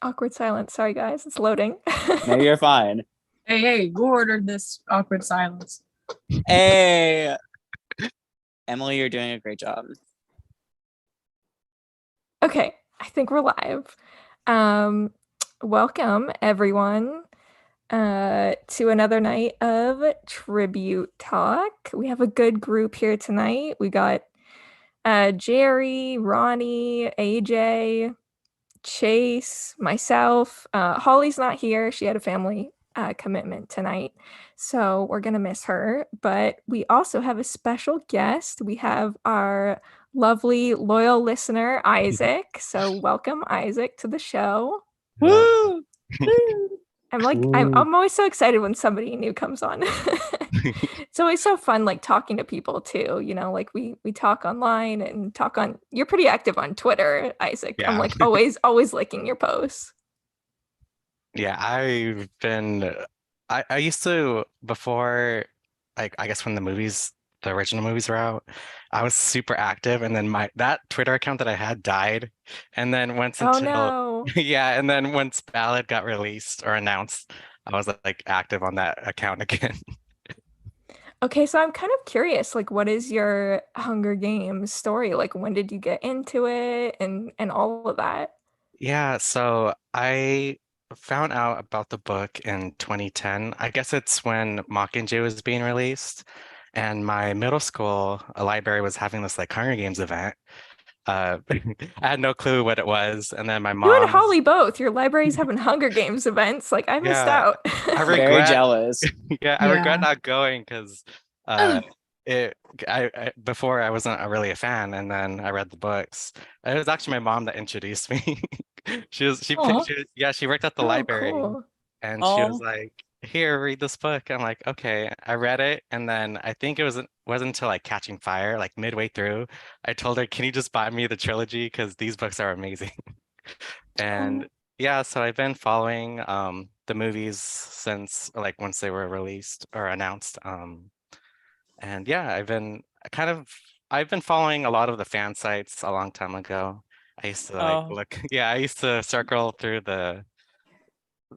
Awkward silence. Sorry, guys. It's loading. No, you're fine. Hey, who ordered this awkward silence? Hey, Emily, you're doing a great job. Okay, I think we're live. Um, Welcome everyone to another night of Tribute Talk. We have a good group here tonight. We got Jerry, Ronnie, AJ, Chase, myself. Holly's not here. She had a family commitment tonight, so we're gonna miss her. But we also have a special guest. We have our lovely loyal listener, Isaac. So welcome, Isaac, to the show. Hello. Woo! I'm always so excited when somebody new comes on. It's always so fun, like talking to people too. Like we talk online and talk on. You're pretty active on Twitter, Isaac. I'm Yeah. like always liking your posts. Yeah, I used to before, like, I guess when the original movies were out, I was super active, and then that Twitter account that I had died. And then once Oh until no. yeah, and then once Ballad got released or announced, I was like active on that account again. Okay, so I'm kind of curious, like what is your Hunger Games story? Like when did you get into it and all of that? Yeah, so I found out about the book in 2010. I guess it's when Mockingjay was being released, and my middle school library was having this like Hunger Games event. I had no clue what it was, and then my You and mom's Holly both, your library's having Hunger Games events. Like I missed yeah, out. I Very regret jealous. yeah, I regret Yeah. not going because uh it I before I wasn't really a fan, and then I read the books. It was actually my mom that introduced me. Oh, She worked at the Oh, library, cool. and she was Oh, like, "Here, read this book." I'm like, "Okay." I read it, and then I think it wasn't until like Catching Fire, like midway through, I told her, "Can you just buy me the trilogy? Because these books are amazing." And oh, yeah, so I've been following the movies since like once they were released or announced. And yeah, I've been following a lot of the fan sites a long time ago. I used to like oh, look yeah, I used to circle through the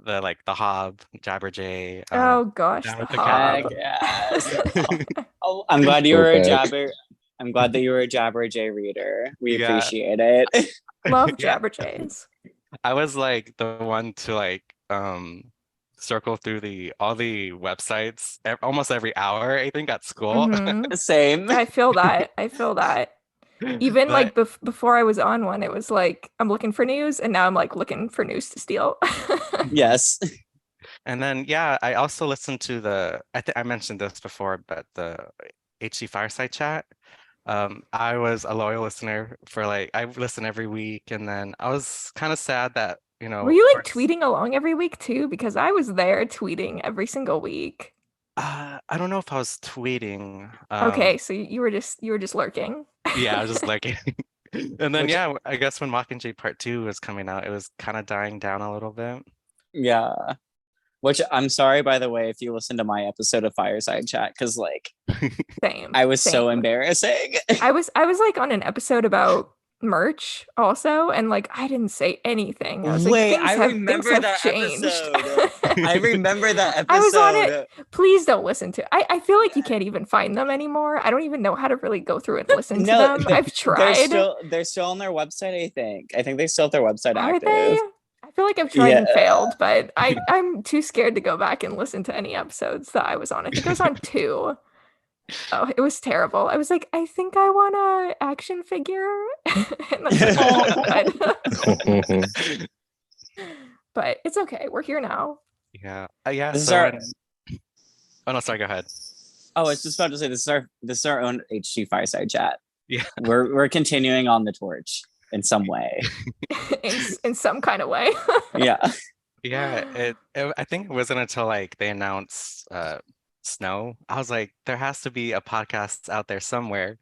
like the Hob, Jabberjay, Oh gosh, Down the with the heck Hob. Cowboy. yes. Oh, I'm glad you So were a bad. Jabber. I'm glad that you were a Jabber J reader. We Yeah. appreciate it. Love Yeah. Jabberjays. I was like the one to like circle through the all the websites almost every hour, I think, at school. Same. I feel that. I feel that. Even But like before I was on one, it was like I'm looking for news, and now I'm like looking for news to steal. Yes. and then yeah, I also listened to I think I mentioned this before, but the HC Fireside Chat. I was a loyal listener for like I listened every week, and then I was kind of sad that, Were of you like course, tweeting along every week too? Because I was there tweeting every single week. I don't know if I was tweeting. Okay, so you were just lurking. Yeah, I was just like and then Which, yeah, I guess when Mockingjay Part 2 was coming out, it was kind of dying down a little bit. yeah. Which I'm sorry, by the way, if you listen to my episode of Fireside Chat, because like Same, I was so same. embarrassing. I was like on an episode about merch also, and like I didn't say anything. I was like, Wait, I things remember have that changed. episode. I remember that I was on it. episode. Please don't listen to. I feel like you can't even find them anymore. I don't even know how to really go through and listen to No, them. I've they're tried. still on their website, I think. I think they still have their website Are they? active. I feel like I've tried Yeah. and failed, but I'm too scared to go back and listen to any episodes that I was on. I think I was on two. Oh, it was terrible. I was like, I think I want a action figure. And that's what oh. I said. But it's okay. We're here now. Yeah. Yeah, This is so our when oh no, sorry, go ahead. I was just about to say this is our own HG Fireside Chat. Yeah. We're continuing on the torch in some way. in some kind of way. Yeah. Yeah, I think it wasn't until like they announced Snow. I was like, there has to be a podcast out there somewhere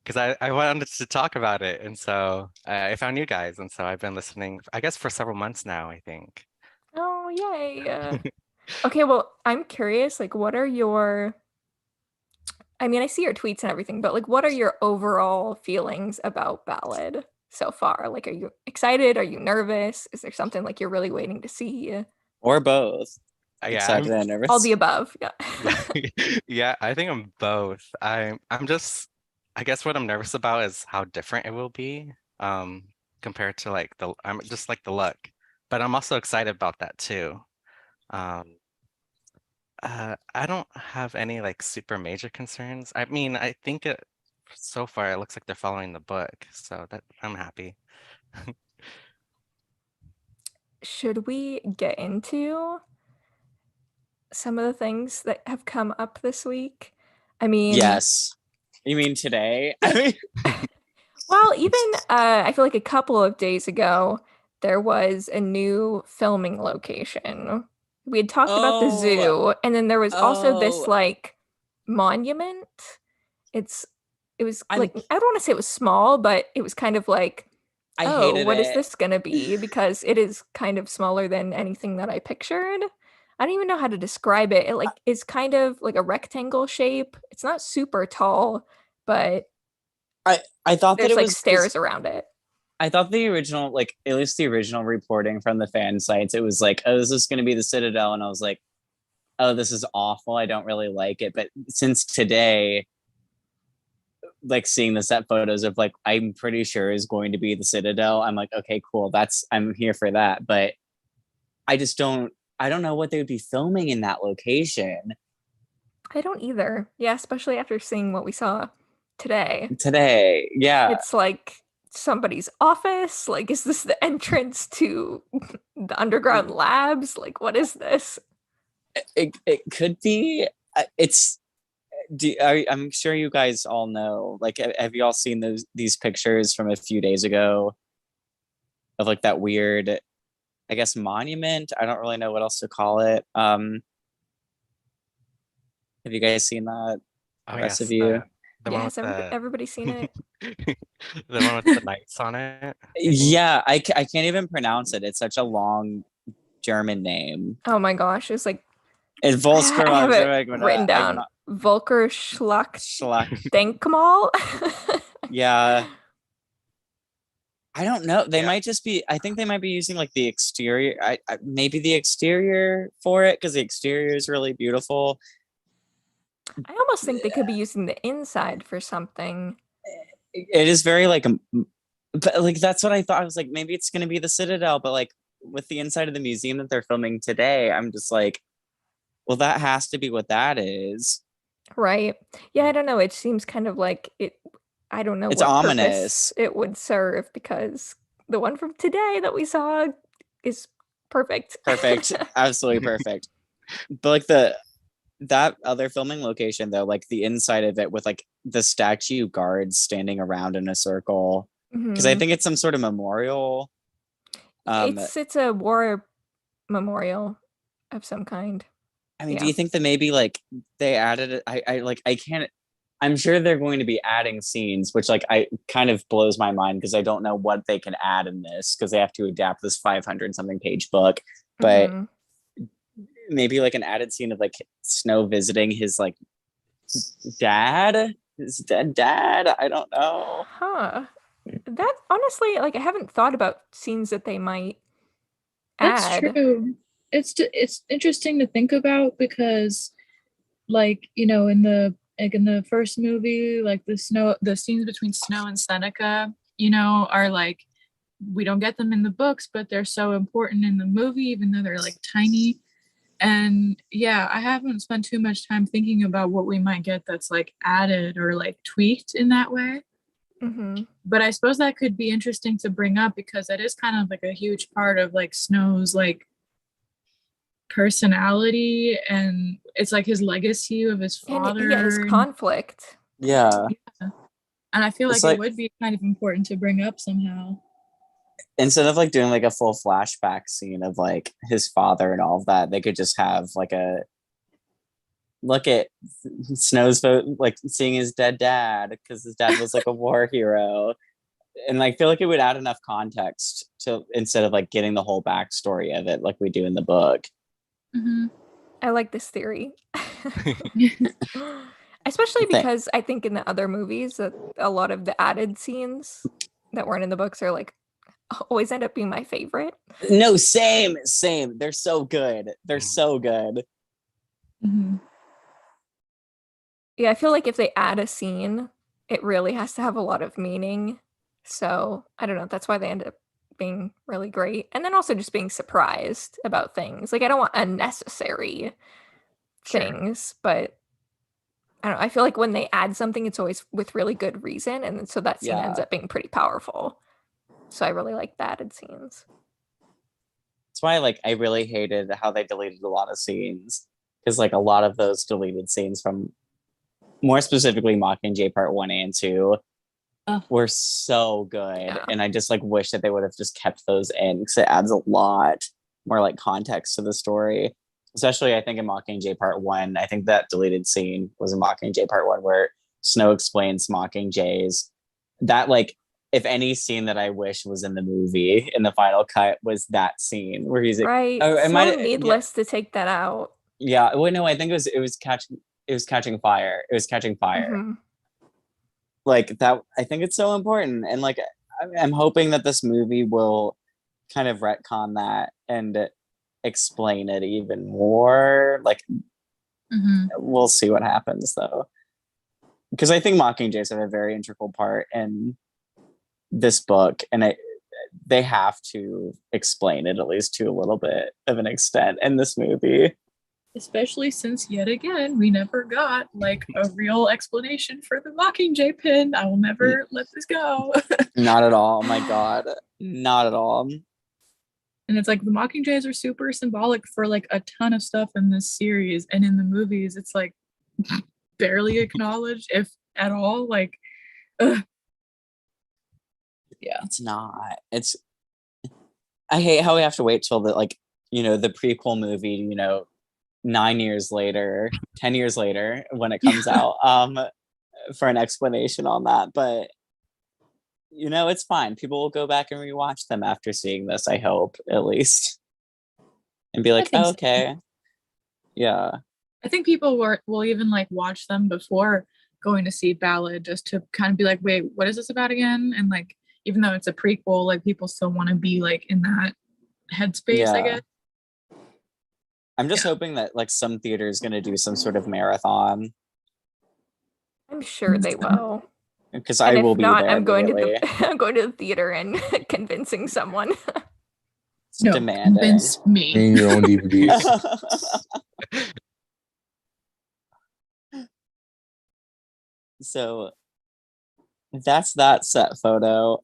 because I wanted to talk about it. And so I found you guys. And so I've been listening, I guess, for several months now, I think. Oh, yay. Okay, well, I'm curious, like, what are your, I mean, I see your tweets and everything, but like, what are your overall feelings about Ballad so far? Like, are you excited? Are you nervous? Is there something like you're really waiting to see? Or both. Yeah, Excited and nervous. All the above. Yeah. yeah, I think I'm both. I'm just, I guess what I'm nervous about is how different it will be, compared to like I'm just like the look, but I'm also excited about that too. Um, I don't have any like super major concerns. I mean, I think so far it looks like they're following the book, so that I'm happy. Should we get into some of the things that have come up this week? I mean, Yes. You mean today? I mean, well, even I feel like a couple of days ago, there was a new filming location. We had talked about the Oh, zoo, and then there was also this oh, like monument. It was I'm, like, I don't want to say it was small, but it was kind of like, I oh, hated what is it. this gonna be? Because it is kind of smaller than anything that I pictured. I don't even know how to describe it. It like is kind of like a rectangle shape. It's not super tall, but I thought that there's it like was because stairs around it. I thought the original, like at least the original reporting from the fan sites, it was like, oh, this is going to be the Citadel, and I was like, oh, this is awful. I don't really like it. But since today, like seeing the set photos of like I'm pretty sure is going to be the Citadel, I'm like, okay, cool. I'm here for that. But I just I don't know what they would be filming in that location I don't either. Yeah, especially after seeing what we saw today. today. Yeah, It's like somebody's office. Like, is this the entrance to the underground labs? Like, what is this? it could be. It's I'm sure you guys all know. Like, have you all seen these pictures from a few days ago of like that weird, I guess, monument? I don't really know what else to call it. Have you guys seen that? Oh The rest yes, of you? the Yeah, one has with the everybody seen it? the one with the knights on it. Yeah, I can't even pronounce it. It's such a long German name. Oh my gosh, it's like It's Volsker I have it written down. Volker Schlag. Denkmal. Yeah. I don't know. They Yeah. might just be. I think they might be using like the exterior. Maybe the exterior for it because the exterior is really beautiful. I almost think they could be using the inside for something. It is very like, but like that's what I thought. I was like, maybe it's gonna be the Citadel, but like with the inside of the museum that they're filming today, I'm just like, well, that has to be what that is. Right. Yeah, I don't know. It seems kind of like it. I don't know It's what ominous. purpose it would serve because the one from today that we saw is perfect. Perfect, absolutely perfect. But like that other filming location though, like the inside of it with like the statue guards standing around in a circle, because I Mhm. think it's some sort of memorial. It's a war memorial of some kind. I mean, do Yeah. you think that maybe like they added it? I can't. I'm sure they're going to be adding scenes, which like I kind of blows my mind because I don't know what they can add in this because they have to adapt this 500 something page book. But Mhm. maybe like an added scene of like Snow visiting his like dad, his dead dad. I don't know. Huh. That honestly, like I haven't thought about scenes that they might That's add. true. It's interesting to think about because, like, in the first movie, like the scenes between Snow and Seneca, are like we don't get them in the books, but they're so important in the movie, even though they're like tiny. And yeah, I haven't spent too much time thinking about what we might get that's like added or like tweaked in that way. Mhm. But I suppose that could be interesting to bring up because that is kind of like a huge part of like Snow's like personality, and it's like his legacy of his And yeah, his father. conflict. Yeah. And I feel It's like like it would be kind of important to bring up somehow. instead of like doing like a full flashback scene of like his father and all of that, they could just have like a look at Snow's vote, like seeing his dead dad because his dad was like a war hero. And like feel like it would add enough context to instead of like getting the whole backstory of it like we do in the book. Mhm. I like this theory. Especially Thank- because I think in the other movies that a lot of the added scenes that weren't in the books are like always end up being my favorite. No, same. They're so good. They're so good. Mhm. Yeah, I feel like if they add a scene, it really has to have a lot of meaning. So I don't know. That's why they end up being really great. And then also just being surprised about things. Like I don't want unnecessary Sure. things, but I don't know. I feel like when they add something, it's always with really good reason. And so that scene ends Yeah. up being pretty powerful. So I really like the added scenes. That's why like I really hated how they deleted a lot of scenes. Because like a lot of those deleted scenes from more specifically Mockingjay Part 1 and 2 were so good. Yeah. And I just like wish that they would have just kept those in because it adds a lot more like context to the story. Especially I think in Mockingjay Part 1, I think that deleted scene was in Mockingjay Part 1 where Snow explains Mockingjays. That like if any scene that I wish was in the movie in the final cut was that scene where he's like, Right. oh, it So might needless to take that out. yeah. Well, no, I think it was catching fire. It was catching fire. Mhm. Like that. I think it's so important, and like I'm hoping that this movie will kind of retcon that and explain it even more. Like Mhm. we'll see what happens though, because I think Mockingjays have a very integral part in this book, and they have to explain it at least to a little bit of an extent in this movie. Especially since yet again we never got like a real explanation for the Mockingjay pin. I will never let this go. Not at all. Oh my god, not at all. And it's like the Mockingjays are super symbolic for like a ton of stuff in this series, and in the movies it's like barely acknowledged, if at all. Like, ugh. Yeah, It's not. It's. I hate how we have to wait till the like the prequel movie 9 years later, 10 years later when it comes out for an explanation on that. But it's fine. People will go back and rewatch them after seeing this, I hope, at least. And be like, think oh, so. okay. Yeah. I think people will even like watch them before going to see Ballad just to kind of be like, wait, what is this about again? And like, even though it's a prequel, like people still want to be like in that headspace, I Yeah. guess. I'm just hoping that like some theater is going to do some sort of marathon I'm sure they will. because I And will if be not, there I'm going to immediately. I'm going to the theater and convincing someone. No, Demanding. convince me. Bring your own DVDs. So that's that set photo.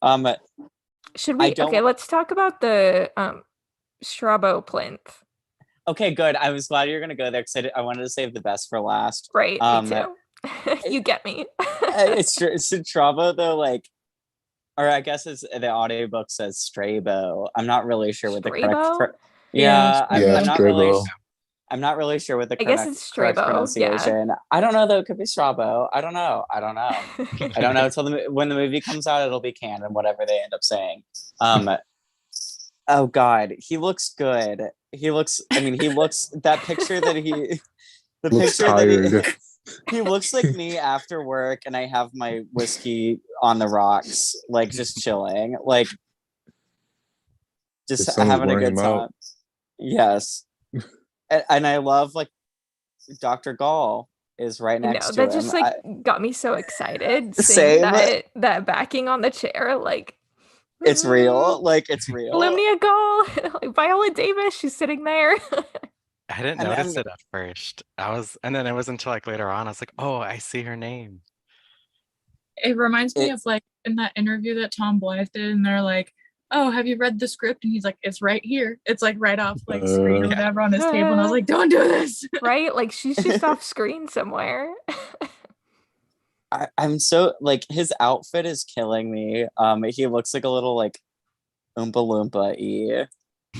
Should I we? don't- Okay, let's talk about the Strabo plinth. Okay, good. I was glad you were gonna go there because I wanted to save the best for last. Right, me too. You get me. It's Strabo though, like, or I guess it's the audiobook says Strabo. I'm not really sure what the correct. Strabo? Yeah, Yeah, I'm not really. Strabo. I'm not really sure what the I guess it's correct Strabo, pronunciation. I don't know though. It could be Strabo. I don't know. I don't know until when the movie comes out. It'll be canon, whatever they end up saying. Oh God, he looks good. He looks. I mean, he looks. That picture that he. The Looks picture tired. that he looks like me after work, and I have my whiskey on the rocks, like just chilling, like The just sun is having a wearing good him time. out. Yes, and I love like Dr. Gall is right No, next to that him. just like got me so excited Same. seeing that backing on the chair. Like It's real. Like it's real. Olivia Gall, like Viola Davis, she's sitting there. I didn't And notice it at first. And then it was until like later on, I was like, oh, I see her name. It reminds me It- of like in that interview that Tom Blythe did, and they're like, oh, have you read the script? And he's like, it's right here. It's like right off like screen or Yeah. whatever on his table. And I was like, don't do this. Right? Like she's just off screen somewhere. I'm so like his outfit is killing me. He looks like a little like Oompa Loompa-y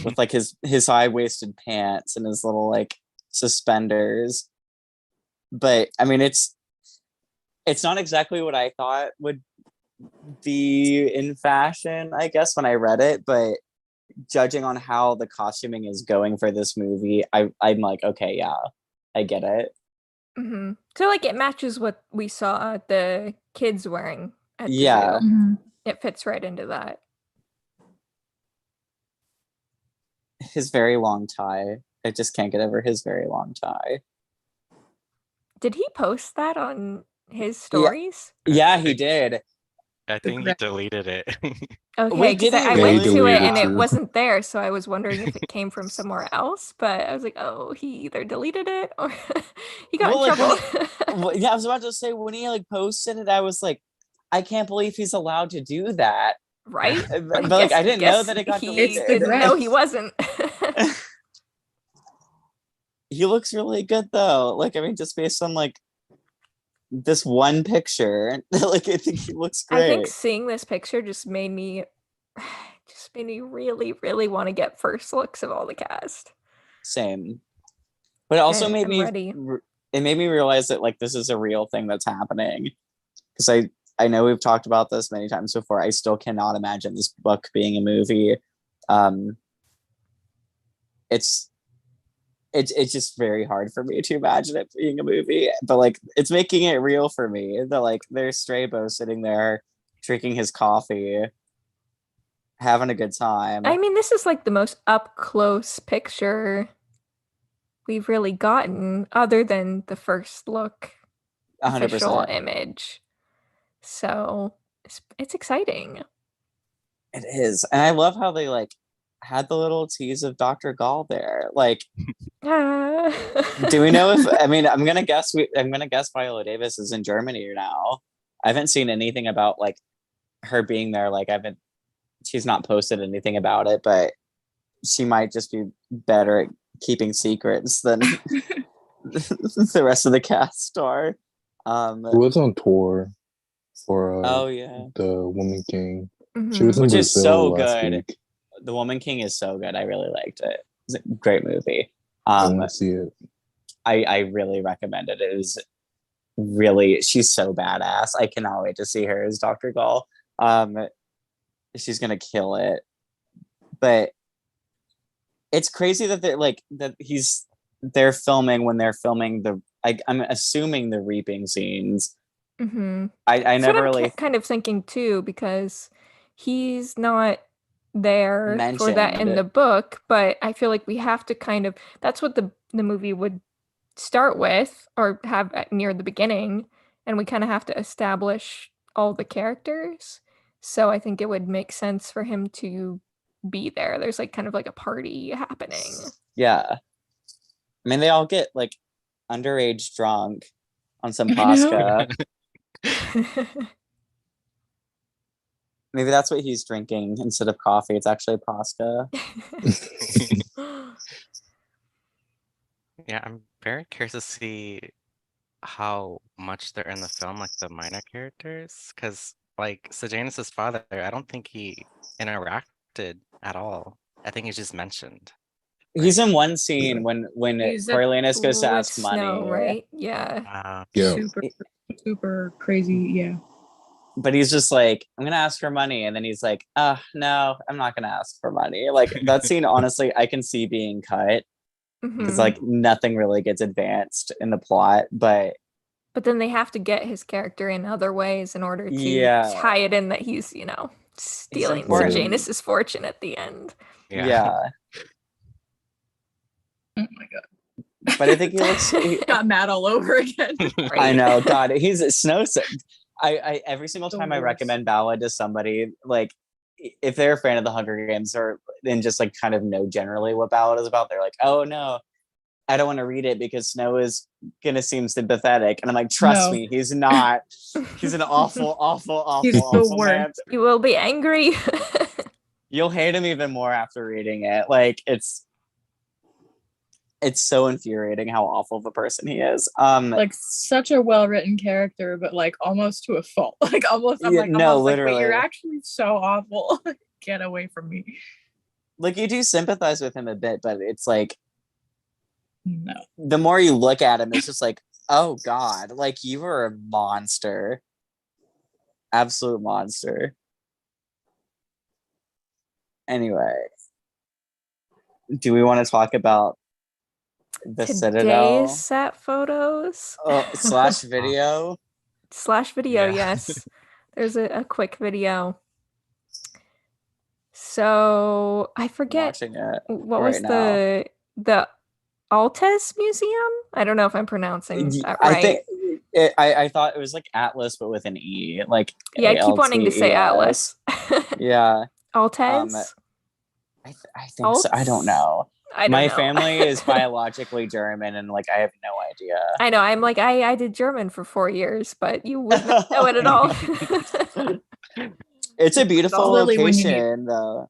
with like his high-waisted pants and his little like suspenders. But I mean it's not exactly what I thought would be in fashion, I guess, when I read it, but judging on how the costuming is going for this movie, I'm like, okay, yeah, I get it. So like it matches what we saw the kids wearing at the Yeah. zoo. Mhm. It fits right into that. His very long tie. I just can't get over his very long tie. Did he post that on his Yeah. stories? Yeah, he did. I think he deleted it. Okay, Wait, because did he I Yeah, he went to it deleted and it too. wasn't there, so I was wondering if it came from somewhere else. But I was like, oh, he either deleted it or he got Well, in like, when trouble. Well, yeah, I was about to say when he like posted it, I was like, I can't believe he's allowed to do that. Right? But, I like, I guess- didn't know guess that it got he It's the deleted. didn't know he wasn't. He looks really good though. Like, I mean, just based on like this one picture, like I think he looks I think great. seeing this picture just made me really, really want to get first looks of all the cast. Same. But it also made I'm me ready. it made me realize that like this is a real thing that's happening. Because I know we've talked about this many times before. I still cannot imagine this book being a movie. It's just very hard for me to imagine it being a movie, but like it's making it real for me. That like there's Strabo sitting there drinking his coffee, having a good time. I mean, this is like the most up close picture we've really gotten, other than the first look 100%. official image. So it's exciting. It is, and I love how they like had the little tease of Dr. Gall there. Like, do we know if? I mean, I'm gonna guess Viola Davis is in Germany now. I haven't seen anything about like her being there. Like, she's not posted anything about it, but she might just be better at keeping secrets than the rest of the cast are. She was on tour for Oh yeah, the Woman King. Mhm. She was in which is Brazil so last good. week. The Woman King is so good. I really liked it. It's a great movie. I want to see it. I really recommend it. It is really, she's so badass. I cannot wait to see her as Dr. Gall. She's gonna kill it. But it's crazy that they're filming when they're filming I'm assuming the reaping scenes. Mhm. I That's never what I'm really kind of thinking too, because he's not there for that in mentioned. the book, but I feel like we have to kind of, that's what the movie would start with or have near the beginning, and we kind of have to establish all the characters. So I think it would make sense for him to be there. There's like kind of like a party happening. Yeah. I mean, they all get like underage drunk on some I know. Posca. Maybe that's what he's drinking instead of coffee. It's actually Posca. Yeah, I'm very curious to see how much they're in the film, like the minor characters, because like Sejanus's father, I don't think he interacted at all. I think he's just mentioned. He's in one scene when He's at- Coriolanus goes to With ask money, Snow, right? Yeah. Yeah. super crazy. Yeah. but he's just like, I'm gonna ask for money, and then he's like, no, I'm not gonna ask for money. Like that scene, honestly, I can see being cut because Mhm. like nothing really gets advanced in the plot, but then they have to get his character in other ways in order to Yeah. tie it in that he's, stealing important. Sejanus's fortune at the end. yeah. Oh my god. But I think he looks. Got mad all over again. I Right? know, God, he's Snow. I every single The time I worst. recommend Ballad to somebody, like if they're a fan of the Hunger Games or then just like kind of know generally what Ballad is about, they're like, oh no, I don't want to read it because Snow is gonna seem sympathetic, and I'm like, trust No. me, he's not. He's an awful, awful, He's the awful worst. man. You will be angry. You'll hate him even more after reading it. Like it's so infuriating how awful of a person he is. Like such a well-written character, but like almost to a fault. Like almost, I'm Yeah, like, no, almost like, wait, literally. you're actually so awful. Get away from me. like you do sympathize with him a bit, but it's like No. the more you look at him, it's just like, oh God, like you are a monster. Absolute monster. Anyway, do we want to talk about the Citadel Today's set photos / video? / video. Yeah. Yes, there's a quick video. So I I'm forget watching it what right was now. the Altes Museum? I don't know if I'm pronouncing that I right. think I thought it was like Atlas, but with an E, like Yeah, I keep wanting to say ALTES. Atlas. Yeah. Altes? I think so. I don't Alts? know. I don't My know. family is biologically German, and like I have no idea. I know. I'm like, I did German for 4 years, but you would not know it at all. It's a beautiful Literally when you need- location, though.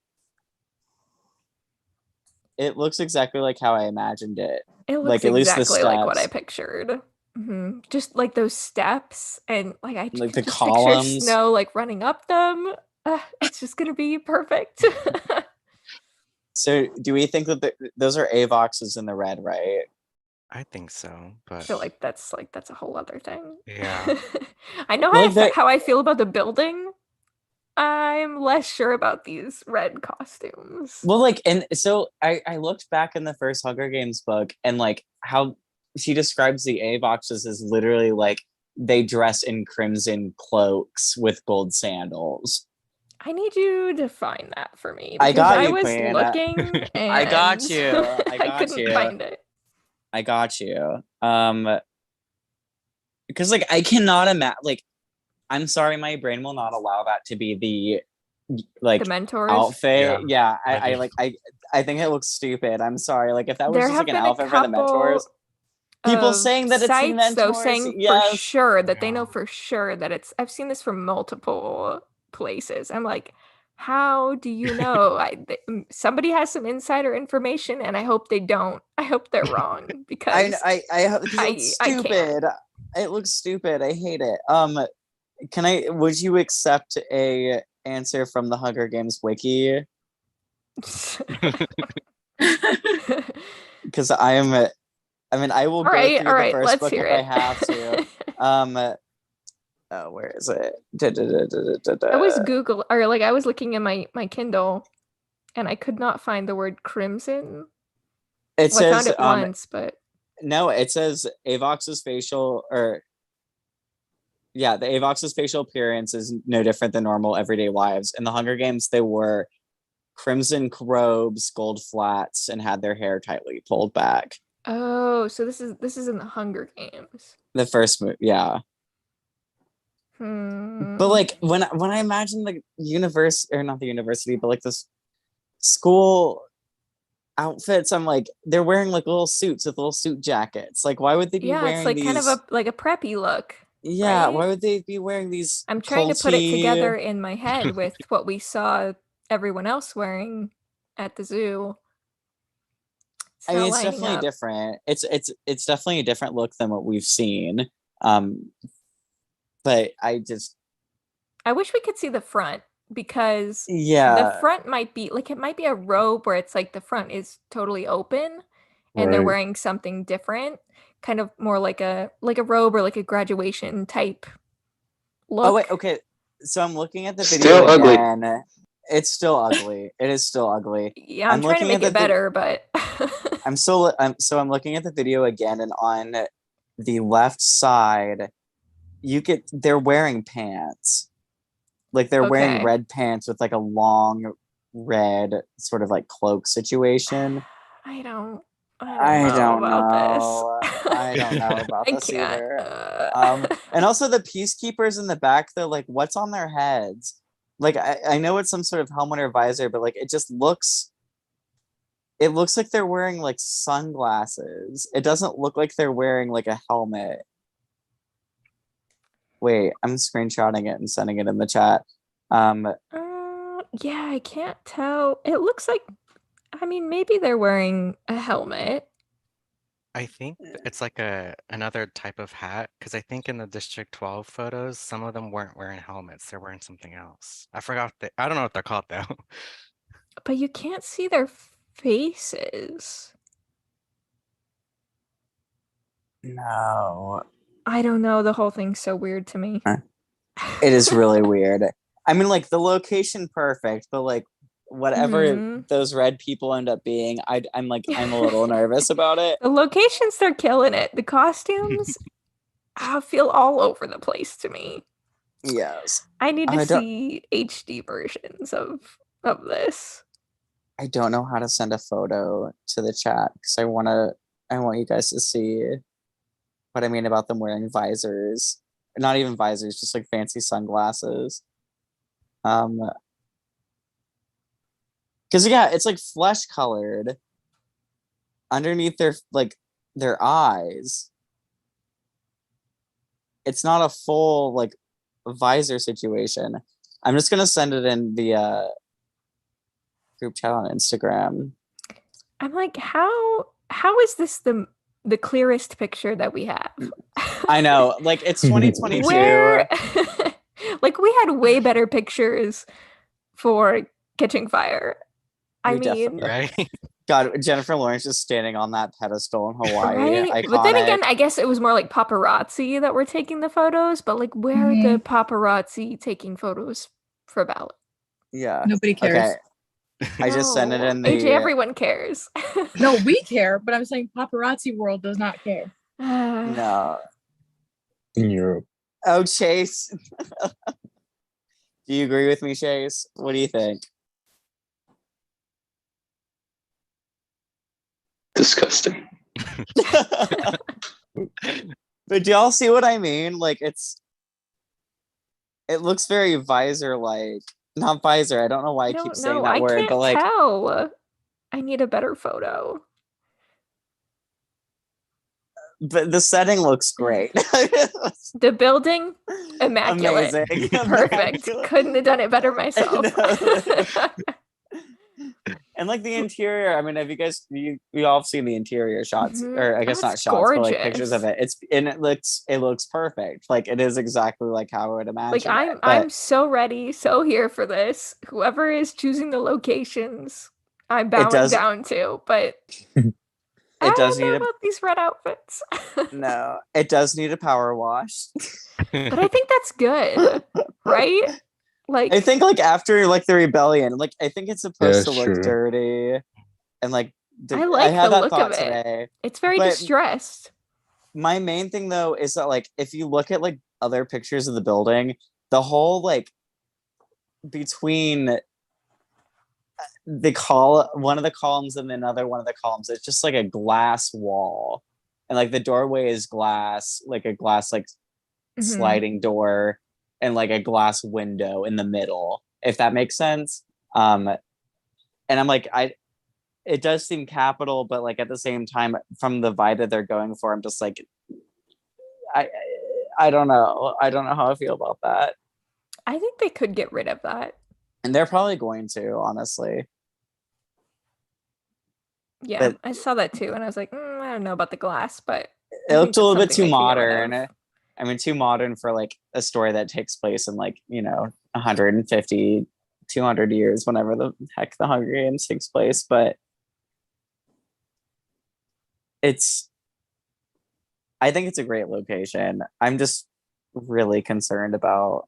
It looks exactly like how I imagined it. It looks Like at least the exactly like what I steps, pictured. Just like those steps, and like I like could the just picture columns. snow like running up them. It's just gonna be perfect. So, do we think that those are Avoxes in the red, right? I think so, I but feel like that's a whole other thing. yeah. I know Well, like how I feel about the building. I'm less sure about these red costumes. Well, like, and so I looked back in the first Hunger Games book, and like how she describes the Avoxes as literally like they dress in crimson cloaks with gold sandals. I need you to find that for me I because got I you, was Queen. looking and I got you. I I got couldn't you. find it. I got you. Because like I cannot imagine. Like, I'm sorry, my brain will not allow that to be the like The mentors. outfit. Yeah, I I do. like I think it looks stupid. I'm sorry. Like if that was There just have like an been a outfit for the mentors. couple People of saying that it's the sites though mentors. saying for Yes. sure that they know Yeah. for sure that it's. I've seen this from multiple places. I'm like, how do you know? Somebody has some insider information, and I hope they don't. I hope they're wrong because Because I it's I can't. stupid. It looks stupid. I hate it. Would you accept a answer from the Hunger Games wiki? Because I mean, I will All go right, through all the right, first let's book hear if I it. have to. Oh, where is it? I was Google or like I was looking in my Kindle and I could not find the word crimson. It Well, I found says it once, but no, it says Avox's facial or yeah, the Avox's facial appearance is no different than normal everyday lives. In the Hunger Games, they wore crimson robes, gold flats, and had their hair tightly pulled back. oh, so this is in the Hunger Games. The first movie, yeah. Hmm. But like when I imagine the universe or not the university, but like this school outfits, I'm like they're wearing like little suits with little suit jackets. Like why would they be Yeah, it's wearing like these? kind of a preppy look. Yeah, right? why would they be wearing these? I'm trying to put it culty- together in my head with what we saw everyone else wearing at the zoo. I mean, it's definitely different. It's definitely a different look than what we've seen. But I wish we could see the front because the yeah, front might be like it might be a robe where it's like the front is totally open and they're Right. wearing something different, kind of more like a robe or like a graduation type look. Oh wait, okay. So I'm looking at the video Still ugly. again. It's still ugly. It is still ugly. Yeah, I'm trying to looking make at it better, but I'm looking at the video again, and on the left side, they're wearing pants. Like they're wearing Okay. red pants with like a long red sort of like cloak situation. I don't I don't about know. this. I don't know about I this can't. either. And also the peacekeepers in the back, they're like, what's on their heads? Like I know it's some sort of helmet or visor, but like it looks like they're wearing like sunglasses. It doesn't look like they're wearing like a helmet. Wait, I'm screenshotting it and sending it in the chat. Yeah, I can't tell. It looks like, I mean, maybe they're wearing a helmet. I think it's like another type of hat because I think in the District 12 photos, some of them weren't wearing helmets. They're wearing something else. I forgot I don't know what they're called though. But you can't see their faces. No. I don't know. The whole thing's so weird to me. It is really weird. I mean, like the location perfect, but like whatever Mhm. those red people end up being, I'm a little nervous about it. The locations, they're killing it. The costumes, I feel all over the place to me. Yes. I need to I don't- see HD versions of of this. I don't know how to send a photo to the chat because I want you guys to see what I mean about them wearing visors. Not even visors, just like fancy sunglasses. Because yeah, it's like flesh colored underneath their eyes. It's not a full like visor situation. I'm just gonna send it in the group chat on Instagram. I'm like, how is this the clearest picture that we have? I know, like it's 2022. Where like we had way better pictures for Catching Fire. I We mean, Right? God, Jennifer Lawrence just standing on that pedestal in Hawaii. right? Iconic. But then again, I guess it was more like paparazzi that were taking the photos, but like where are the paparazzi taking photos for Ballot? Yeah. Nobody cares. Okay. I just sent it No. in the AJ, everyone cares. No, we care, but I'm saying paparazzi world does not care. No. In Europe. Oh, Chase. Do you agree with me, Chase? What do you think? Disgusting. But do y'all see what I mean? Like it looks very visor like. Not visor. I don't know why I keep don't saying know. that I word, can't but like tell. I need a better photo. but the setting looks great. The building, immaculate. Amazing. Perfect. Immaculate. Couldn't have done it better myself. And like the interior, I mean, have you guys you all seen the interior shots, Mhm. or I guess Oh, not it's shots, but like pictures of gorgeous. it. It looks perfect. Like it is exactly like how I would Like imagine I'm it. I'm But so ready, so here for this. Whoever is choosing the locations, I'm it bowing does down to, but I it does don't need know a about these red outfits. no, it does need a power wash. But I think that's good, right? Like I think like after like the rebellion, like I think it's Yeah, supposed to it's look true. dirty and like I I like had the that look of thought it. today. It's very But distressed. my main thing though is that like if you look at like other pictures of the building, the whole like between one of the columns and another one of the columns, it's just like a glass wall. And like the doorway is glass, like a glass like Mhm. sliding door and like a glass window in the middle, if that makes sense. And I'm like, it does seem capital, but like at the same time, from the vibe that they're going for, I'm just like, I I don't know. I don't know how I feel about that. I think they could get rid of that. And they're probably going to, honestly. Yeah, But I saw that too, and I was like, I don't know about the glass, but it looked a little bit too they could get rid modern. of. I mean, too modern for like a story that takes place in like, 150, 200 years, whenever the heck the Hunger Games takes place. But I think it's a great location. I'm just really concerned about,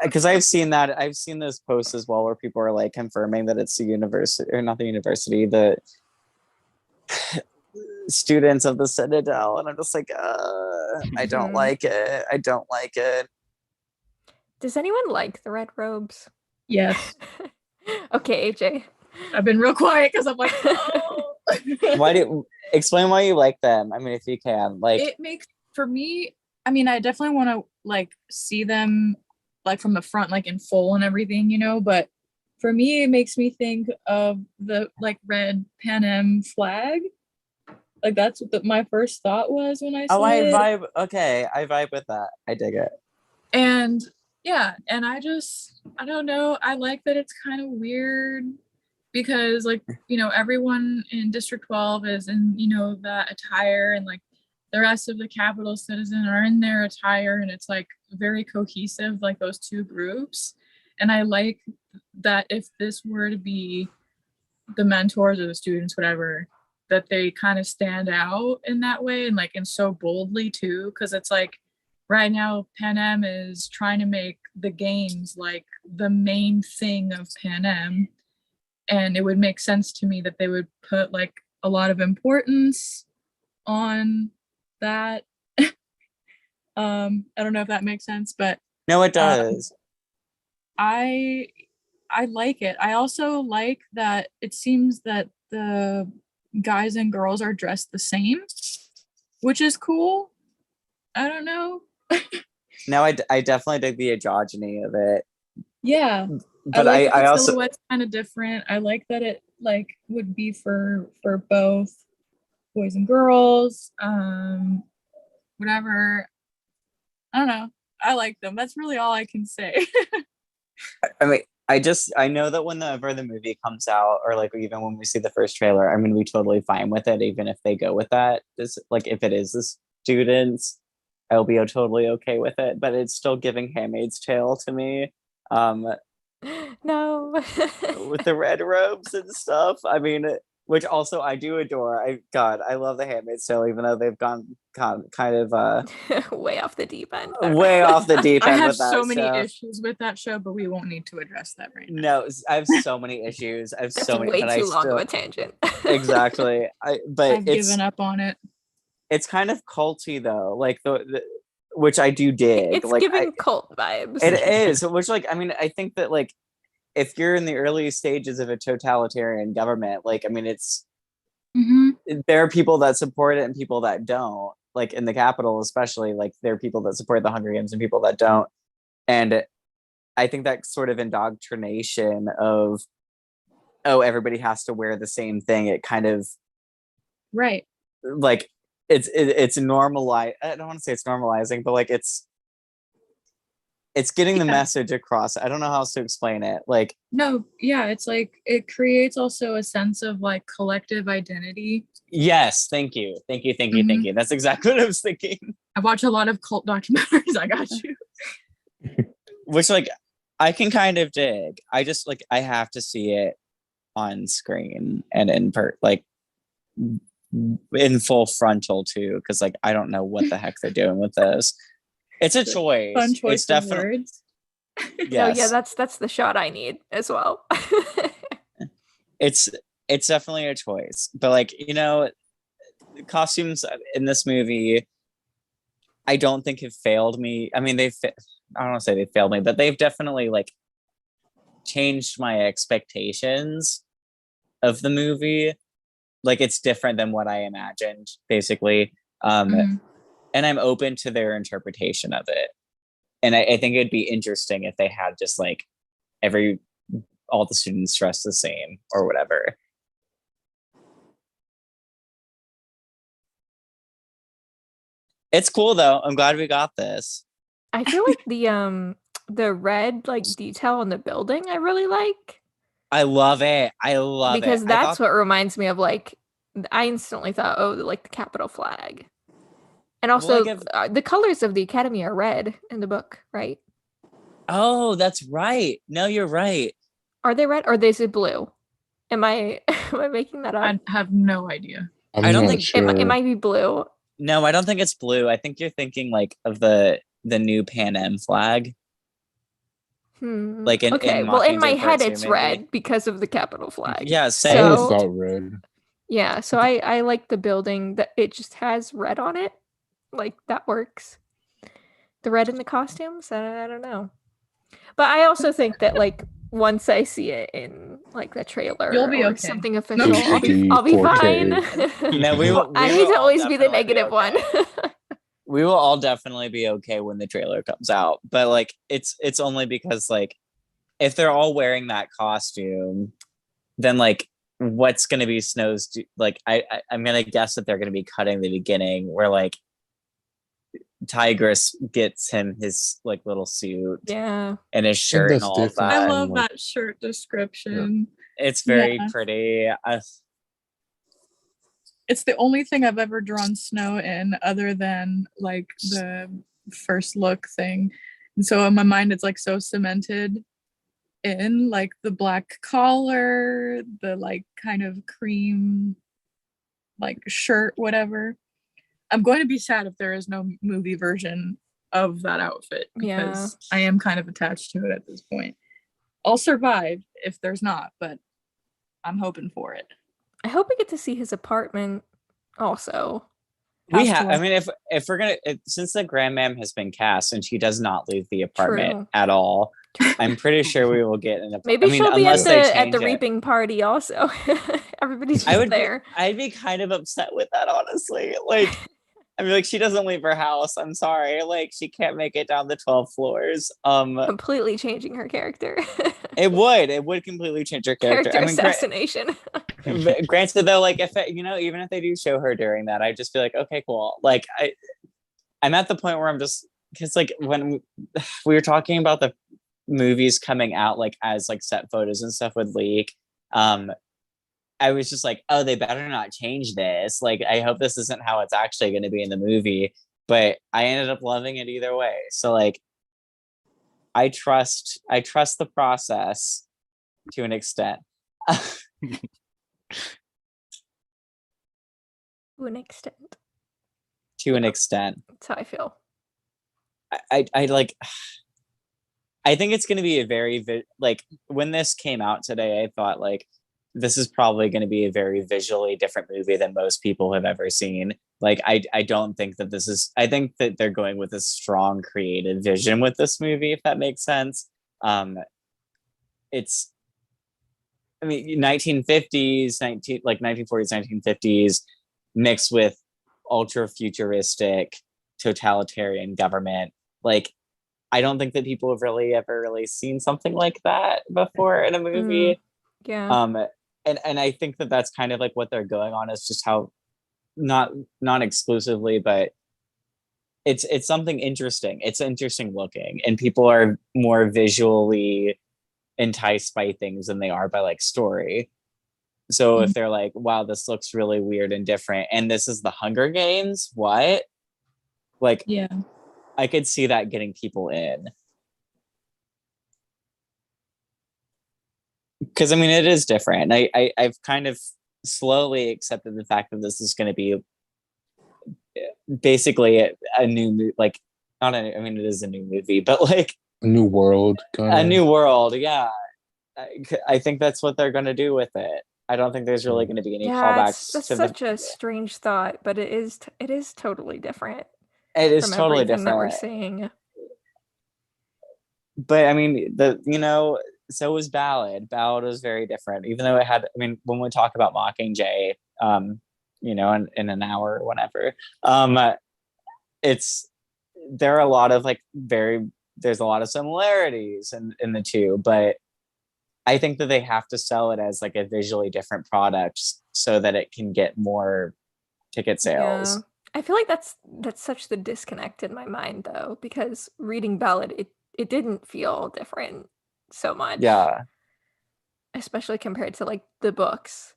because I've seen those posts as well where people are like confirming that it's the university, or not the university, the students of the Citadel, and I'm just like, I don't Mhm. like it. I don't like it. Does anyone like the red robes? Yes. Okay, AJ. I've been real quiet because I'm like, oh. Explain why you like them? I mean, if you can, like, It makes, for me, I mean, I definitely want to like see them like from the front, like in full and everything, but for me, it makes me think of the like red Pan Am flag. Like that's what my first thought was when I saw I it. vibe. Okay, I vibe with that. I dig it. And yeah, and I don't know. I like that it's kind of weird because like, everyone in District 12 is in, that attire, and like the rest of the Capitol citizen are in their attire, and it's like very cohesive, like those two groups. And I like that if this were to be the mentors or the students, whatever, that they kind of stand out in that way, and so boldly too, because it's like right now Pan Am is trying to make the games like the main thing of Pan Am, and it would make sense to me that they would put like a lot of importance on that. I don't know if that makes sense, but No, it does. I I like it. I also like that it seems that the guys and girls are dressed the same, which is cool. I don't know. Now I definitely dig the androgyny of it, Yeah. but like that I the also silhouette's kind of different. I like that it like would be for both boys and girls. Whatever. I don't know. I like them. That's really all I can say. I mean, I know that whenever the movie comes out, or like even when we see the first trailer, I'm gonna be totally fine with it, even if they go with that. This like if it is the students, I'll be totally okay with it. But it's still giving Handmaid's Tale to me, No. with the red robes and stuff. I mean, which also I do adore. I love the Handmaid's Tale, even though they've gone kind of Way off the deep end. way off the deep I end have with that so many show. issues with that show, but we won't need to address that right now. No, I have so many issues. I have That's so many, way but I too long of still a tangent. exactly. But I've given up on it. it's kind of culty though, like the which I do dig. It's Like giving cult vibes. it is, which like I mean, I think that like if you're in the early stages of a totalitarian government, like I mean, it's Hmm. there are people that support it and people that don't. Like in the capital, especially, like there are people that support the Hunger Games and people that don't. And I think that sort of indoctrination of oh, everybody has to wear the same thing. It kind of Right. like it's normalized. I don't want to say it's normalizing, but like it's getting the Yeah. message across. I don't know how else to explain it. Like No, yeah, it's like it creates also a sense of like collective identity. yes, thank you, thank you, thank you, thank you. That's exactly what I was thinking. I watch a lot of cult documentaries. I got you. Which like I can kind of dig. I just like I have to see it on screen and like in full frontal too, because like I don't know what the heck they're doing with this. It's a choice. Fun choice It's of definitely words. No, yes. yeah, that's the shot I need as well. It's definitely a choice, but like you know, costumes in this movie, I don't think have failed me. I mean, I don't want to say they failed me, but they've definitely like changed my expectations of the movie. Like it's different than what I imagined, basically. Mhm. And I'm open to their interpretation of it. And I think it'd be interesting if they had just like all the students dressed the same or whatever. It's cool though. I'm glad we got this. I feel like the red like detail on the building I really like I love it. I love because it. that's what reminds me of like I instantly thought, oh, like the Capitol flag. And also the colors of the Academy are red in the book, right? Oh, that's right. No, you're right. Are they red or is it blue? Am I am I making that up? I have no idea. I don't think It might be blue. No, I don't think it's blue. I think you're thinking like of the new Pan Am flag. Like in well, in my Mockingjay Part head 2, it's maybe. red because of the Capitol flag. Yeah, I same. always So thought red. yeah, so I like the building that it just has red on it. Like that works. The red in the costumes, I don't know. But I also think that like once I see it in like the trailer You'll be or okay. something official, No. I'll be 4K. fine. No, I need to always be the negative one. We will all definitely be okay when the trailer comes out. But like it's only because like if they're all wearing that costume, then like what's gonna be Snow's like I'm gonna guess that they're gonna be cutting the beginning where like Tigress gets him his like little suit Yeah. and his shirt and that's all of different. that. I love that shirt description. It's very Yeah. pretty. It's the only thing I've ever drawn Snow in other than like the first look thing. And so in my mind it's like so cemented in like the black collar, the like kind of cream like shirt, whatever. I'm going to be sad if there is no movie version of that outfit because I am kind of attached to it at this point. I'll survive if there's not, but I'm hoping for it. I hope we get to see his apartment also. We House have. I tour. mean, if we're gonna, since the grandmam has been cast and she does not leave the apartment True. at all, I'm pretty sure we will get an. Maybe I mean, she'll be unless they at the change it, reaping party also. Everybody's I just would be. there. I'd be kind of upset with that, honestly. Like, I mean, like she doesn't leave her house. I'm sorry. Like, she can't make it down the 12 floors. Completely changing her character. It would completely change her character. Character I mean, assassination. granted though, like if it, even if they do show her during that, I just feel like, okay, cool. Like I'm at the point where I'm just, because like when we were talking about the movies coming out, like as like set photos and stuff would leak, I was just like, oh, they better not change this. Like, I hope this isn't how it's actually going to be in the movie. But I ended up loving it either way. So like, I trust the process to an extent. To an extent. To an extent. That's how I feel. I like. I think it's going to be a very like when this came out today, I thought like this is probably going to be a very visually different movie than most people have ever seen. Like I don't think that this is. I think that they're going with a strong creative vision with this movie, if that makes sense. It's, I mean, 1940s, 1950s, mixed with ultra futuristic totalitarian government. Like, I don't think that people have really ever really seen something like that before in a movie. Yeah. And I think that that's kind of like what they're going on, is just how not exclusively, but it's something interesting. It's interesting looking, and people are more visually enticed by things than they are by like story. So if they're like, wow, this looks really weird and different, and this is the Hunger Games, what? Like, Yeah. I could see that getting people in. Because I mean, it is different. I've kind of slowly accepted the fact that this is going to be basically a new, like, not a, I mean, it is a new movie, but like A new world, a new world. Yeah. I think that's what they're going to do with it. I don't think there's really going to be any callbacks that's to such a strange thought, but it is totally different. It is from totally everything that we're different. seeing. But I mean, so was Ballad. Ballad was very different, even though it had, I mean, when we talk about Mockingjay, in an hour or whatever, there are a lot of like there's a lot of similarities in the two, but I think that they have to sell it as like a visually different product so that it can get more ticket sales. Yeah. I feel like that's such the disconnect in my mind though, because reading Ballad, it didn't feel different so much. Yeah. Especially compared to like the books.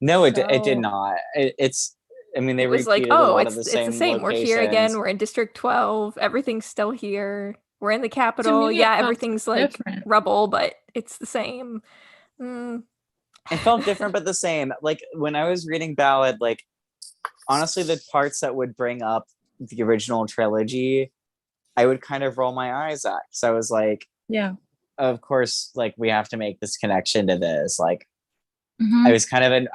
No, it did So- not. It's, I mean, they It was like, repeated a oh, lot it's of the the same. We're here again. locations. We're in District 12. Everything's still here. We're in the capital. me, it Yeah, felt everything's like different. rubble, but it's the same. Mm. It felt different but the same. Like when I was reading Ballad, like honestly, the parts that would bring up the original trilogy, I would kind of roll my eyes at. So I was like, Yeah. of course, like we have to make this connection to this. Like Mhm. I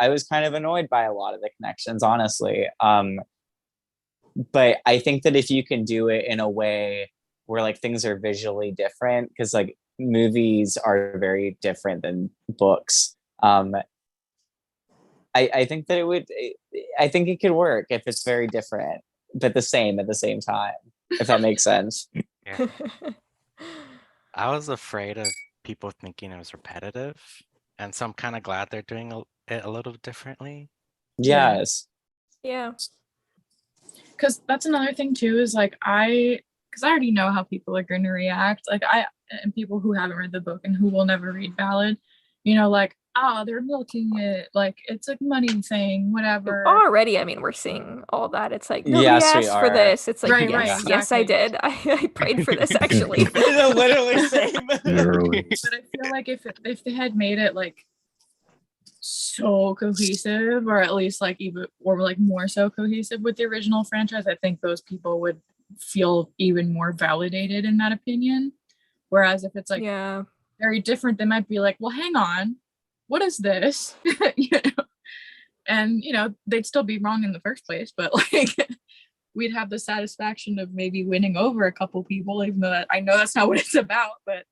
was kind of annoyed by a lot of the connections, honestly. But I think that if you can do it in a way where like things are visually different, because like movies are very different than books. I think that I think it could work if it's very different, but the same at the same time, if that makes sense. Yeah. I was afraid of people thinking it was repetitive, and so I'm kind of glad they're doing it a little differently. Yeah. Yes. Yeah. Because that's another thing too, is like because I already know how people are going to react. Like and people who haven't read the book and who will never read Ballad, like, they're milking it, like it's a money thing, whatever. Already, I mean, we're seeing all that. It's like nobody Yes, we asked for are. this. It's like, Right, yes, right, yes, I exactly. did. I prayed for this actually. Literally same. Literally. But I feel like if they had made it like so cohesive, or at least like even or like more so cohesive with the original franchise, I think those people would feel even more validated in that opinion. Whereas if it's like Yeah. very different, they might be like, well, hang on, what is this? and they'd still be wrong in the first place, but like we'd have the satisfaction of maybe winning over a couple people, even though I know that's not what it's about, but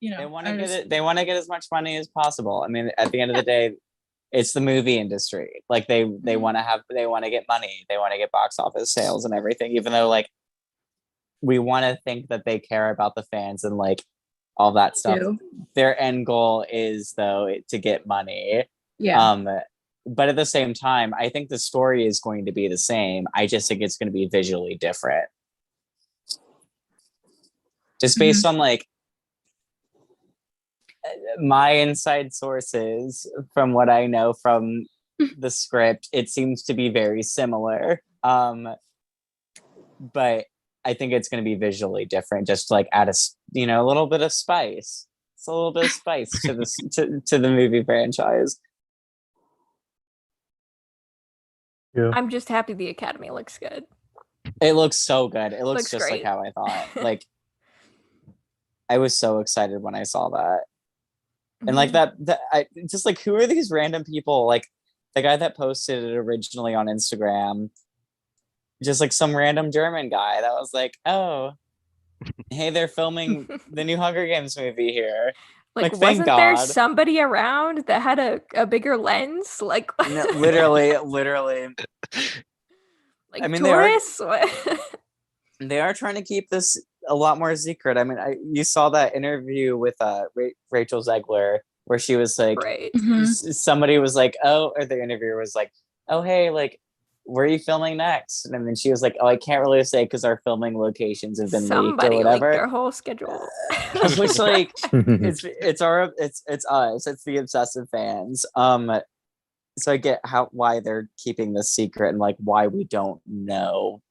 they want to get it. They want to get as much money as possible. I mean, at the end of the day, it's the movie industry. Like they want to get money. They want to get box office sales and everything. Even though like we want to think that they care about the fans and like all that stuff. Their end goal is though to get money. Yeah. But at the same time, I think the story is going to be the same. I just think it's going to be visually different. Just based on like my inside sources, from what I know from the script, it seems to be very similar. But I think it's going to be visually different, just like add a little bit of spice. It's a little bit of spice to this to the movie franchise. Yeah. I'm just happy the Academy looks good. It looks so good. It looks just great. like how I thought. Like I was so excited when I saw that. And like that I just like, who are these random people? Like the guy that posted it originally on Instagram, just like some random German guy that was like, oh, hey, they're filming the new Hunger Games movie here. Like thank wasn't there God. somebody around that had a bigger lens? Like No, literally. Like I mean, tourists? they are trying to keep this a lot more secret. I mean, you saw that interview with Rachel Zegler where she was like, right. Somebody was like, oh, or the interviewer was like, oh, hey, like, where are you filming next? And then she was like, oh, I can't really say because our filming locations have been leaked or whatever. Their whole schedule. Which like it's us. It's the obsessive fans. So I get why they're keeping this secret and like why we don't know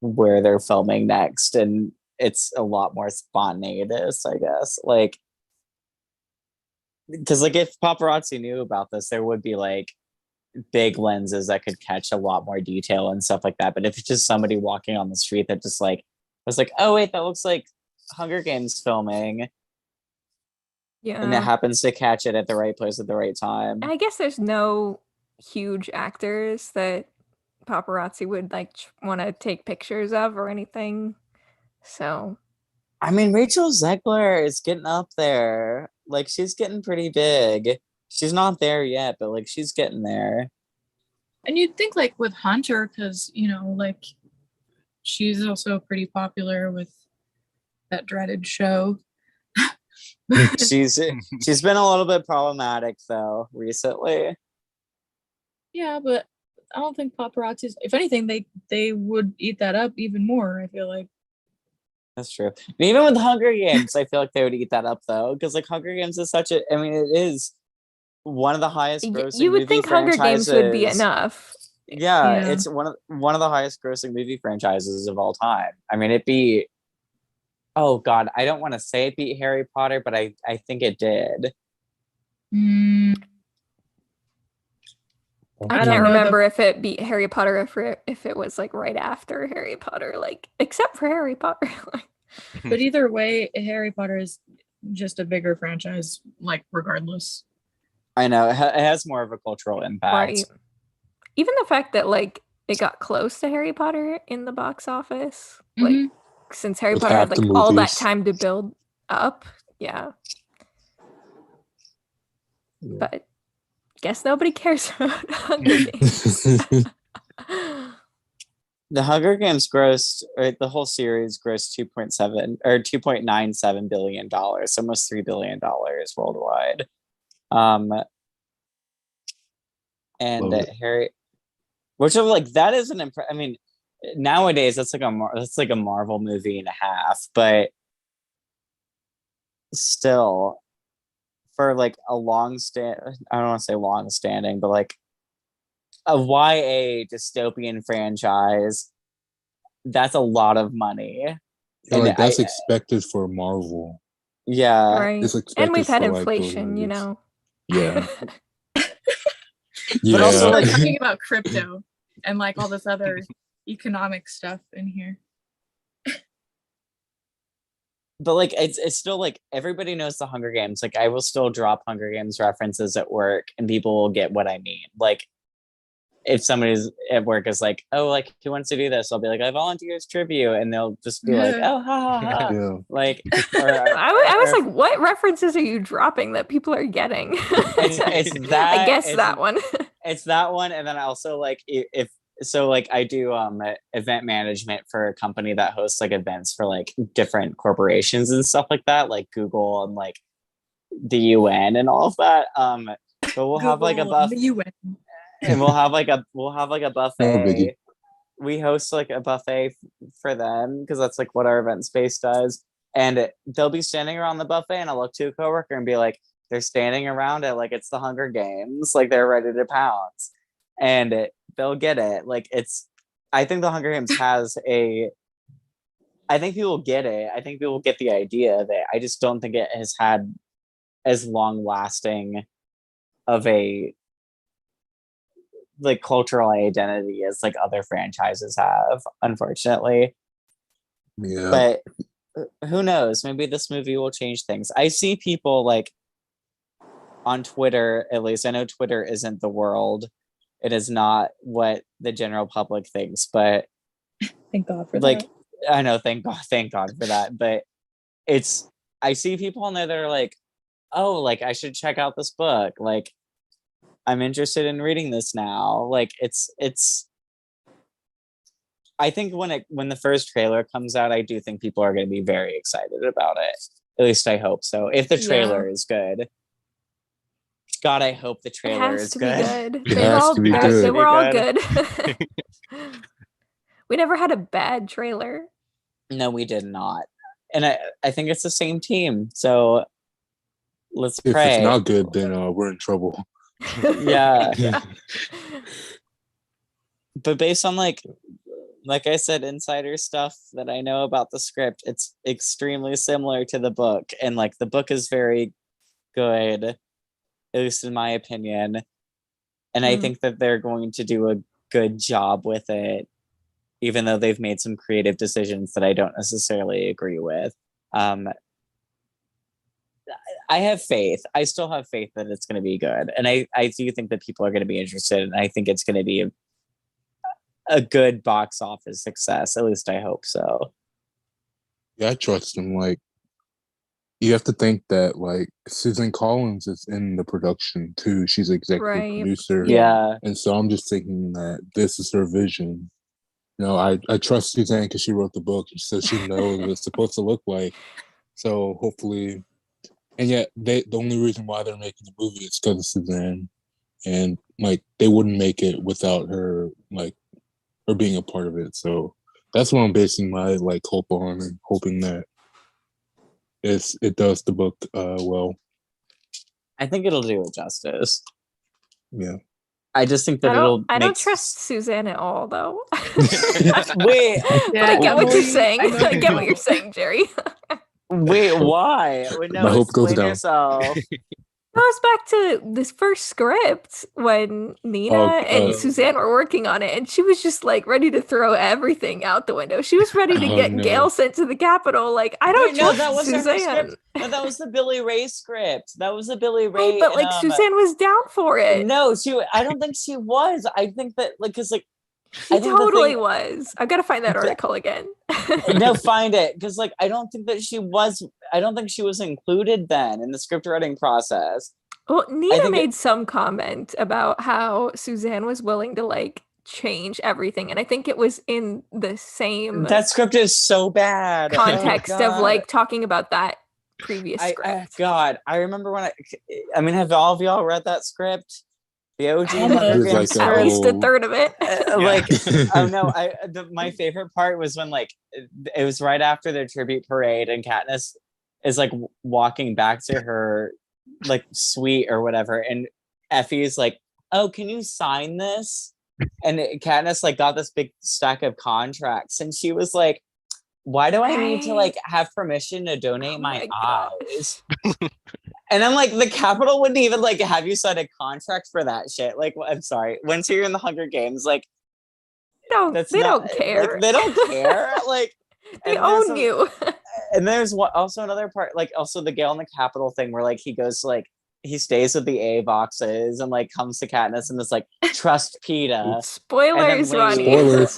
where they're filming next, and it's a lot more spontaneous, I guess. Like, because like if paparazzi knew about this, there would be like big lenses that could catch a lot more detail and stuff like that. But if it's just somebody walking on the street that just like was like, oh wait, that looks like Hunger Games filming. Yeah. And it happens to catch it at the right place at the right time. And I guess there's no huge actors that paparazzi would like want to take pictures of or anything. So I mean, Rachel Zegler is getting up there. Like she's getting pretty big. She's not there yet, but like she's getting there. And you'd think like with Hunter, because like she's also pretty popular with that dreaded show. she's been a little bit problematic though recently. Yeah, but I don't think paparazzi, if anything, they would eat that up even more, I feel like. That's true. And even with Hunger Games, I feel like they would eat that up though, because like Hunger Games is such a, I mean, it is one of the highest grossing you would movie think franchises. Hunger Games would be enough. Yeah, it's one of the highest grossing movie franchises of all time. I mean, it beat, oh god, I don't want to say it beat Harry Potter, but I think it did. I can't remember if it beat Harry Potter if it was like right after Harry Potter, like except for Harry Potter. But either way, Harry Potter is just a bigger franchise, like regardless. I know it has more of a cultural impact. Right. Even the fact that like it got close to Harry Potter in the box office, like since Harry Potter had like all that time to build up. Yeah. But guess nobody cares about Hunger Games. The Hunger Games grossed, or the whole series grossed $2.97 billion, almost $3 billion worldwide. And Harry, which of like that is an I mean, nowadays that's like a Marvel movie and a half, but still, for like a I don't want to say long standing, but like a YA dystopian franchise, that's a lot of money. And like that's expected for Marvel. Yeah. Right. And we've had inflation, you know. Yeah. But also like talking about crypto and like all this other economic stuff in here. but like it's still like everybody knows the Hunger Games. Like I will still drop Hunger Games references at work and people will get what I mean. Like if somebody's at work is like, oh, like who wants to do this? I'll be like, I volunteer as tribute, and they'll just be like, oh, ha ha ha. Yeah. Like, I was or like, what references are you dropping that people are getting? it's that I guess it's, that one. it's that one, and then I also like if so like I do event management for a company that hosts like events for like different corporations and stuff like that, like Google and like the UN and all of that. But we'll have like a Google and buff the UN. and we'll have like a No biggie. buffet. We host like a buffet for them because that's like what our event space does. And they'll be standing around the buffet, and I'll look to a coworker and be like, they're standing around it like it's the Hunger Games, like they're ready to pounce, and they'll get it. Like it's, I think the Hunger Games has a. I think people get it. I think people get the idea of it. I just don't think it has had as long lasting of a like cultural identity as like other franchises have, unfortunately. Yeah. But who knows? Maybe this movie will change things. I see people like on Twitter, at least I know Twitter isn't the world. It is not what the general public thinks, but Thank God for like that. I know, thank God for that. But it's I see people on there that are like, oh, like I should check out this book. Like I'm interested in reading this now. Like it's I think when the first trailer comes out, I do think people are going to be very excited about it. At least I hope so. If the trailer is good. God, I hope the It trailer has is to good. be good. It has to be good. They were all Good. good. We never had a bad trailer. No, we did not. And I think it's the same team. So let's If pray. it's not good, then we're in trouble. Yeah. Yeah. But based on like I said, insider stuff that I know about the script, it's extremely similar to the book. And like the book is very good, at least in my opinion. And I Mm. think that they're going to do a good job with it, even though they've made some creative decisions that I don't necessarily agree with. I have faith. I still have faith that it's going to be good. And I do think that people are going to be interested. And I think it's going to be a good box office success. At least I hope so. Yeah, I trust them. Like, you have to think that like Susan Collins is in the production too. She's executive Right. producer. Yeah. And so I'm just thinking that this is her vision. You know, I trust Suzanne because she wrote the book, so she knows what it's supposed to look like. So hopefully, and yet the only reason why they're making the movie is because of Suzanne, and like they wouldn't make it without her, like her being a part of it. So that's what I'm basing my like hope on, and hoping that it does the book well. I think it'll do it justice. Yeah. I just think that I don't trust Suzanne at all, though. Wait, But I get what you're saying. I know I you get what don't. you're saying, Jerry. wait, why? Wait, no, My hope goes explain down. yourself. Goes back to this first script when Nina and Suzanne were working on it, and she was just like ready to throw everything out the window. She was ready to Oh, get no. Gail sent to the Capitol. Like, I don't Wait, no, trust that wasn't her Suzanne. script. No, that was the Billy Ray script. That was the Billy Ray. Right, but like Suzanne was down for it. No, I don't think she was. I think that like, cause like, She I think the totally thing- was. I've got to find that article again. no, find it, because like I don't think that she was. I don't think she was included then in the script writing process. Well, Nina think made some comment about how Suzanne was willing to like change everything, and I think it was in the same That script is so bad. context Oh, of like talking about that previous script. God, I remember when I mean, have all of y'all read that script? The OG Almost. Hunger It was like Games a At script? least a whole- third of it. Like, oh no, my favorite part was when like it was right after the tribute parade and Katniss is like walking back to her like suite or whatever, and Effie is like, oh, can you sign this? And Katniss like got this big stack of contracts, and she was like, why do I need to like have permission to donate Oh my my gosh. eyes? And I'm like, the Capitol wouldn't even like have you sign a contract for that shit. Like, I'm sorry, once you're in the Hunger Games, like They don't that's they not, don't care. Like, they don't care. Like They and there's own a- you. And there's also another part, like also the Gale in the Capitol thing where like he goes to like he stays with the A boxes and like comes to Katniss and is like, trust PETA. Spoilers, Ronnie. Spoilers.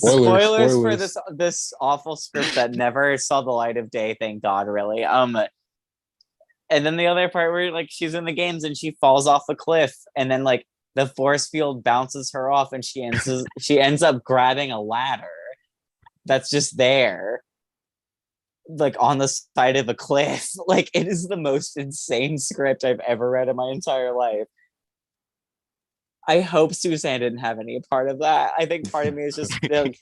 Spoilers for Spoilers. this awful script that never saw the light of day, thank God, really. And then the other part where like she's in the games and she falls off a cliff and then like the force field bounces her off and she ends up grabbing a ladder that's just there, like on the side of a cliff. Like it is the most insane script I've ever read in my entire life. I hope Suzanne didn't have any part of that. I think part of me is just like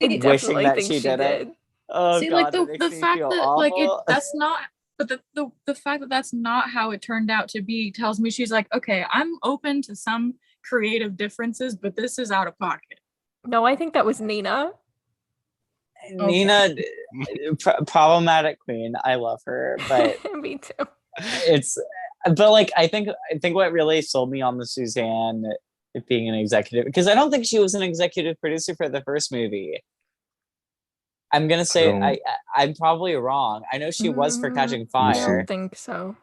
I wishing definitely that think she did it. did. Oh See, God, like it makes the me fact feel that like awful. that's not, but the fact that that's not how it turned out to be tells me she's like, okay, I'm open to some creative differences, but this is out of pocket. No, I think that was Nina. Nina, problematic queen. I love her, but Me too. but like I think what really sold me on the Suzanne being an executive, because I don't think she was an executive producer for the first movie. I'm gonna say I'm probably wrong. I know she was for Catching I Fire. don't think so.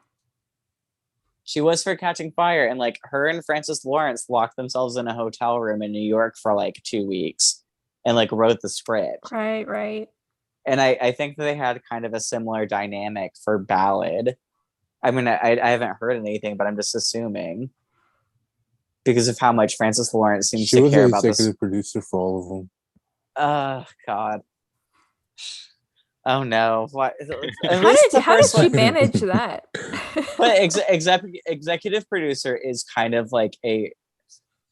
She was for Catching Fire, and like her and Francis Lawrence locked themselves in a hotel room in New York for like 2 weeks and like wrote the script. Right. And I think they had kind of a similar dynamic for Ballad. I mean, I haven't heard anything, but I'm just assuming because of how much Francis Lawrence seems She to was care an about this. executive producer for all of them. Oh God. Oh no! What? How did she manage that? But executive producer is kind of like a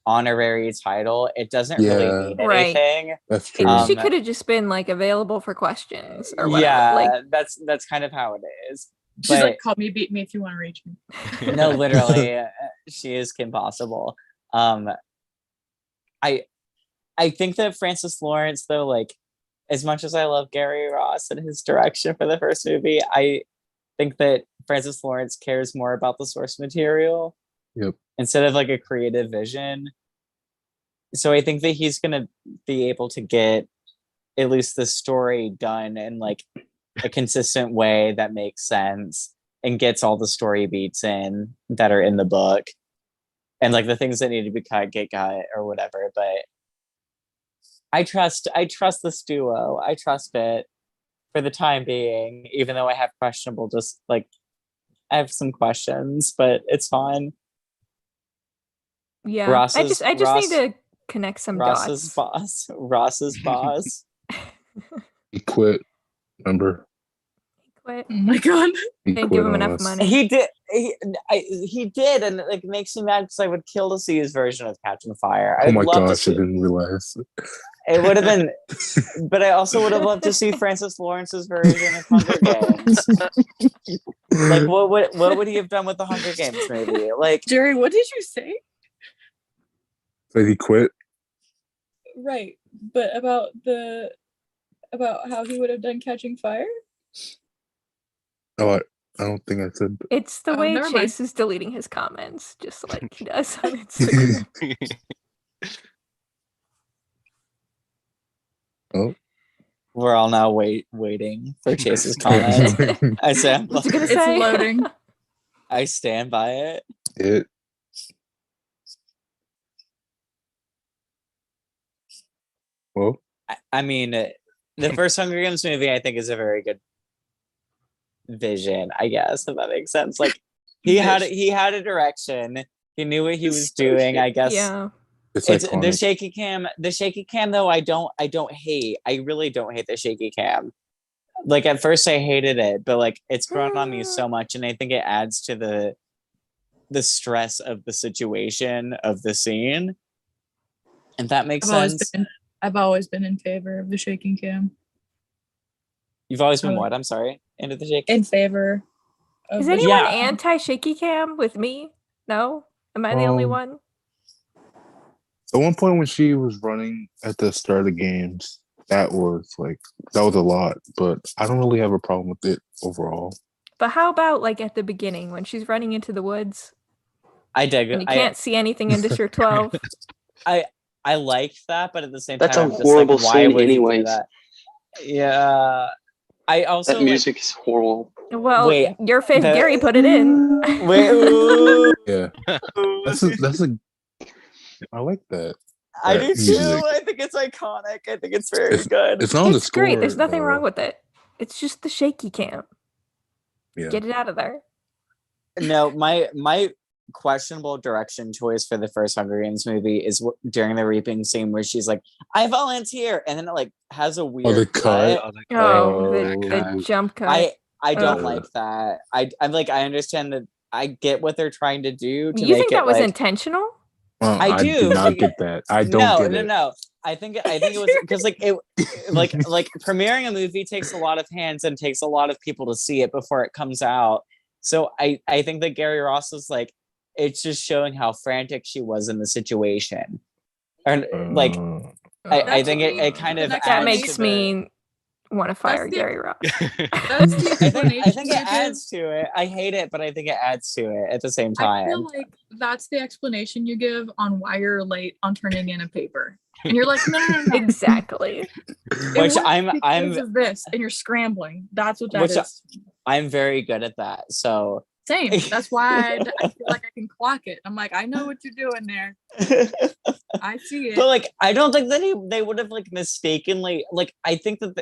honorary title. It doesn't really mean Right. anything. That's true. She could have just been like available for questions or whatever. Yeah, like, that's kind of how it is. She's But like, call me, beat me if you want to reach me. no, literally, she is Kim Possible. I think that Francis Lawrence, though, like, as much as I love Gary Ross and his direction for the first movie, I think that Francis Lawrence cares more about the source material. Yep. Instead of like a creative vision. So I think that he's gonna be able to get at least the story done in like a consistent way that makes sense and gets all the story beats in that are in the book. And like the things that need to be cut get cut or whatever. But I trust this duo. I trust it for the time being, even though I have questionable, just like I have some questions, but it's fine. Yeah, I just need to connect some dots. Ross's boss. He quit. Remember? Quit. Oh my God. He Didn't quit give him on enough us. money. He did. He did, and it like makes me mad because I would kill to see his version of Catching Fire. Oh I'd my love to gosh, I see. didn't realize. It would have been, but I also would have loved to see Francis Lawrence's version of Hunger Games. Like, what would he have done with the Hunger Games movie? Like, Jerry, what did you say? Did he quit? Right, but about how he would have done Catching Fire? Oh, I don't think I said. It's the Oh, way never Chase mind. is deleting his comments, just like he does on Instagram. Oh. we're all now waiting for Chase's comment. I stand. What you gonna It's say? loading. I stand by it. It. Well, I mean, the first Hunger Games movie, I think, is a very good vision. I guess if that makes sense. Like he had a direction. He knew what he was doing. I guess. Yeah. it's It's iconic. the shaky cam. The shaky cam, though, I don't hate. I really don't hate the shaky cam. Like at first, I hated it, but like it's grown on me so much, and I think it adds to the stress of the situation of the scene. And that makes sense. I've always been in favor of the shaking cam. You've always been what? I'm sorry. Into the shaky. In favor. Of Is the anyone Yeah. anti-shaky cam with me? No? Am I the only one? At one point when she was running at the start of the games, that was a lot, but I don't really have a problem with it overall. But how about like at the beginning when she's running into the woods I dig and you it. can't see anything in District 12? I like that, but at the same That's time, a I'm just horrible like, why scene would you do anyways. that? Yeah, I also That like, music is horrible. Well, Wait, your fave the- Gary put it in. wait, ooh, Yeah, that's a. I like that. I that do too. music. I think it's iconic. I think it's very It's- good. It's on the It's score. great. There's nothing though. wrong with it. It's just the shaky cam. Yeah. Get it out of there. No, my questionable direction choice for the first Hunger Games movie is during the reaping scene where she's like, "I volunteer," and then it like has a weird the cut? Oh, the Oh, Oh, the jump cut. I don't Ugh. like that. I'm like, I understand that. I get what they're trying to do to you make think it that was like, intentional? I I do. do not get that. I don't no, get no, it. no. I think it was because like it like premiering a movie takes a lot of hands and takes a lot of people to see it before it comes out. So I think that Gary Ross was like, it's just showing how frantic she was in the situation. And like I think it kind of That that adds makes to the, me want to fire the- Gary Ross. That's the I explanation. think you it give. adds to it. I hate it, but I think it adds to it at the same I time. feel like that's the explanation you give on why you're late on turning in a paper. And you're like, no. Exactly. It Which was I'm because of this, and you're scambling. That's what that Which is. I'm very good at that. So Same. That's why I feel like I can clock it. I'm like, I know what you're doing there. I see it. But like, I don't think that they would have like mistakenly like. I think that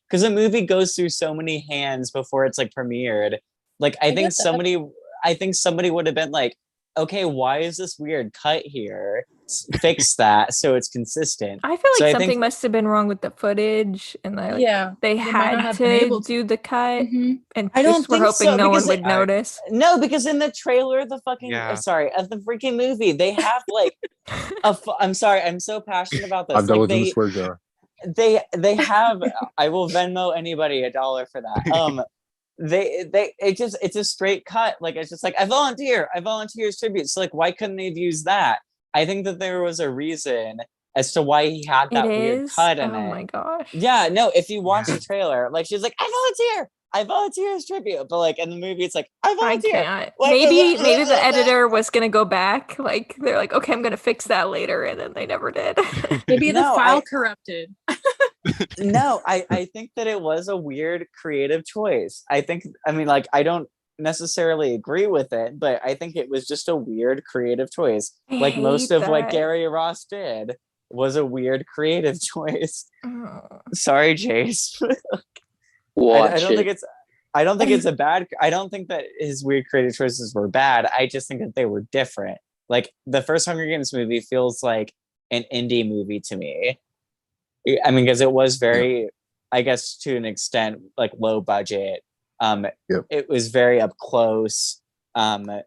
because the movie goes through so many hands before it's like premiered. Like, I think get that. somebody would have been like, okay, why is this weird cut here? Fix that so it's consistent. I feel So like I think- something must have been wrong with the footage, and they Yeah, they they might not had have been to able to. do the cut, Mhm. and I don't just were think hoping so, no one because would notice. No, because in the trailer of the fucking Yeah. sorry of the freaking movie, they have like I'm sorry, I'm so passionate about this. I've dealt Like with in the swear jar. they have I will Venmo anybody $1 for that. It's a straight cut. Like, it's just like, I volunteer as tribute. So like, why couldn't they have used that? I think that there was a reason as to why he had that It weird is. cut in Oh it. my gosh. Yeah, no, if you watch the trailer, like, she's like, I volunteer as tribute. But like in the movie, it's like, I I volunteer. can't. What- Maybe the editor was gonna go back. Like they're like, okay, I'm gonna fix that later, and then they never did. Maybe the No, file corrupted. No, I think that it was a weird creative choice. I mean, like, I don't necessarily agree with it, but I think it was just a weird creative choice. I Like most hate of what that. Gary Ross did was a weird creative choice. Oh. Sorry, Chase. Watch I don't it. think it's a bad. I don't think that his weird creative choices were bad. I just think that they were different. Like the first Hunger Games movie feels like an indie movie to me. I mean, because it was very, I guess, to an extent, like low budget. Yep. It was very up close. And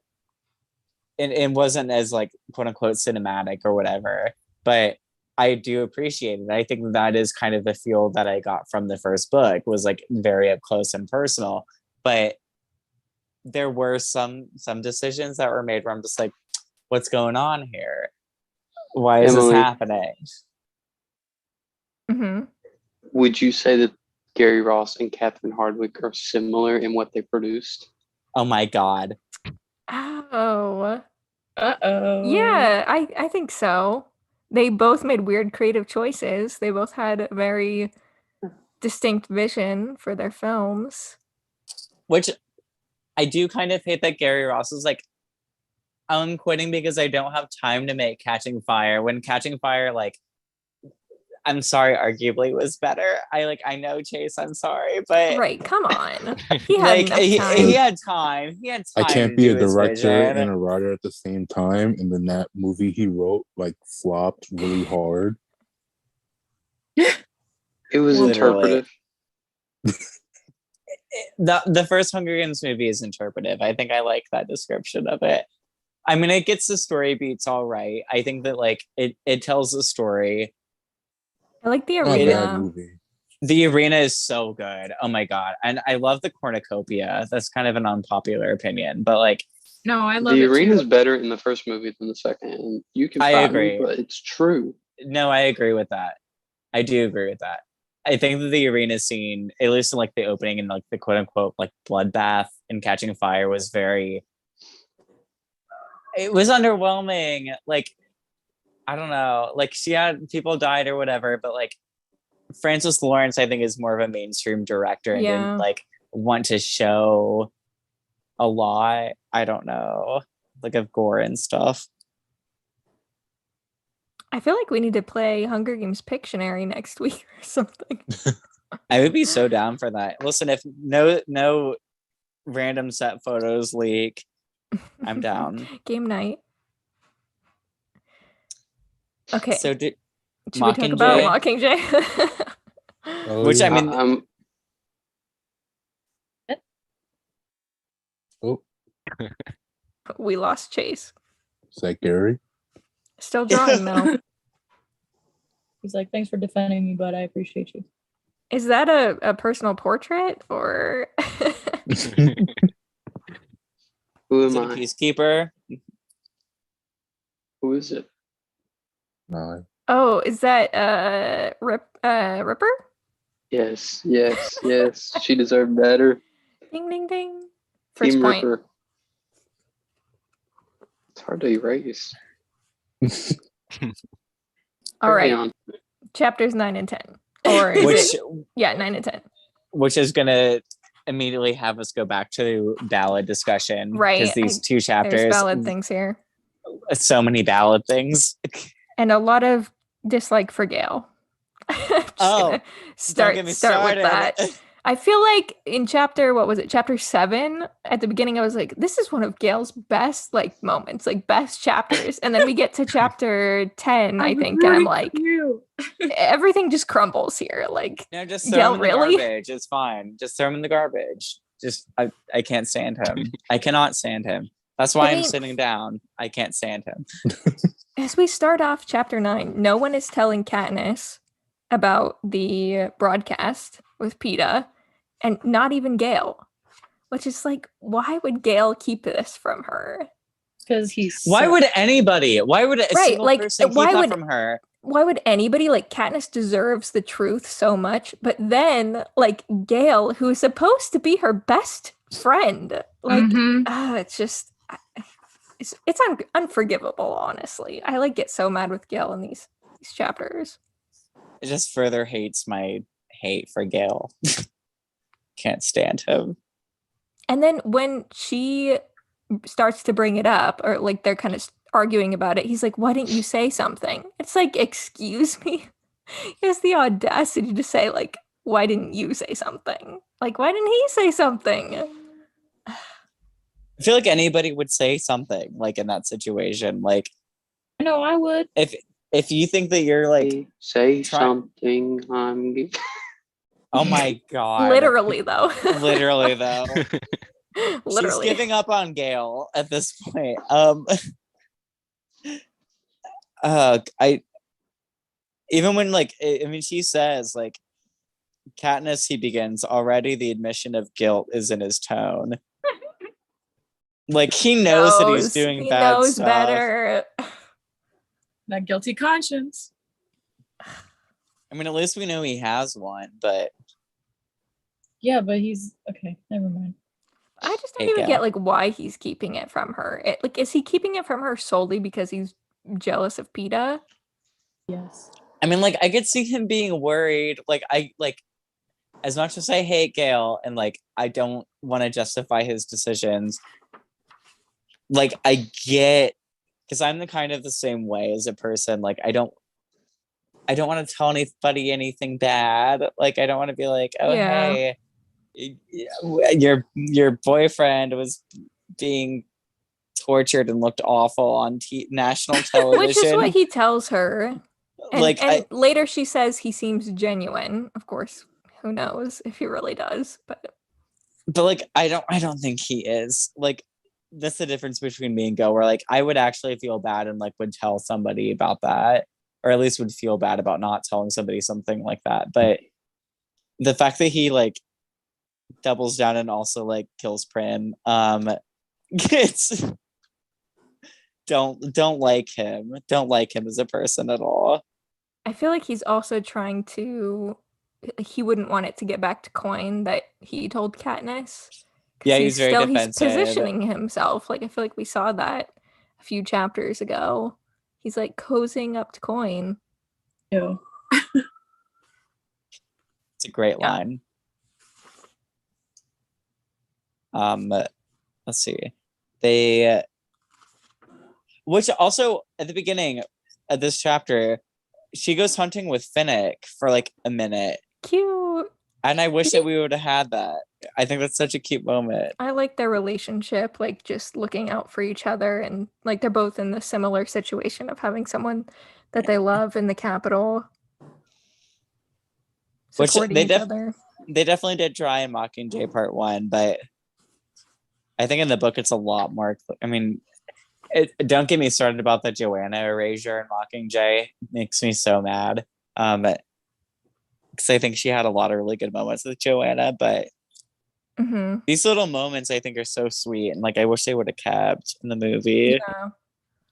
it wasn't as like quote unquote cinematic or whatever. But I do appreciate it. I think that is kind of the feel that I got from the first book, was like very up close and personal. But there were some decisions that were made where I'm just like, what's going on here? Why is this Emily. happening? hmm Would you say that Gary Ross and Catherine Hardwicke are similar in what they produced? Oh my god. Oh. Uh-oh. Yeah, I think so. They both made weird creative choices. They both had a very distinct vision for their films. Which I do kind of hate that Gary Ross is like, I'm quitting because I don't have time to make Catching Fire. When Catching Fire, like, I'm sorry, arguably was better. I know, Chase, I'm sorry, but Right, come on. He had enough he time. had time. He had I time can't to be a do his director vision. and a writer at the same time, and then that movie he wrote like flopped really hard. It was Literally. interpretive. The first Hunger Games movie is interpretive. I think I like that description of it. I mean, it gets the story beats all right. I think that like it tells the story. I like the Not a bad arena. movie. The arena is so good. Oh my god. And I love the cornucopia. That's kind of an unpopular opinion, but like, No, I love The it arena's too. better in the first movie than the second. And you can I fight me, agree. but it's true. no, I agree with that. I do agree with that. I think that the arena scene, at least in like the opening and like the quote unquote like bloodbath in Catching Fire, was very, it was underwhelming. Like, I don't know, like she had people died or whatever, but like Francis Lawrence, I think, is more of a mainstream director and Yeah. didn't like want to show a lot. I don't know, like of gore and stuff. I feel like we need to play Hunger Games Pictionary next week or something. I would be so down for that. Listen, if no random set photos leak, I'm down. Game night. Okay. So did Should we talk about Mockingjay? Mockingjay? Oh, Which I yeah. mean, Oh, We lost Chase. is that Gary? Still drawing though. He's like, thanks for defending me, but I appreciate you. Is that a personal portrait or Who is am it a I? peacekeeper? Who is it? No. oh, is that Ripper? Yes, yes, yes. She deserved better. Ding ding ding. First Team point. Ripper. It's hard to erase. All Carry right. on. Chapters 9 and 10. Or is Which it? Yeah, 9 and 10. which is gonna immediately have us go back to ballad discussion. Right, Because these two There's chapters, valid things here. so many ballad things. And a lot of dislike for Gale. Just Oh, gonna Don't get me start with started. that. I feel like in chapter 7, at the beginning I was like, this is one of Gale's best like moments, like best chapters. And then we get to chapter 10, I think, and I'm like, everything just crumbles here. Like, No, just Gale, throw him in the really? garbage. It's fine. Just throw him in the garbage. Just I can't stand him. I cannot stand him. That's why I I'm mean- sitting down. I can't stand him. as we start off chapter 9, no one is telling Katniss about the broadcast with PETA, and not even Gale, which is like, why would Gale keep this from her? Because he's Why would anybody? Why would a Right, single like, person keep why that would- from her? Why would anybody, like, Katniss deserves the truth so much, but then like Gale, who is supposed to be her best friend, like it's just it's unforgivable, honestly. I like get so mad with Gale in these chapters. It just further hates my hate for Gale. Can't stand him. And then when she starts to bring it up, or like they're kind of arguing about it, he's like, why didn't you say something? It's like, excuse me. He has the audacity to say, like, why didn't you say something? Like, why didn't he say something? I feel like anybody would say something like in that situation. Like I know I would. if you think that you're like, Say try- something. oh my god, Literally, though. literally though. Literally. She's giving up on Gale at this point. I even when like I mean she says like Katniss, he begins already. The admission of guilt is in his tone. Like he knows that he's doing he bad knows stuff. better. That guilty conscience. I mean, at least we know he has one. But Yeah, but he's okay. Never mind. I just don't Hey, even Gal. get like why he's keeping it from her. Like, is he keeping it from her solely because he's jealous of PETA? Yes. I mean, like I could see him being worried. Like I like as much as I hate Gale and like I don't want to justify his decisions. Like I get because I'm the kind of the same way as a person. Like I don't want to tell anybody anything bad. Like I don't want to be like, oh Yeah. hey, your boyfriend was being tortured and looked awful on national television. Which is what he tells her. And, like and later she says he seems genuine. Of course, who knows if he really does, but like I don't think he is. Like that's the difference between me and Go, where like I would actually feel bad and like would tell somebody about that, or at least would feel bad about not telling somebody something like that. But the fact that he like doubles down and also like kills Prim, it's don't like him. Don't like him as a person at all. I feel like he's also trying to. He wouldn't want it to get back to Coin that he told Katniss. 'Cause Yeah, he's very he's defensive. positioning himself. Like I feel like we saw that a few chapters ago. He's like cozying up to Coin. Ew. It's a great Yeah. line. Let's see. They, which also at the beginning of this chapter, she goes hunting with Finnick for like a minute, Cute. and I wish that we would have had that. I think that's such a cute moment. I like their relationship, like just looking out for each other, and like they're both in the similar situation of having someone that they love in the capital, Which supporting each other. They definitely did try in Mockingjay Part 1, but I think in the book it's a lot more. I mean, don't get me started about the Joanna erasure in Mockingjay. It makes me so mad. Because I think she had a lot of really good moments with Joanna, but Mm-hmm. these little moments I think are so sweet, and like I wish they would have kept in the movie. Yeah.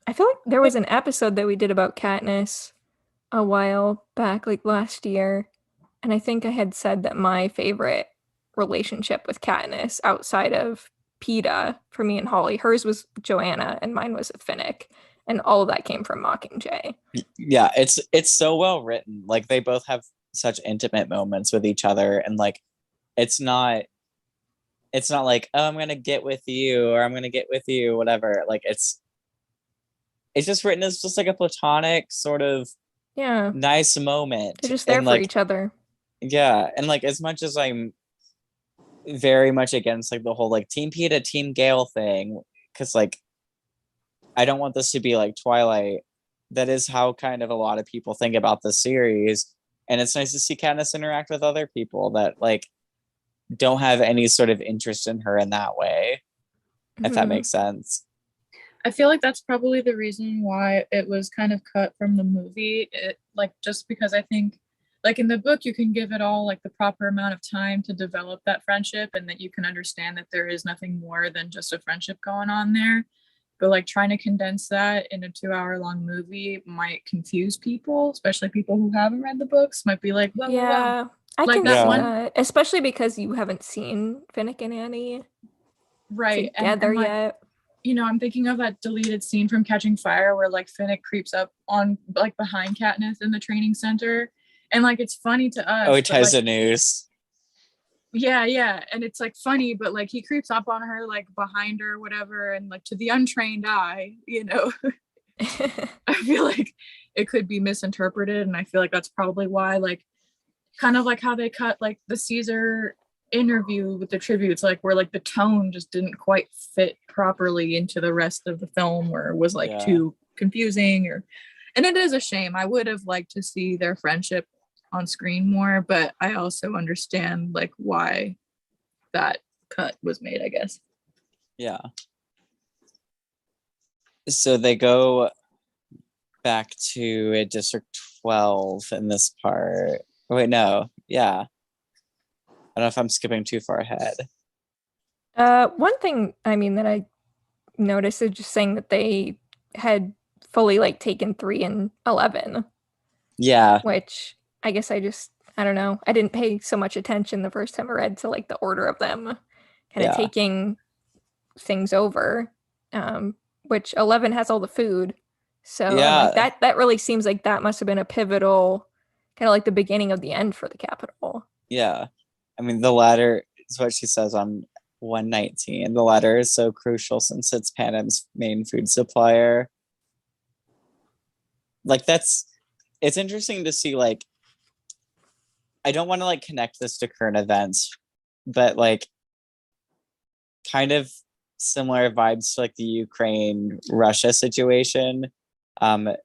I feel like there was an episode that we did about Katniss a while back, like last year, and I think I had said that my favorite relationship with Katniss outside of Peeta for me and Holly, hers was Joanna and mine was with Finnick, and all of that came from Mockingjay. Yeah, it's so well written. Like they both have such intimate moments with each other, and like it's not like, oh, I'm gonna get with you or I'm gonna get with you, whatever. Like it's just written as just like a platonic sort of Yeah, nice moment. they're just there And for like, each other. yeah, and like as much as I'm very much against like the whole like Team Peeta, Team Gale thing, because like I don't want this to be like Twilight. That is how kind of a lot of people think about the series. And it's nice to see Katniss interact with other people that like don't have any sort of interest in her in that way, if that Mhm. makes sense. I feel like that's probably the reason why it was kind of cut from the movie. Like just because I think like in the book you can give it all like the proper amount of time to develop that friendship and that you can understand that there is nothing more than just a friendship going on there. But like trying to condense that in a 2 hour long movie might confuse people, especially people who haven't read the books, might be like, whoa, whoa, whoa. Yeah, I Like can that see one- that, especially because you haven't seen Finnick and Annie Right. together and like, yet. you know, I'm thinking of that deleted scene from Catching Fire where like Finnick creeps up on like behind Katniss in the training center. And like it's funny to us. Oh, he but, ties like, the noose. yeah. And it's like funny, but like he creeps up on her like behind her, whatever, and like to the untrained eye, you know, I feel like it could be misinterpreted. And I feel like that's probably why, like, kind of like how they cut like the Caesar interview with the tributes, like where like the tone just didn't quite fit properly into the rest of the film, or was like too confusing, or and it is a shame. I would have liked to see their friendship on screen more, but I also understand like why that cut was made, I guess. Yeah. So they go back to District 12 in this part. Oh, wait, no. Yeah. I don't know if I'm skipping too far ahead. One thing, I mean, that I noticed is just saying that they had fully like taken 3 and 11, Yeah. which I guess I don't know. I didn't pay so much attention the first time I read to like the order of them kind of taking things over, which 11 has all the food. So like that really seems like that must have been a pivotal, kind of like the beginning of the end for the capital. Yeah. I mean, the ladder is what she says on 119. The ladder is so crucial since it's Panem's main food supplier. Like it's interesting to see, like, I don't want to like connect this to current events, but like kind of similar vibes to like the Ukraine Russia situation. Because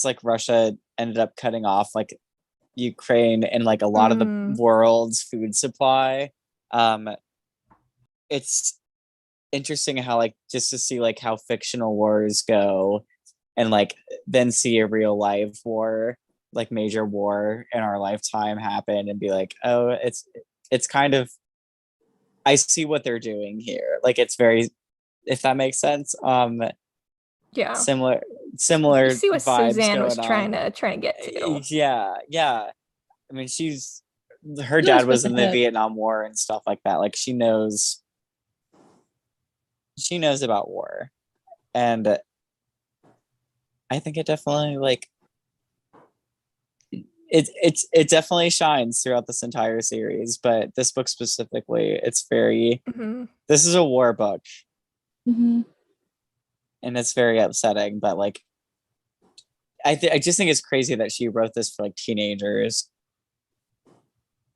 like Russia ended up cutting off like Ukraine and like a lot of the world's food supply. It's interesting how like just to see like how fictional wars go and like then see a real life war, like major war in our lifetime happen and be like, oh, it's kind of, I see what they're doing here. Like it's very, if that makes sense. Yeah. Similar you see what vibes Suzanne was going on. trying to get to. Yeah. I mean, her dad was in the Vietnam War and stuff like that. Like she knows about war. And I think it definitely like it definitely shines throughout this entire series, but this book specifically, it's very Mhm. this is a war book Mhm. and it's very upsetting, but like I just think it's crazy that she wrote this for like teenagers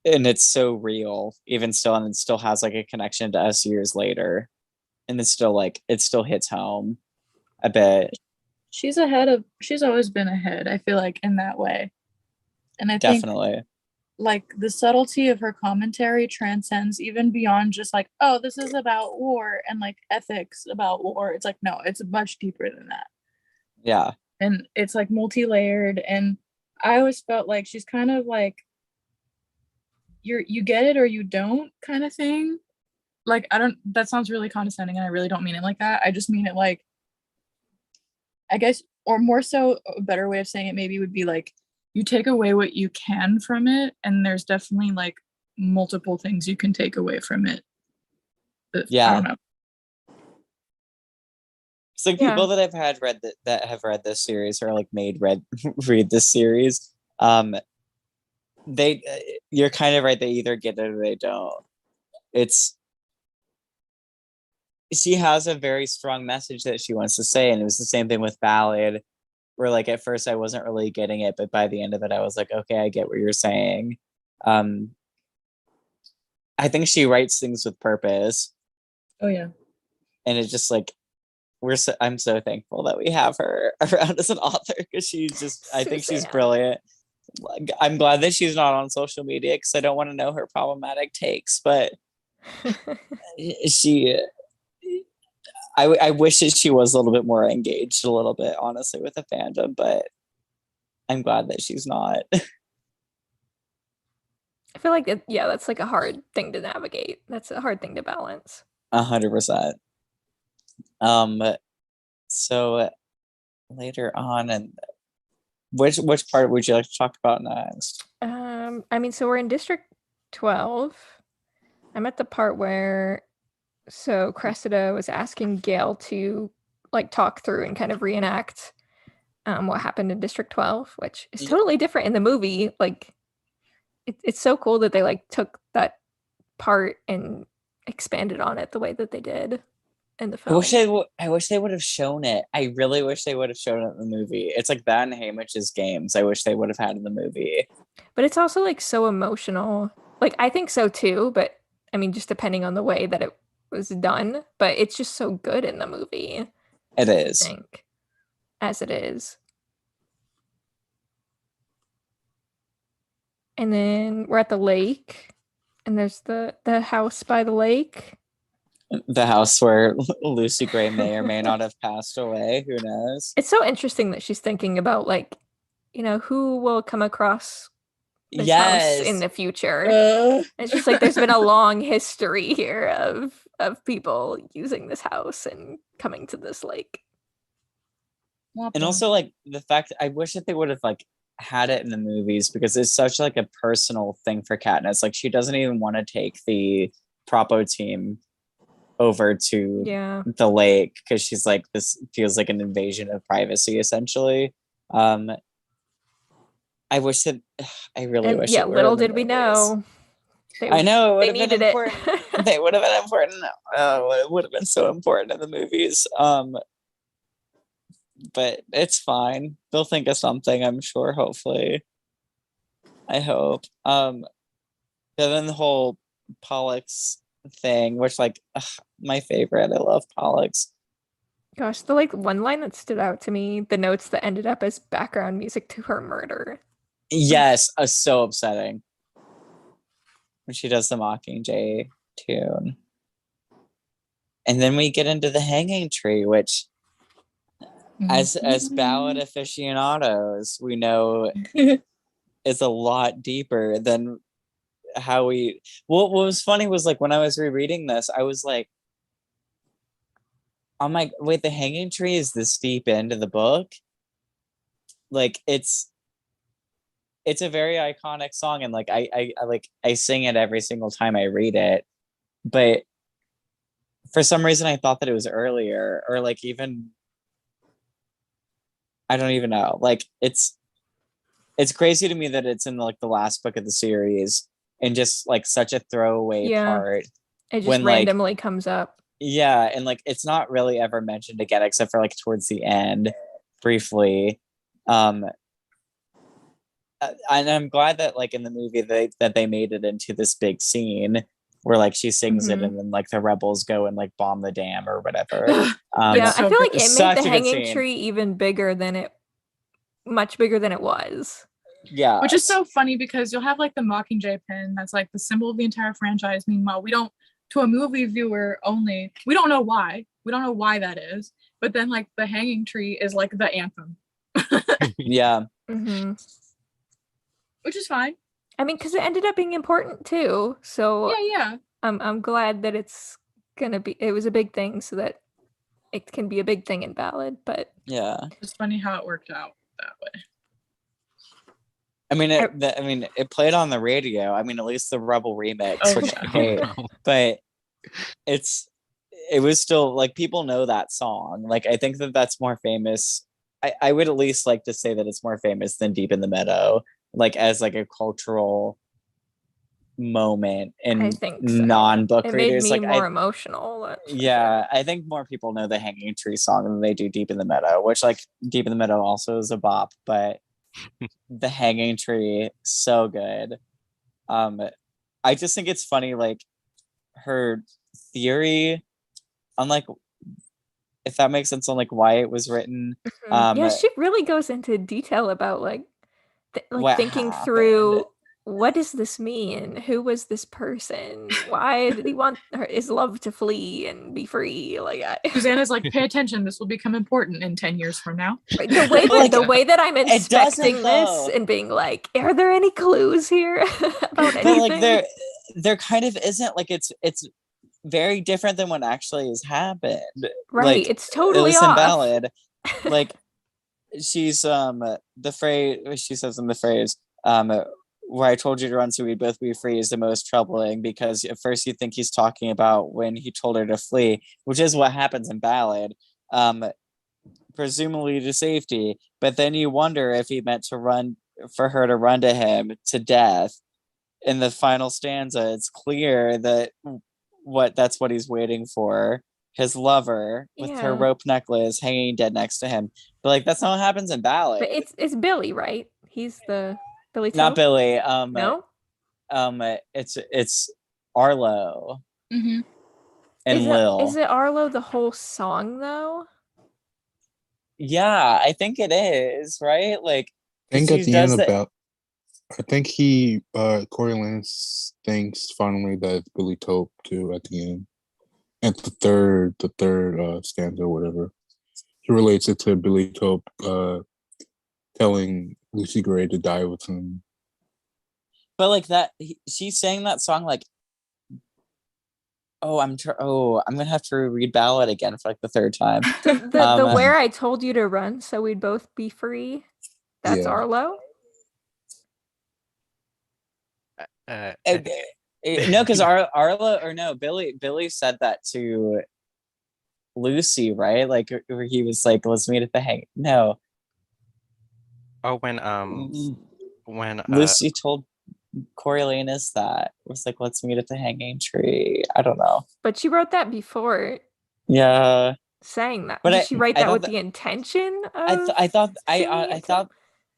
and it's so real even still, and it still has like a connection to us years later, and it's still like it still hits home a bit. She's always been ahead, I feel like, in that way. And I think Definitely. like the subtlety of her commentary transcends even beyond just like, oh, this is about war and like ethics about war. It's like, no, it's much deeper than that. Yeah. And it's like multi-layered. And I always felt like she's kind of like you get it or you don't kind of thing. Like, I don't, that sounds really condescending and I really don't mean it like that. I just mean it like, I guess, or more so, a better way of saying it maybe would be like, you take away what you can from it, and there's definitely like multiple things you can take away from it. I Yeah. don't know. It's like Yeah. people that I've had read that have read this series or like made read this series. They you're kind of right. They either get it or they don't. It's she has a very strong message that she wants to say, and it was the same thing with Ballad, where like at first I wasn't really getting it, but by the end of it, I was like, okay, I get what you're saying. I think she writes things with purpose, Oh yeah. and it's just like I'm so thankful that we have her around as an author because she's just I think she's Suzanne. brilliant. Like, I'm glad that she's not on social media because I don't want to know her problematic takes, but she I wish that she was a little bit more engaged a little bit, honestly, with the fandom, but I'm glad that she's not. I feel like yeah, that's like a hard thing to navigate. That's a hard thing to balance. 100%. So later on, and which part would you like to talk about next? I mean, so we're in District 12. I'm at the part where Cressida was asking Gale to like talk through and kind of reenact what happened in District 12, which is totally different in the movie. Like it's so cool that they like took that part and expanded on it the way that they did in the film. I wish they would have shown it. I really wish they would have shown it in the movie. It's like that and Haymitch's games. I wish they would have had in the movie. But it's also like so emotional. Like I think so too, but I mean just depending on the way that it was done, but it's just so good in the movie. It is. I think as it is. And then we're at the lake and there's the house by the lake. The house where Lucy Gray may or may not have passed away. Who knows? It's so interesting that she's thinking about like, who will come across this house in the future. It's just like there's been a long history here of people using this house and coming to this lake. And also like the fact I wish that they would have like had it in the movies because it's such like a personal thing for Katniss. Like she doesn't even want to take the Propo team over to the lake because she's like, this feels like an invasion of privacy essentially. I wish that I really wish. Yeah, little did we know. I know it would they have been needed important. They would have been important. It would have been so important in the movies. But it's fine. They'll think of something, I'm sure, hopefully. I hope. But then the whole Pollux thing, which like my favorite. I love Pollux. Gosh, the like one line that stood out to me, the notes that ended up as background music to her murder. Yes, so upsetting. When she does the Mockingjay tune. And then we get into the hanging tree, which as ballad aficionados, we know is a lot deeper than how we what was funny was like when I was rereading this, I was like, I'm like, wait, the hanging tree is this deep into the book? Like it's a very iconic song, and like I sing it every single time I read it, but for some reason I thought that it was earlier, or like even I don't even know. Like it's it's crazy to me that it's in like the last book of the series and just like such a throwaway Yeah. part It just when like randomly comes up. yeah, and like it's not really ever mentioned again except for like towards the end briefly. And I'm glad that like in the movie they made it into this big scene where like she sings it Mhm. and then like the rebels go and like bomb the dam or whatever. Yeah, so I feel like good. it made Such the a good hanging scene. tree even bigger than it, much bigger than it was. Yeah, Which is so funny because you'll have like the Mockingjay pin that's like the symbol of the entire franchise. Meanwhile, we don't, to a movie viewer only, we don't know why. We don't know why that is. But then like the hanging tree is like the anthem, yeah. Hmm. which is fine. I mean, because it ended up being important too. So Yeah. I'm glad that it's gonna be. It was a big thing, so that it can be a big thing in Ballad. But Yeah. It's funny how it worked out that way. I mean, it played on the radio. I mean, at least the Rebel remix, Oh, which yeah. I hate, but it was still like people know that song. Like, I think that's more famous. I would at least like to say that it's more famous than Deep in the Meadow, like as like a cultural moment I in think so. non-book It made readers. me Like, more emotional. That's for yeah, sure. I think more people know the Hanging Tree song than they do Deep in the Meadow, which like Deep in the Meadow also is a bop, but the Hanging Tree, so good. I just think it's funny, like her theory on like if that makes sense on like why it was written. Yeah, she really goes into detail about like What thinking happened. through, what does this mean? Who was this person? Why did he want his love to flee and be free? Like Susanna's like, pay attention. This will become important in 10 years from now. the way that Like, the way that I'm it doesn't, inspecting this though. and being like, are there any clues here about But anything? like there kind of isn't. Like it's very different than what actually has happened. Right, Like, it's at totally least in off. Ballad, like she's the phrase she says in the phrase where I told you to run so we'd both be free is the most troubling, because at first you think he's talking about when he told her to flee, which is what happens in Ballad, presumably to safety, but then you wonder if he meant to run for her to run to him to death. In the final stanza, it's clear that that's what he's waiting for, his lover with her Yeah. rope necklace hanging dead next to him. But like that's not what happens in Ballad. But it's Billy, right? He's the Billy Not Toe? Billy. No? It's Arlo Mm-hmm. and Lil. Is it Arlo the whole song though? Yeah, I think it is, right? Like, I think she at the does end the- about I think Coriolanus thinks finally that it's Billy Tope too at the end. At the third stanza or whatever. He relates it to Billy Tope telling Lucy Gray to die with him. but like that she sang that song like I'm gonna have to read Ballad again for like the third time. The where I told you to run so we'd both be free. That's Yeah. Arlo. No, because Arlo or no, Billy said that to Lucy, right? Like where he was like, "Let's meet at the hang." No, Oh, when Lucy told Coriolanus that it was like, "Let's meet at the hanging tree." I don't know. But she wrote that before Yeah, saying that. But Did I- she write I that thought with that- the intention of I thought singing it to him?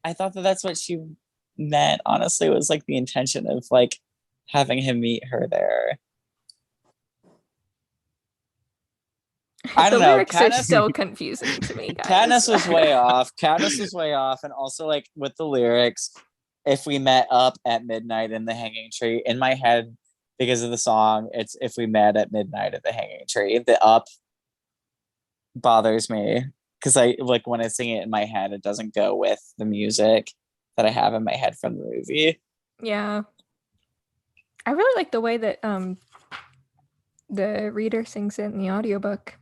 I thought that that's what she meant. Honestly, was like the intention of like having him meet her there. I don't the know. lyrics are Katniss- so confusing to me, guys. Katniss was way off. Katniss was way off, and also like with the lyrics, if we met up at midnight in the hanging tree. In my head, because of the song, it's if we met at midnight at the hanging tree. The up bothers me because I like when I sing it in my head, it doesn't go with the music that I have in my head from the movie. Yeah. I really like the way that the reader sings it in the audiobook.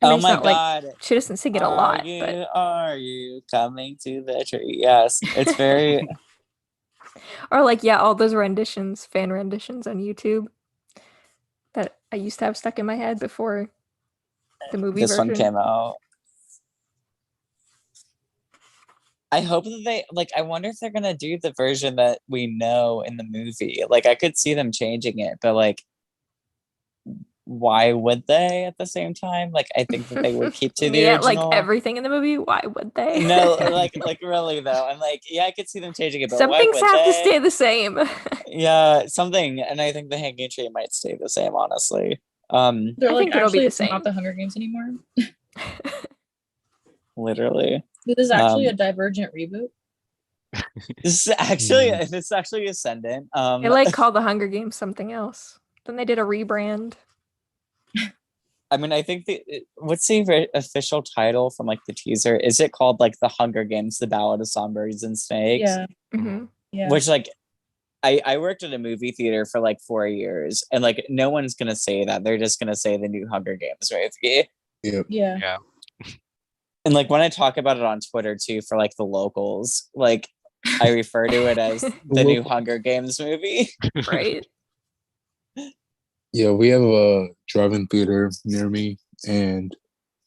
I mean, Oh it's my not like god! she doesn't sing it a lot, but Are you coming to the tree? Yes, it's very. or like all those renditions, fan renditions on YouTube that I used to have stuck in my head before the movie This version. one came out. I hope that they like. I wonder if they're gonna do the version that we know in the movie. Like, I could see them changing it, but like, why would they at the same time? Like, I think that they would keep to the Yeah, like original. everything in the movie. Why would they? No, like really though. I'm like, yeah, I could see them changing it, but Some why things would have to they? stay the same. Yeah, something, and I think the Hanging Tree might stay the same, honestly. They're I like, think it'll be actually, the it's not same. the Hunger Games anymore. Literally. This is actually Um, a Divergent reboot. this is actually Ascendant. They like call the Hunger Games something else. Then they did a rebrand. I mean, I think what's the official title from like the teaser? Is it called like The Hunger Games: The Ballad of Songbirds and Snakes? Yeah, Hmm. yeah. Which like I worked at a movie theater for like 4 years, and like no one's gonna say that. They're just gonna say the new Hunger Games movie. Yep. Yeah. Yeah. And like when I talk about it on Twitter too, for like the locals, like I refer to it as the new Hunger Games movie. Right? Yeah, we have a drive-in theater near me, and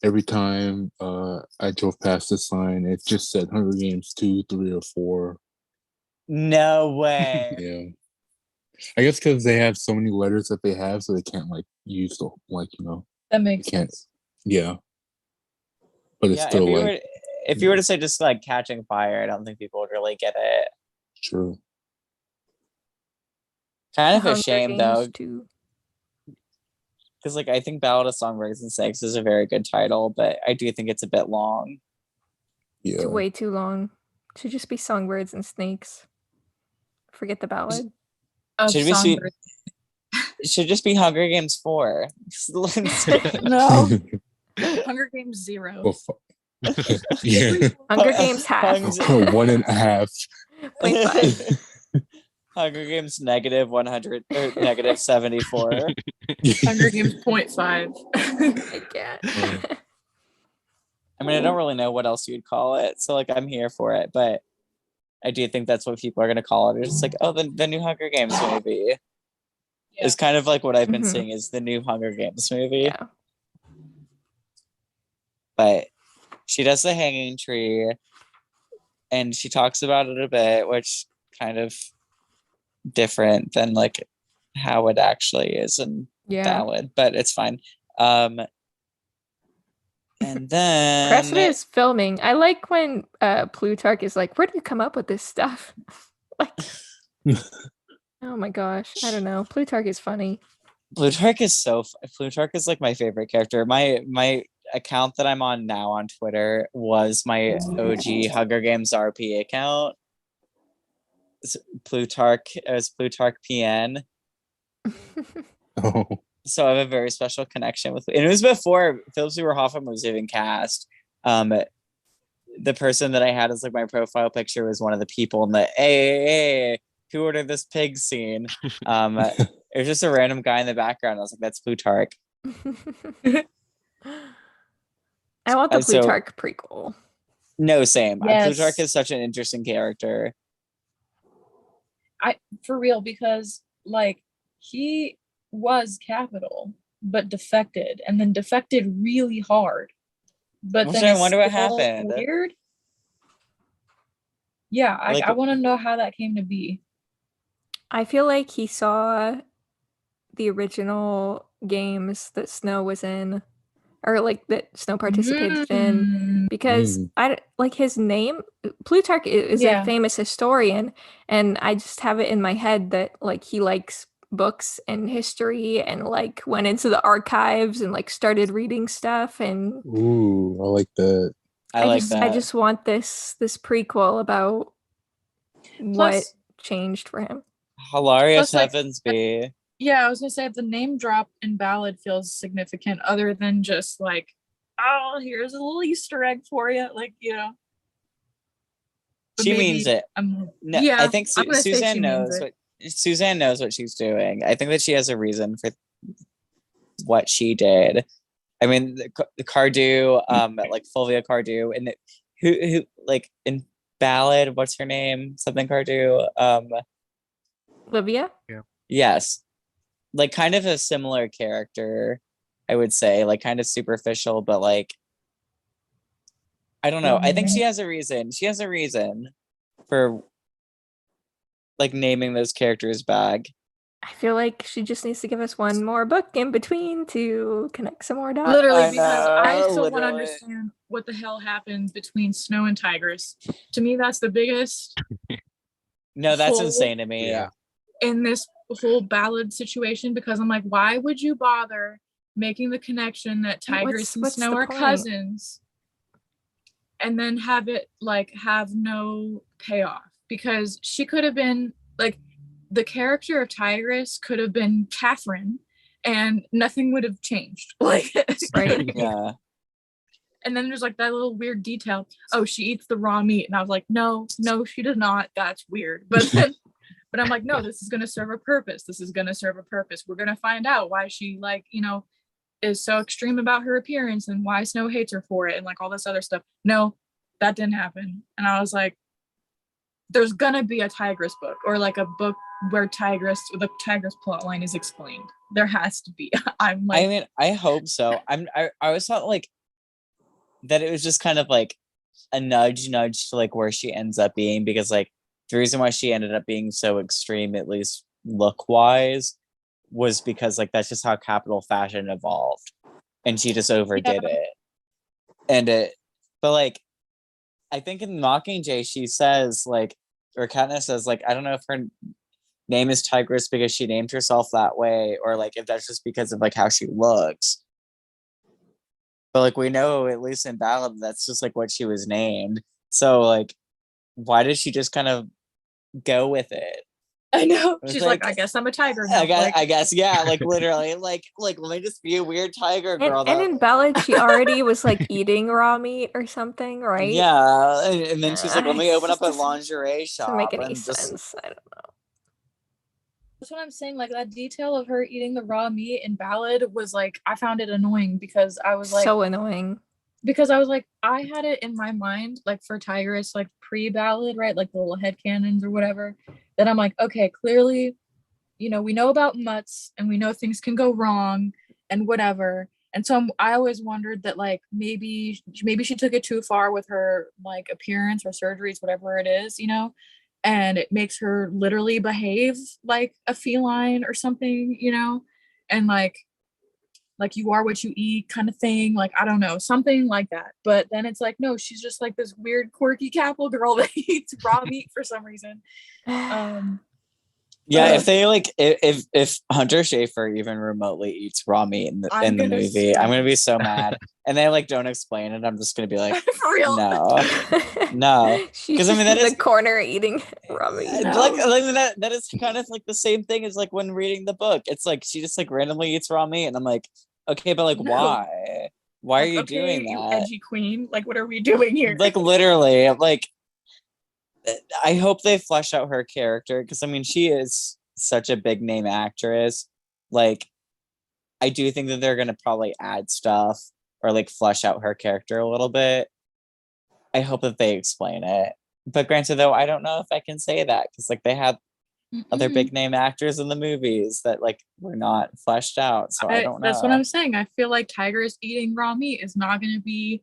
every time I drove past the sign, it just said Hunger Games 2, 3, or 4. No way. Yeah. I guess because they have so many letters that they have, so they can't like use the That makes can't- sense. yeah. But it's Yeah, still like if you were to say just like Catching Fire, I don't think people would really get it. true. Kind of a Hunger shame Games though, 2. because like I think Ballad of Songbirds and Snakes is a very good title, but I do think it's a bit long. Yeah. It's way too long. Should just be Songbirds and Snakes. Forget the ballad. Of Should we see- Songbird. It should just be Hunger Games 4. No. Hunger Games 0. Well, yeah. Hunger Games half. Hunger- 1.5. 0.5. Hunger Games negative 100 or negative 74. Hunger Games 0.5. I can't. I mean, I don't really know what else you'd call it, so like I'm here for it, but I do think that's what people are gonna call it. It's just like, oh, the new Hunger Games movie. Yeah. Is kind of like what I've been Mhm. seeing is the new Hunger Games movie. Yeah. But she does the Hanging Tree, and she talks about it a bit, which kind of different than like how it actually is in Yeah. Ballad, but it's fine. And then Cressida is filming. I like when Plutarch is like, where do you come up with this stuff? Like, oh my gosh. I don't know. Plutarch is funny. Plutarch is like my favorite character. My account that I'm on now on Twitter was my OG Hunger Games RP account. Plutarch as Plutarch PN. Oh. So I have a very special connection with, and it was before Philip Seymour Hoffman was even cast. The person that I had as like my profile picture was one of the people in the hey, who ordered this pig scene. It was just a random guy in the background. I was like, that's Plutarch. I want the So- Plutarch prequel. No, same. Yes. Plutarch is such an interesting character. For real, because like he was capital, but defected, and then defected really hard. But Which then I it's wonder what still happened. Weird. Yeah, Like- I want to know how that came to be. I feel like he saw the original games that Snow was in, or like that Snow participated in, Mm. because I like his name. Plutarch is Yeah. a famous historian, and I just have it in my head that like he likes books and history, and like went into the archives and like started reading stuff. And Ooh, I like that. I like just that. I just want this prequel about what Plus- changed for him. Hilarious Plus, like, heavens be. Yeah, I was gonna say the name drop in Ballad feels significant, other than just like, oh, here's a little Easter egg for you, like But She maybe means it. No, yeah, I think I'm gonna say she Suzanne means knows it. what Suzanne knows what she's doing. I think that she has a reason for what she did. I mean, the Cardew, like Fulvia Cardew, and who like in Ballad, what's her name? Something Cardew. Livia? Yes, like kind of a similar character, I would say, like kind of superficial, but like I don't know. I think she has a reason. She has a reason for like naming those characters Bag. I feel like she just needs to give us one more book in between to connect some more dots. Literally, I because I know, still want to literally. understand what the hell happens between Snow and Tigress. To me, that's the biggest No, that's whole- insane to me. Yeah. in this whole ballad situation, because I'm like, why would you bother making the connection that Tigress and what's Snow the are point? cousins and then have it like have no payoff? Because she could have been like, the character of Tigress could have been Catherine and nothing would have changed. Like, Right. Yeah. and then there's like that little weird detail. Oh, she eats the raw meat. And I was like, no, she does not. That's weird. But then, but I'm like, no, this is going to serve a purpose. This is going to serve a purpose. We're going to find out why she like, is so extreme about her appearance and why Snow hates her for it and like all this other stuff. No, that didn't happen. And I was like, there's going to be a Tigress book or like a book where the Tigress plot line is explained. There has to be. I'm like, I mean, I hope so. I always thought like that it was just kind of like a nudge to like where she ends up being, because like the reason why she ended up being so extreme, at least look wise, was because like that's just how Capital Fashion evolved, and she just overdid it. And but like I think in Mockingjay she says like, or Katniss says like, I don't know if her name is Tigress because she named herself that way, or like if that's just because of like how she looks. But like we know, at least in Ballad, that's just like what she was named. So like, why did she just kind of go with it? I know. It's She's like, like- I guess I'm a tiger now. I guess, yeah, like literally, like let me just be a weird tiger girl. And in Ballad, she already was like eating raw meat or something, right? Yeah, and then she's like, let me It open up a just lingerie shop. doesn't make any and just sense. I don't know. That's what I'm saying. Like that detail of her eating the raw meat in Ballad was like, I found it annoying because I was like, So annoying. I had it in my mind, like for Tigress, like pre-Ballad, right? Like the little head cannons or whatever. Then I'm like, okay, clearly, we know about mutts and we know things can go wrong and whatever. And so I always wondered that like maybe she took it too far with her like appearance or surgeries, whatever it is, and it makes her literally behave like a feline or something, and like you are what you eat kind of thing. Like, I don't know, something like that. But then it's like, no, she's just like this weird, quirky Capel girl that eats raw meat for some reason. yeah, if they like, if Hunter Schafer even remotely eats raw meat in the movie, I'm gonna be so mad. And they like don't explain it. I'm just gonna be like, for real. no. She's 'Cause, I just mean, that in is- the corner eating raw meat. Like that is kind of like the same thing as like when reading the book. It's like she just like randomly eats raw meat, and I'm like, okay, but like No. why? Why are Like, you okay, doing you that? edgy queen. Like, what are we doing here? Like literally, like I hope they flesh out her character, because I mean she is such a big name actress. Like I do think that they're gonna probably add stuff or like flesh out her character a little bit. I hope that they explain it. But granted though, I don't know if I can say that, because like they have other Mm-mm. big name actors in the movies that like were not fleshed out. So I don't know. That's what I'm saying. I feel like Tigress eating raw meat is not going to be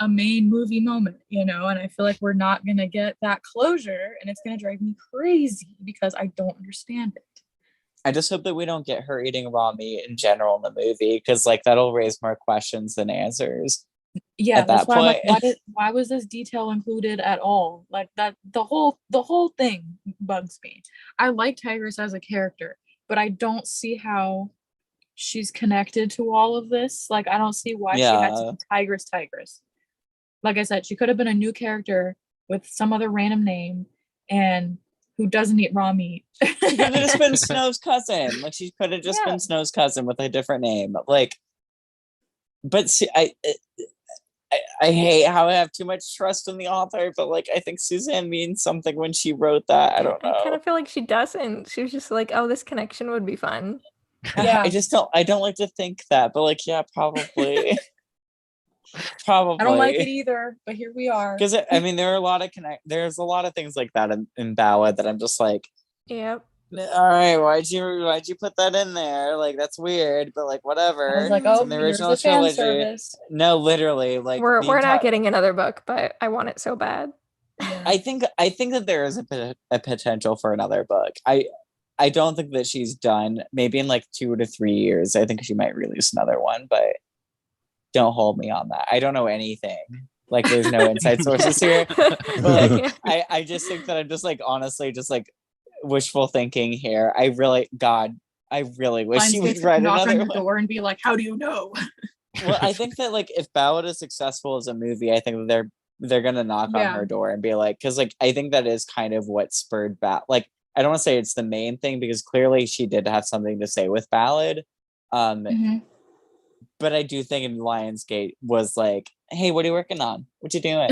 a main movie moment, and I feel like we're not going to get that closure, and it's going to drive me crazy because I don't understand it. I just hope that we don't get her eating raw meat in general in the movie, because like that'll raise more questions than answers. Yeah, At that's that why I'm like, point. why was this detail included at all? Like that, the whole thing bugs me. I like Tigress as a character, but I don't see how she's connected to all of this. Like, I don't see why she had to Yeah. be Tigress. Like I said, she could have been a new character with some other random name and who doesn't eat raw meat. She could have just been Snow's cousin. Like she could have just Yeah. been Snow's cousin with a different name. Like, but see, I hate how I have too much trust in the author, but like I think Suzanne means something when she wrote that. I don't know. I kind of feel like she doesn't. She was just like, oh, this connection would be fun. Yeah. I don't like to think that, but like, yeah, probably. Probably. I don't like it either, but here we are. Because I mean, there's a lot of things like that in Ballad that I'm just like, Yep. All right, why'd you put that in there? Like that's weird, but like I whatever. was like, It's oh, in the here's original the fan trilogy. service. No, literally, like We're the not entire. getting another book, but I want it so bad. Yeah. I think that there is a potential for another book. I don't think that she's done. Maybe in like 2 to 3 years, I think she might release another one, but don't hold me on that. I don't know anything. Like there's no inside sources here. But like Yeah. I just think that I'm just like honestly just like wishful thinking here. I really wish she would Lionsgate's write knock on another your one. door and be like, how do you know? Well, I think that like if Ballad is successful as a movie, I think that they're gonna knock on Yeah. her door and be like, because like I think that is kind of what spurred like I don't want to say it's the main thing because clearly she did have something to say with Ballad. Mhm. But I do think in Lionsgate was like, hey, what are you working on? What you doing?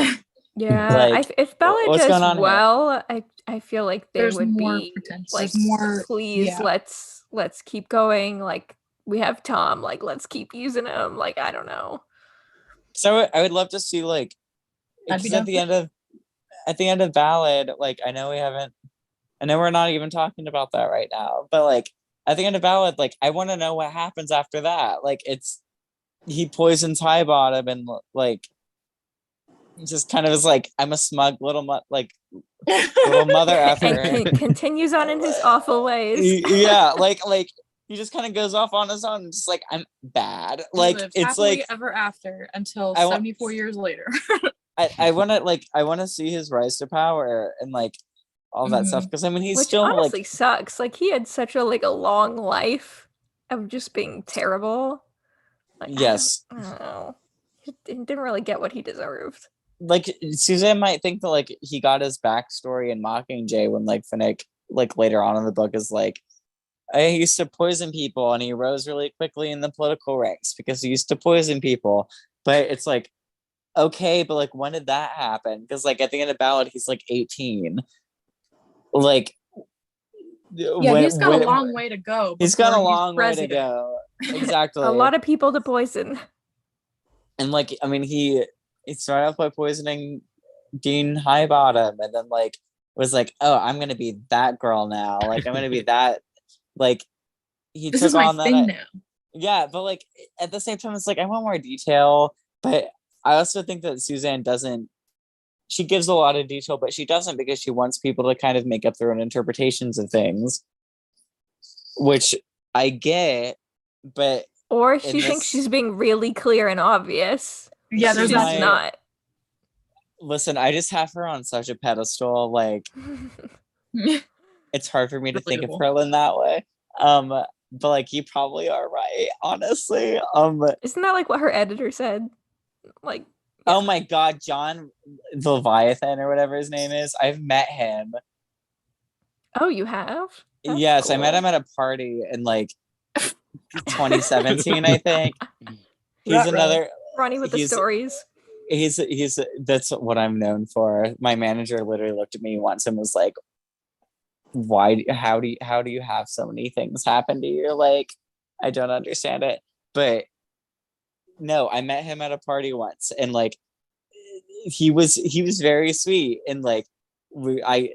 Yeah, Like, if Bella what's does going on here? well, I feel like they There's would more be potential. like, There's more. please Yeah. let's keep going. Like we have Tom, like let's keep using him. Like I don't know. So I would love to see like I'd be because down at the end of Ballad, like I know we're not even talking about that right now, but like at the end of Ballad, like I want to know what happens after that. Like he poisons High Bottom and like just kind of is like I'm a smug little little mother effer. And continues on in his awful ways. Yeah, like he just kind of goes off on his own, just like I'm bad. Like Lives it's happily like ever after until I wa- 74 years later. I want to see his rise to power and like all that stuff because I mean he's Which still honestly like sucks. Like he had such a long life of just being terrible. Like, yes, I don't know. He didn't really get what he deserved. like Suzanne might think that like he got his backstory in Mockingjay when like Finnick like later on in the book is like I used to poison people and he rose really quickly in the political ranks because he used to poison people. But it's like, okay, but like when did that happen? Because like at the end of Ballad, he's like 18. Like Yeah, he's got a long way to go. He's got a before he's long way to president. go. Exactly. A lot of people to poison. And like, I mean, he started off by poisoning Dean Highbottom and then like was like, oh, I'm gonna be that girl now. Like I'm gonna be that like he This took is my on that. thing now. Yeah, but like at the same time, it's like I want more detail. But I also think that Suzanne doesn't. She gives a lot of detail, but she doesn't because she wants people to kind of make up their own interpretations of things, which I get. But Or she thinks she's being really clear and obvious. Yeah, there's She's that. not. Listen, I just have her on such a pedestal. Like it's hard for me to think of Relatable. her in that way. But like you probably are right, honestly. Isn't that like what her editor said? Like, oh my god, John Leviathan or whatever his name is. I've met him. oh, you have? That's Yes, I met cool. him at a party in like 2017, I think. He's That another Ronnie with the he's- stories. he's that's what I'm known for. My manager literally looked at me once and was like, how do you have so many things happen to you? Like, I don't understand it. But no, I met him at a party once and like he was very sweet and like I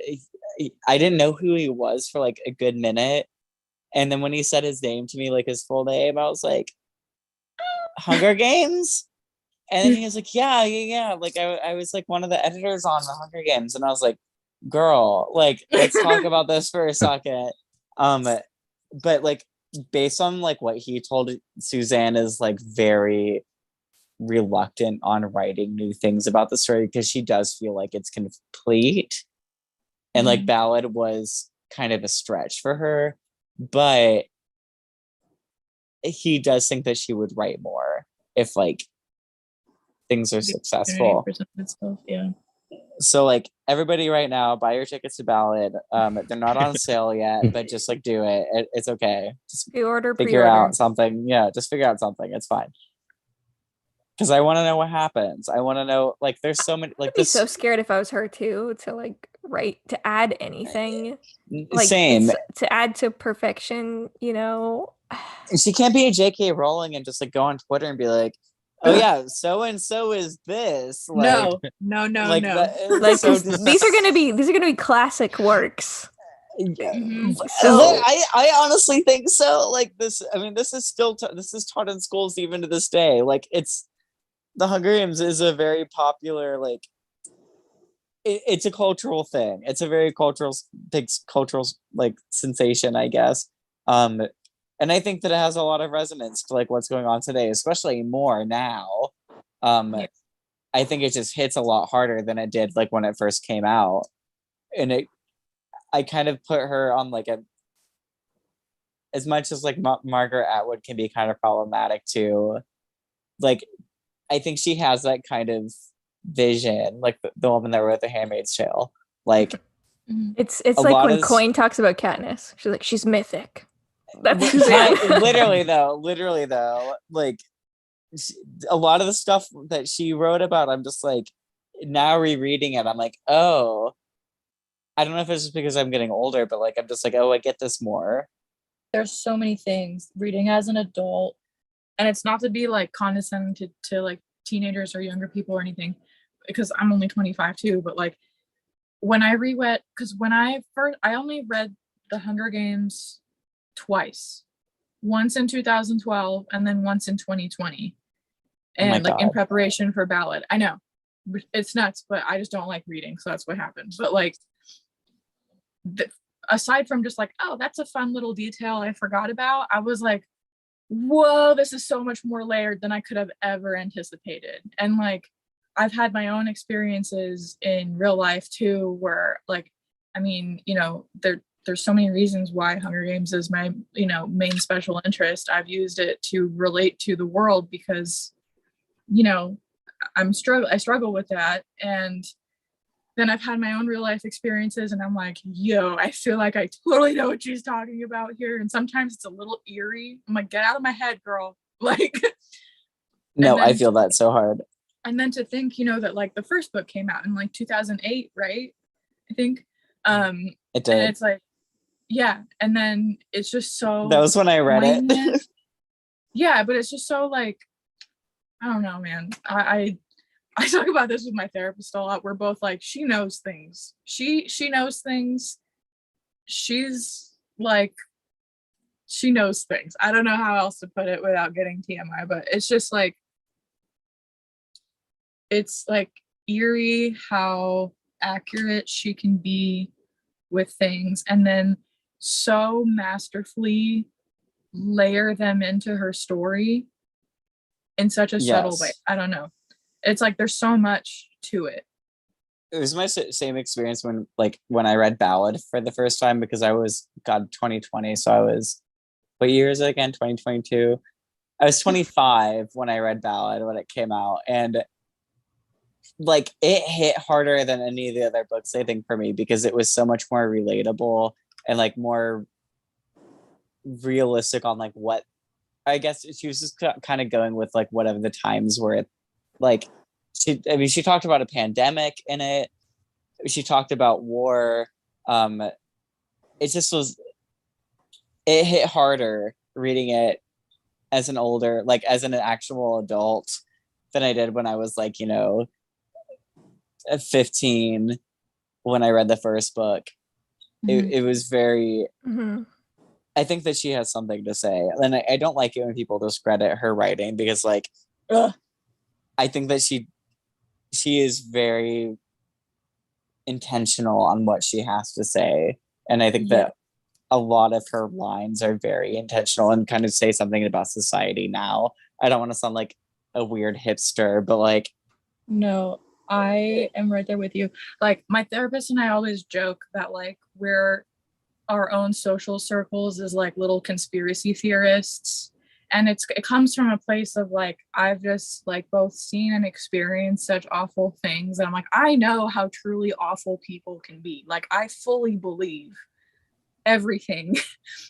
didn't know who he was for like a good minute. And then when he said his name to me, like his full name, I was like, Hunger Games? And then he was like, yeah. Like I was like one of the editors on the Hunger Games. And I was like, girl, like, let's talk about this for a second. But like based on like what he told, Suzanne is like very reluctant on writing new things about the story because she does feel like it's complete. And like Ballad was kind of a stretch for her, but he does think that she would write more if like things are successful. Yeah. So like everybody right now, buy your tickets to Ballad. They're not on sale yet, but just like do it. It's okay. Just Pre-order. figure out something. Yeah, just figure out something. It's fine. Because I want to know what happens. I want to know like there's so many like I'd be this. so scared if I was her too to like write to add anything. Like Same. To add to perfection, you know. She can't be a J.K. Rowling and just like go on Twitter and be like, "Oh yeah, so and so is this." Like, No. like Like so these are gonna be classic works. Mhm. So I honestly think so. Like this, I mean, this is still this is taught in schools even to this day. Like it's the Hunger Games is a very popular like it's a cultural thing. It's a very big cultural like sensation, I guess. Um, and I think that it has a lot of resonance to like what's going on today, especially more now. Um, Yeah. I think it just hits a lot harder than it did like when it first came out, and I kind of put her on like a as much as like Margaret Atwood can be kind of problematic too. Like I think she has that kind of vision, like the woman that wrote The Handmaid's Tale. Like Mhm. it's a like lot when of Coin talks about Katniss. She's like, she's mythic. That's Suzanne. literally though, like a lot of the stuff that she wrote about, I'm just like now rereading it, I'm like, oh, I don't know if it's just because I'm getting older, but like I'm just like, oh, I get this more. There's so many things reading as an adult, and it's not to be like condescending to like teenagers or younger people or anything, because I'm only 25 too. But like when I reread, because when I only read The Hunger Games twice, once in 2012 and then once in 2020, Oh my and like in God. preparation for Ballad. I know it's nuts, but I just don't like reading, so that's what happened. But like aside from just like, oh, that's a fun little detail I forgot about, I was like, whoa, this is so much more layered than I could have ever anticipated. And like I've had my own experiences in real life too, where like, I mean, there's so many reasons why Hunger Games is my, main special interest. I've used it to relate to the world because, I struggle with that. And then I've had my own real life experiences and I'm like, yo, I feel like I totally know what she's talking about here. And sometimes it's a little eerie. I'm like, get out of my head, girl. Like, No, I then feel that so hard. and then to think, that like the first book came out in like 2008, right? I think. It And did. it's like, yeah. And then it's just so That was when I read poignant. it. Yeah, but it's just so like, I don't know, man. I talk about this with my therapist a lot. We're both like, she knows things. She knows things. She's like, she knows things. I don't know how else to put it without getting TMI, but it's just like, it's like eerie how accurate she can be with things and then so masterfully layer them into her story in such a subtle way. Yes. I don't know. It's like there's so much to it. It was my same experience when I read Ballad for the first time, because I was 2020, so I was, what year is it again? 2022. I was 25 when I read Ballad when it came out, and like it hit harder than any of the other books, I think, for me, because it was so much more relatable and like more realistic on like what, I guess she was just kind of going with like whatever the times were. Like she talked about a pandemic in it. She talked about war. It just was, it hit harder reading it as an older, like as an actual adult, than I did when I was like, 15 when I read the first book. It was very, I think that she has something to say. And I don't like it when people discredit her writing, because like, I think that she is very intentional on what she has to say. And I think that a lot of her lines are very intentional and kind of say something about society now. I don't want to sound like a weird hipster, but like, No, I am right there with you. Like my therapist and I always joke that like we're our own social circles as like little conspiracy theorists. And it comes from a place of like, I've just like both seen and experienced such awful things. And I'm like, I know how truly awful people can be. Like I fully believe everything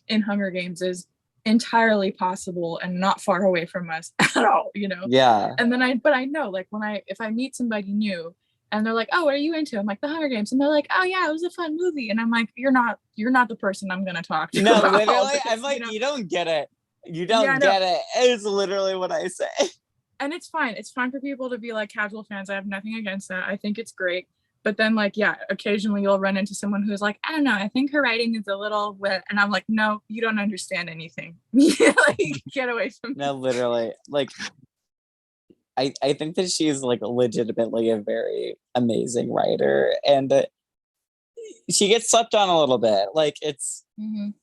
in Hunger Games is entirely possible and not far away from us at all, yeah. And then I know like if I meet somebody new and they're like, oh, what are you into? I'm like, The Hunger Games. And they're like, oh yeah, it was a fun movie. And I'm like, you're not the person I'm gonna talk to. No, literally, I'm like, you don't get it. You don't get it. It's literally what I say. And it's fine. It's fine for people to be like casual fans. I have nothing against that. I think it's great. But then like, yeah, occasionally you'll run into someone who's like, I don't know, I think her writing is a little wet. And I'm like, no, you don't understand anything. Like, get away from me. No, literally. Like, I think that she's like legitimately a very amazing writer, and she gets slept on a little bit. Like, it's Mhm.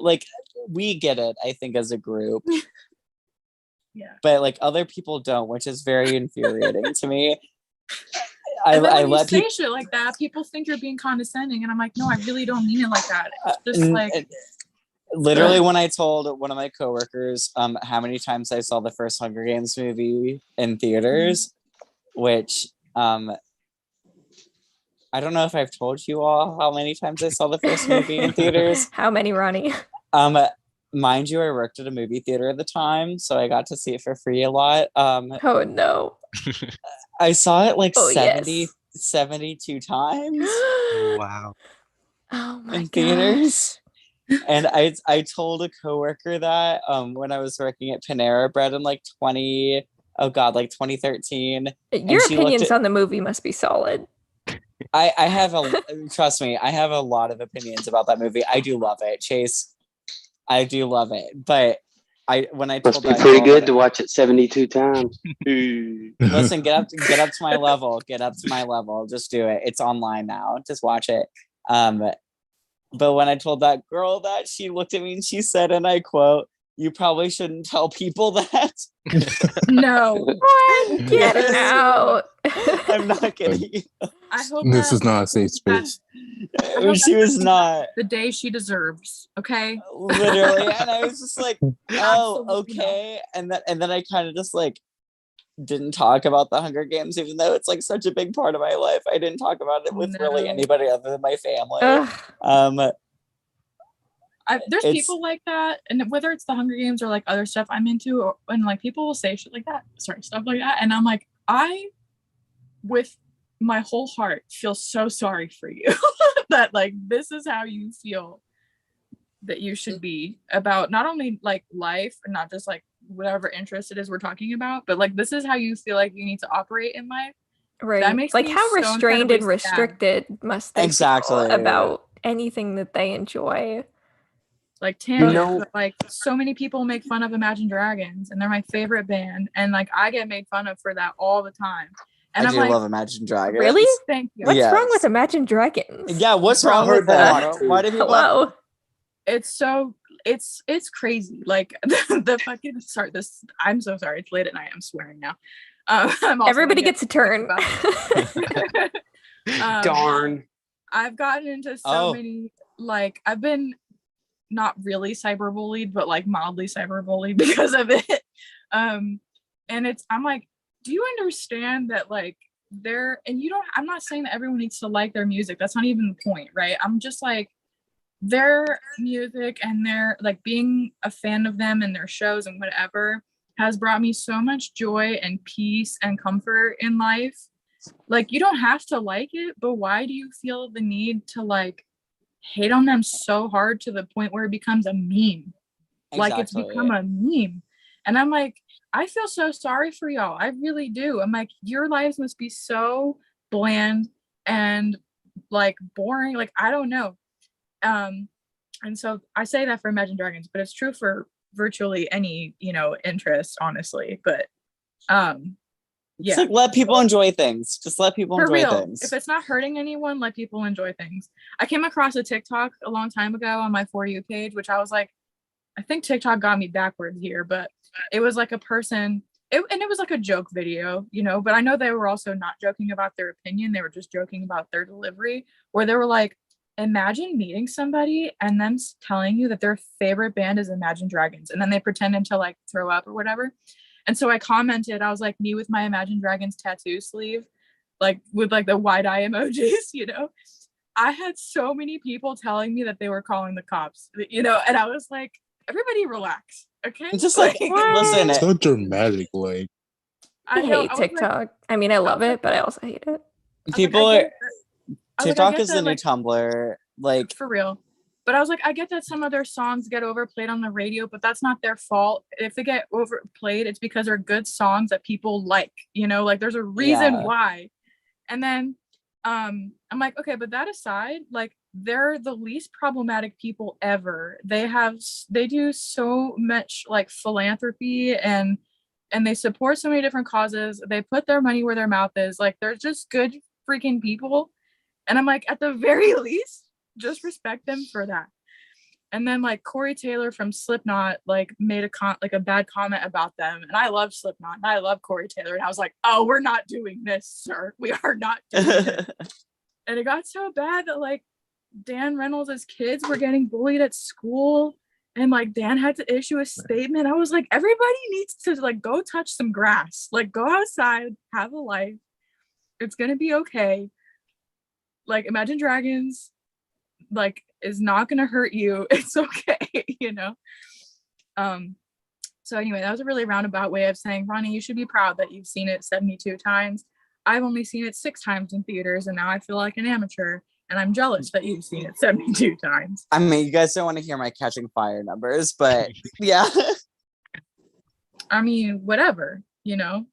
like, we get it, I think, as a group, Yeah. but like other people don't, which is very infuriating to me. I And then when you let say people shit like that, people think you're being condescending, and I'm like, no, I really don't mean it like that. It's just like, literally when I told one of my coworkers how many times I saw the first Hunger Games movie in theaters, which I don't know if I've told you all how many times I saw the first movie in theaters. How many, Ronnie? Mind you, I worked at a movie theater at the time, so I got to see it for free a lot. Oh no. I saw it like Oh, 72 times Wow. Oh my in gosh. theaters. And I told a coworker that when I was working at Panera Bread in like 2013. Your she looked opinions at- on the movie must be solid. I have trust me, I have a lot of opinions about that movie. I do love it, Chase. I do love it, but when I told Must be that pretty girl good that- to watch it 72 times. Ooh. Listen, get up to my level. Get up to my level. Just do it. It's online now. Just watch it. But when I told that girl that, she looked at me and she said, and I quote, "You probably shouldn't tell people that." no. What? Get Yes. out. I'm not kidding you. I hope This that is not a safe space. hope She that's was not. the day she deserves. Okay. Literally. And I was just like, oh, Absolutely not. okay. And then I kind of just like didn't talk about the Hunger Games, even though it's like such a big part of my life. I didn't talk about it with really No. anybody other than my family. Ugh. There's It's- people like that, and whether it's the Hunger Games or like other stuff I'm into, and like people will say shit like that, stuff like that, and I'm like, I, with my whole heart, feel so sorry for you that like this is how you feel that you should be about not only like life and not just like whatever interest it is we're talking about, but like this is how you feel like you need to operate in life. Right. makes Like me how so restrained and incredibly sad. restricted must they feel Exactly. about anything that they enjoy? Like tangent, know- but like so many people make fun of Imagine Dragons, and they're my favorite band, and like I get made fun of for that all the time. And I I'm do like, love Imagine Dragons. Really? thank you. What's wrong Yes. with Imagine Dragons? Yeah, what's I wrong heard with that that? a lot, too. Why do people Hello. It's so it's crazy. Like the fucking start this. I'm so sorry. It's late at night. I'm swearing now. I'm also Everybody gonna gets a turn. Darn. I've gotten into so Oh. many, like I've been not really cyberbullied, but like mildly cyberbullied because of it. And I'm like, do you understand that like I'm not saying that everyone needs to like their music. That's not even the point, right? I'm just like, their music and their like being a fan of them and their shows and whatever has brought me so much joy and peace and comfort in life. Like you don't have to like it, but why do you feel the need to like hate on them so hard to the point where it becomes a meme? Like it's become a meme. And I'm like, I feel so sorry for y'all. I really do. I'm like, your lives must be so bland and like boring. Like, I don't know. And so I say that for Imagine Dragons, but it's true for virtually any, interest, honestly. But yeah. It's like, let people enjoy things. Just let people For enjoy real, things. if it's not hurting anyone, let people enjoy things. I came across a TikTok a long time ago on my For You page, which I was like, I think TikTok got me backwards here, but it was like a person, and it was like a joke video, but I know they were also not joking about their opinion. They were just joking about their delivery, where they were like, imagine meeting somebody and them telling you that their favorite band is Imagine Dragons, and then they pretended to like throw up or whatever. And so I commented, I was like, me with my Imagine Dragons tattoo sleeve, like with like the wide eye emojis, I had so many people telling me that they were calling the cops, and I was like, everybody relax, okay? It's just like, listen, So dramatic, like I know, hate was like- TikTok. I mean, I love was it, like- but I also hate it. I was like, people I are. get that- I was like, I TikTok get is the that, new like, Tumblr. Like, for real. But I was like, I get that some of their songs get overplayed on the radio, but that's not their fault. If they get overplayed, it's because they're good songs that people like, like there's a reason Yeah. why. And then I'm like, okay, but that aside, like they're the least problematic people ever. They do so much like philanthropy and they support so many different causes. They put their money where their mouth is. Like they're just good freaking people. And I'm like, at the very least, just respect them for that. And then like Corey Taylor from Slipknot like made a bad comment about them. And I love Slipknot and I love Corey Taylor. And I was like, oh, we're not doing this, sir. We are not doing this. And it got so bad that like Dan Reynolds' kids were getting bullied at school. And like Dan had to issue a statement. I was like, everybody needs to like go touch some grass. Like go outside, have a life. It's gonna be okay. Like Imagine Dragons like is not gonna hurt you. It's okay, you know. So anyway, that was a really roundabout way of saying, Ronnie, you should be proud that you've seen it 72 times. I've only seen it 6 times in theaters, and now I feel like an amateur. And I'm jealous that you've seen it 72 times. I mean, you guys don't want to hear my Catching Fire numbers, but yeah. I mean, whatever, you know.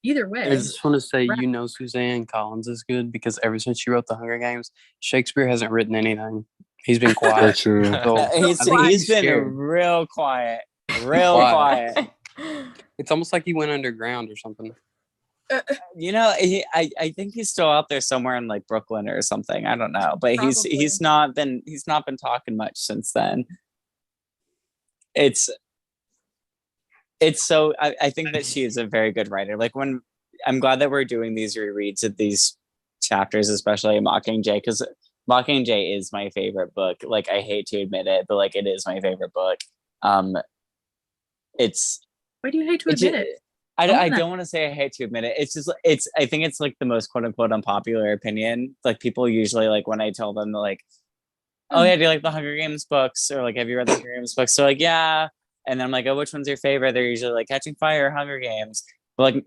Either way. I just want to say, you know, Suzanne Collins is good because ever since she wrote The Hunger Games, Shakespeare hasn't written anything. He's been Very quiet. true. So he's been scared. real quiet. Real quiet. It's almost like he went underground or something. You know, I think he's still out there somewhere in like Brooklyn or something. I don't know, but Probably. he's not been talking much since then. It's so I think that she is a very good writer. Like when I'm glad that we're doing these rereads of these chapters, especially Mockingjay, because Mockingjay is my favorite book. Like I hate to admit it, but like it is my favorite book. It's Why do you hate to admit it? I don't want to say I hate to admit it. It's just I think it's like the most quote unquote unpopular opinion. Like people usually like when I tell them like, oh yeah, do you like the Hunger Games books? Or like, have you read the Hunger Games books? So like, yeah. And then I'm like, oh, which one's your favorite? They're usually like Catching Fire, Hunger Games. But like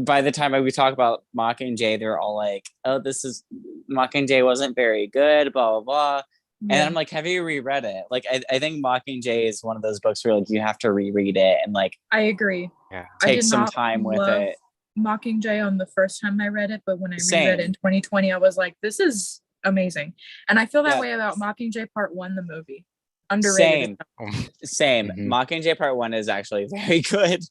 by the time we talk about Mockingjay, they're all like, oh, Mockingjay wasn't very good, blah, blah, blah. And I'm like, have you reread it? Like, I think Mockingjay is one of those books where like you have to reread it and like I agree. Yeah. take some time with it. Mockingjay on the first time I read it, but when I Same. reread it in 2020, I was like, this is amazing. And I feel that Yeah. way about Mockingjay Part 1, the movie. Underrated. Same. Mhm. Mockingjay Part 1 is actually very good.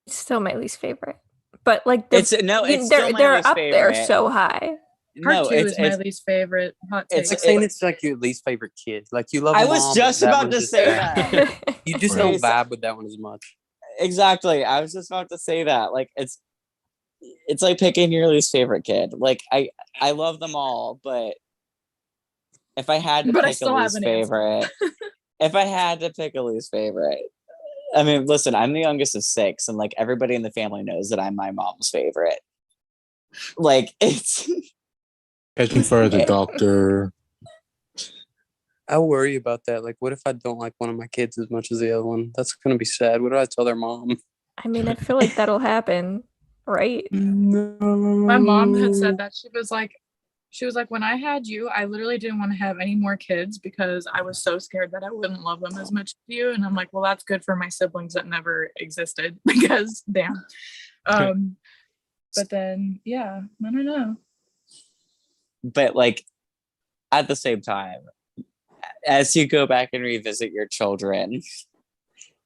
It's still my least favorite. But like It's still my they're least up there favorite. so high. Part 2 it's is my least favorite. Hot it's take. It's like saying it's like your least favorite kid. Like you love I them was all, just but that about one to just- say that. You just Right. don't vibe with that one as much. Exactly. I was just about to say that. Like it's like picking your least favorite kid. Like I love them all, but if I had to But I pick still a have least an answer. favorite, if I had to pick a least favorite, I mean, listen, I'm the youngest of 6, and like everybody in the family knows that I'm my mom's favorite. Like it's Catching Fire, the Doctor. I worry about that. Like, what if I don't like one of my kids as much as the other one? That's gonna be sad. What do I tell their mom? I mean, I feel like that'll happen, right? No. My mom had said that. She was like, when I had you, I literally didn't want to have any more kids because I was so scared that I wouldn't love them as much as you. And I'm like, well, that's good for my siblings that never existed because damn. But then, yeah, I don't know. but like at the same time, as you go back and revisit your children,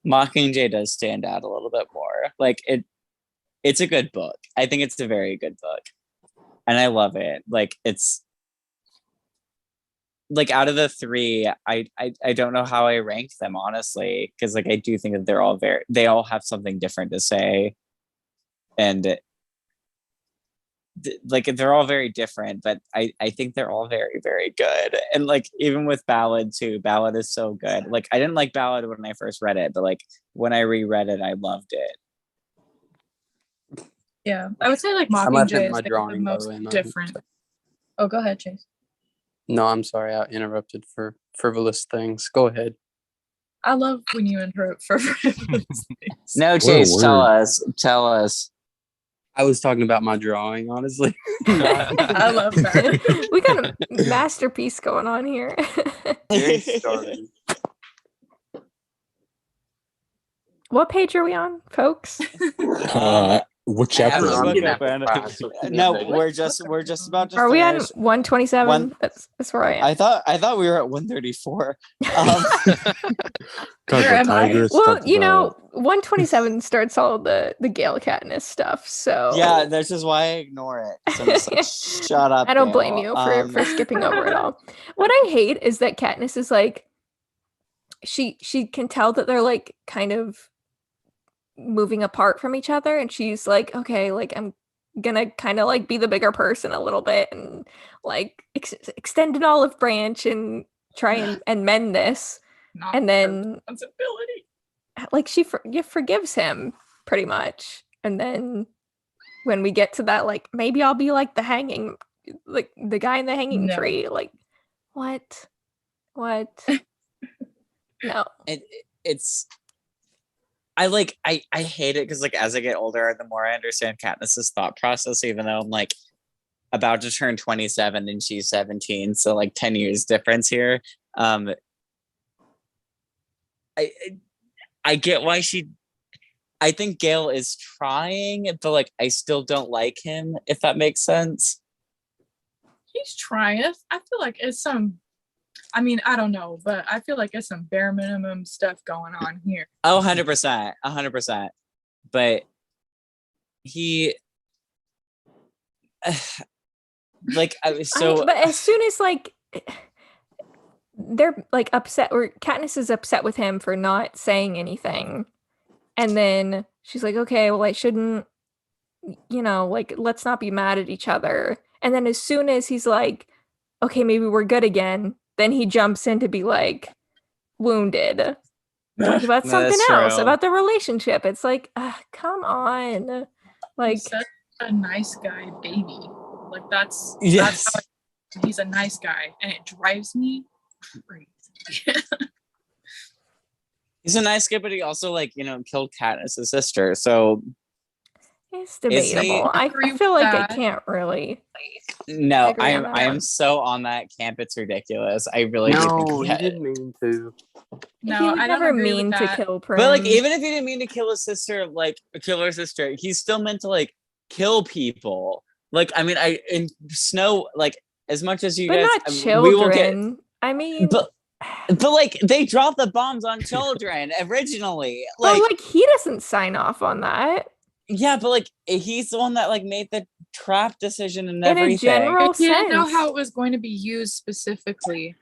Mockingjay does stand out a little bit more. Like it's a good book. I think it's a very good book. And I love it. Like it's like out of the 3, I don't know how I rank them honestly, because like I do think that they all have something different to say. And like they're all very different, but I think they're all very, very good. And like even with Ballad too, Ballad is so good. Like I didn't like Ballad when I first read it, but like when I reread it, I loved it. Yeah, I would say like I'm at Mockingjay my is the drawing, by the most way, not- different. Oh, go ahead, Chase. No, I'm sorry. I interrupted for frivolous things. Go ahead. I love when you interrupt for frivolous things. No, What a Chase, tell word. us. I was talking about my drawing, honestly. I love that. We got a masterpiece going on here. Very starting. What page are we on, folks? What I have chapter? the are book we in? open. No, we're just about to Are we on finish. 127? One- That's where I am. I thought we were at 134. Talk Where about am I? tigers. Well, talk you know, about- 127 starts all the Gale Katniss stuff. So Yeah, that's just why I ignore it. So I'm just like, shut up. I don't blame Gail. you for skipping over it all. What I hate is that Katniss is like, she can tell that they're like kind of moving apart from each other, and she's like, okay, like I'm gonna kind of like be the bigger person a little bit and like extend an olive branch and try and mend this. Not And her then responsibility. like she forgives him pretty much, and then when we get to that, like maybe I'll be like the hanging, like the guy in the hanging No. tree, like what no. It's I hate it because like as I get older, the more I understand Katniss's thought process, even though I'm like about to turn 27 and she's 17, so like 10 years difference here. I get why I think Gale is trying, but like I still don't like him, if that makes sense. He's trying. I feel like it's some. I mean, I don't know, but I feel like it's some bare minimum stuff going on here. Oh, 100%, 100%. But he, like, But as soon as like they're like upset, or Katniss is upset with him for not saying anything, and then she's like, okay, well I shouldn't, like let's not be mad at each other. And then as soon as he's like, okay, maybe we're good again, then he jumps in to be like wounded. Talk about No, something that's else, true. about the relationship. It's like, come on. Like, He's such a nice guy, baby. Like that's Yes. That's how he's a nice guy, and it drives me crazy. He's a nice guy, but he also like, killed Katniss's sister. So it's Is he- debatable. I Agree with feel like I that. can't really. no, agree on that I am one. so on that camp. It's ridiculous. I really do No, think he didn't mean to. No, he would I don't never agree mean with to that. kill Prim. But like, even if he didn't mean to kill his sister, like kill her sister, he's still meant to like kill people. Like, I mean, in Snow, like as much as you but guys, not children. we will get. I mean, But like they dropped the bombs on children originally. but Like, like he doesn't sign off on that. yeah, but like he's the one that like made the trap decision and In a everything. general He didn't know sense. how it was going to be used specifically.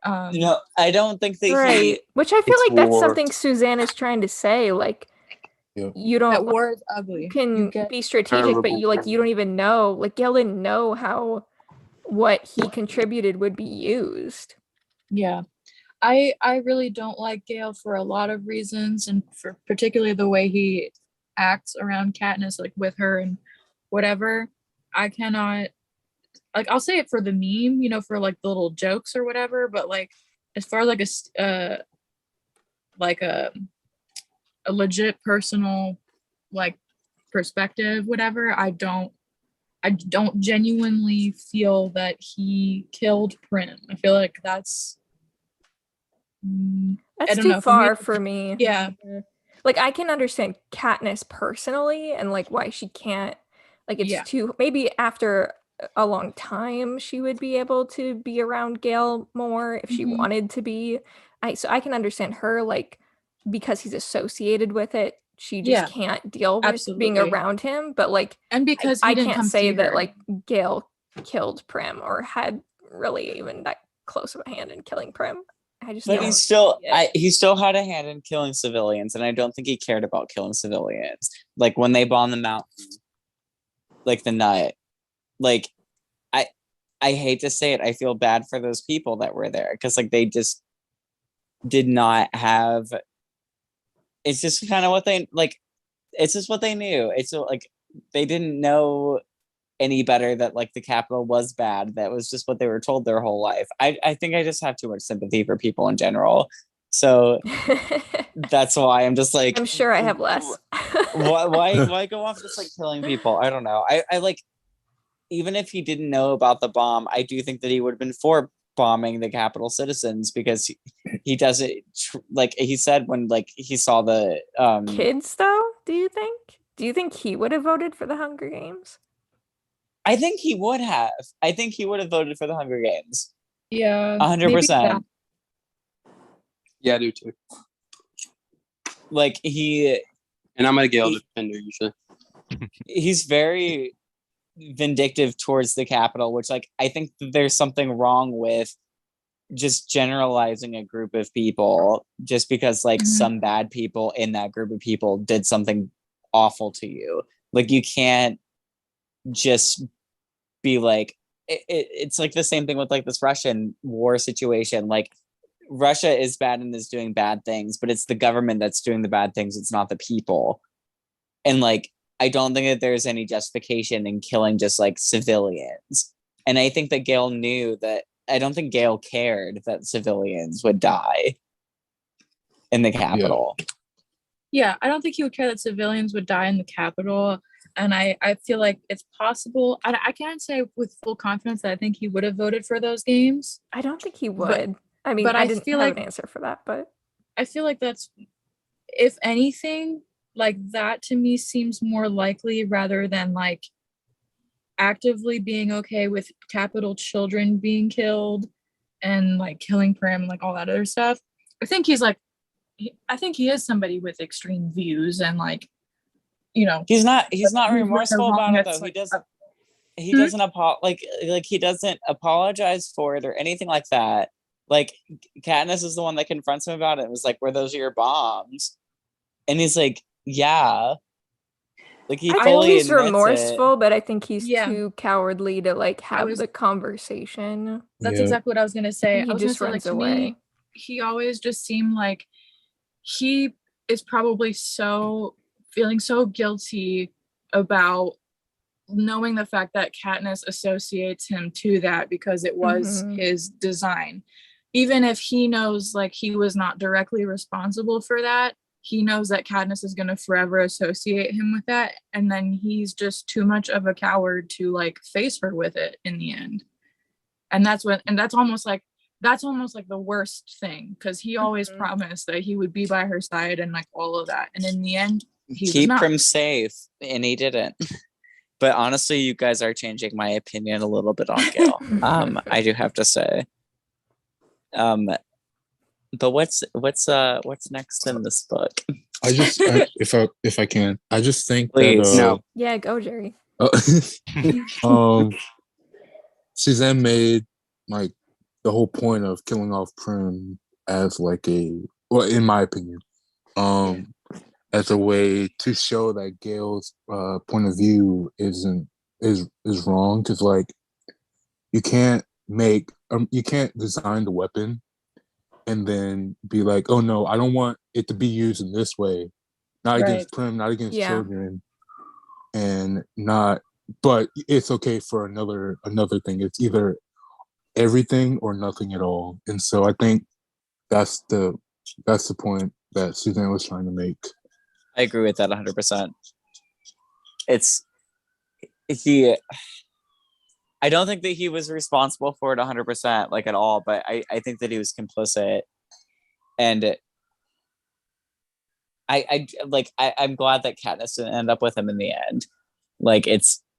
I don't think that Right. Which I feel It's like that's war. something Suzanne is trying to say. Like, Yeah. you That don't war is ugly. you can You get- be strategic, but terrible you don't even know. Like, Gale didn't know how what he contributed would be used. Yeah. I really don't like Gale for a lot of reasons, and for particularly the way he acts around Katniss, like with her and whatever. I cannot, like, I'll say it for the meme, for like the little jokes or whatever, but like as far as like a legit personal like perspective, whatever, I don't genuinely feel that he killed Prim. I feel like that's That's don't too know, for me, far it's- for me. yeah. Like, I can understand Katniss personally and like why she can't, like, it's Yeah. too, maybe after a long time she would be able to be around Gale more if she Mhm. wanted to be. So I can understand her, like, because he's associated with it, she just Yeah, can't deal with being absolutely. around him. But like, And because he I didn't can't come say see that her. like Gale killed Prim or had really even that close of a hand in killing Prim. I just But don't. he still had a hand in killing civilians, and I don't think he cared about killing civilians. Like when they bombed the mountain, like the nut. Like I hate to say it, I feel bad for those people that were there because like they just did not have. It's just kind of what they like. It's just what they knew. It's like they didn't know any better that like the Capitol was bad. That was just what they were told their whole life. I think I just have too much sympathy for people in general. So that's why I'm just like I'm sure I have less. why go off just like killing people? I don't know. I like even if he didn't know about the bomb, I do think that he would have been for bombing the Capitol citizens because he doesn't like he said when like he saw the Kids, though, do you think? Do you think he would have voted for the Hunger Games? I think he would have. I think he would have voted for the Hunger Games. Yeah, 100%. Yeah, I do too. Like And I'm a Gale defender usually. he's very vindictive towards the Capitol, which like I think there's something wrong with just generalizing a group of people just because like some bad people in that group of people did something awful to you. Like you can't just be like it's like the same thing with like this Russian war situation. Like Russia is bad and is doing bad things, but it's the government that's doing the bad things. It's not the people. And like, I don't think that there's any justification in killing just like civilians. And I think that Gale knew that. I don't think Gale cared that civilians would die in the Capitol. Yeah, I don't think he would care that civilians would die in the Capitol. And I feel like it's possible. I can't say with full confidence that I think he would have voted for those games. I don't think he would. I mean, but I I didn't feel have like- an answer for that, but I feel like that's, if anything, like that to me seems more likely rather than like actively being okay with Capitol children being killed and like killing Prim, like all that other stuff. I think he's like, I think he is somebody with extreme views and like, you know, He's not he's remorseful about it that's though. like- He doesn't he doesn't apologize for it or anything like that. Like Katniss is the one that confronts him about it. It was like, were those your bombs? And he's like, yeah. Like he I think fully he's admits remorseful, but I think he's Yeah. too cowardly to like have was- the conversation. That's Yeah. exactly what I was gonna say. He I was gonna just say, like, runs to away. me, he always just seemed like he is probably feeling so guilty about knowing the fact that Katniss associates him to that because it was Mhm. his design. Even if he knows like he was not directly responsible for that, he knows that Katniss is going to forever associate him with that. And then he's just too much of a coward to like face her with it in the end. And that's almost like the worst thing because he always Mhm. promised that he would be by her side and like all of that. And in the end, he was keep not. Prim safe, and he didn't. But honestly, you guys are changing my opinion a little bit on Gale. I do have to say. But what's next in this book? If I can, I just think Please. that No. Yeah, go Jerry. Suzanne made like the whole point of killing off Prim as like in my opinion, as a way to show that Gale's point of view is wrong because like you can't design the weapon and then be like, oh no, I don't want it to be used in this way, not against Prim, not against Yeah. children, and not. But it's okay for another thing. It's either everything or nothing at all. And so I think that's the point that Suzanne was trying to make. I agree with that 100%. I don't think that he was responsible for it 100%, like at all, but I think that he was complicit. And I'm glad that Katniss didn't end up with him in the end. Like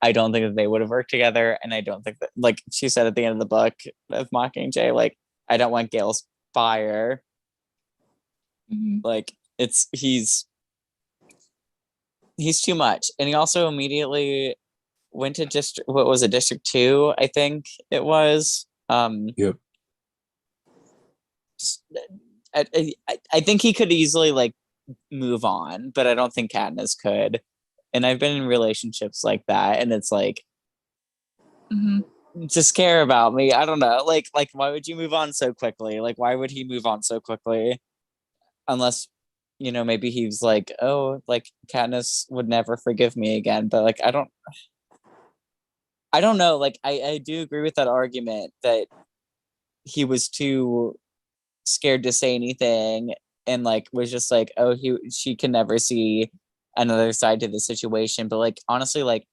I don't think that they would have worked together, and I don't think that, like she said at the end of the book of Mockingjay, like I don't want Gale's fire. Mhm. Like he's too much, and he also immediately went to District 2, I think it was. Yep. I think he could easily like move on, but I don't think Katniss could. And I've been in relationships like that, and it's like, Mhm. just care about me. I don't know. Like why would you move on so quickly? Like why would he move on so quickly? Unless, maybe he's like, oh, like Katniss would never forgive me again. But like I don't know. Like I do agree with that argument that he was too scared to say anything and like was just like, oh, she can never see another side to the situation. But like honestly, like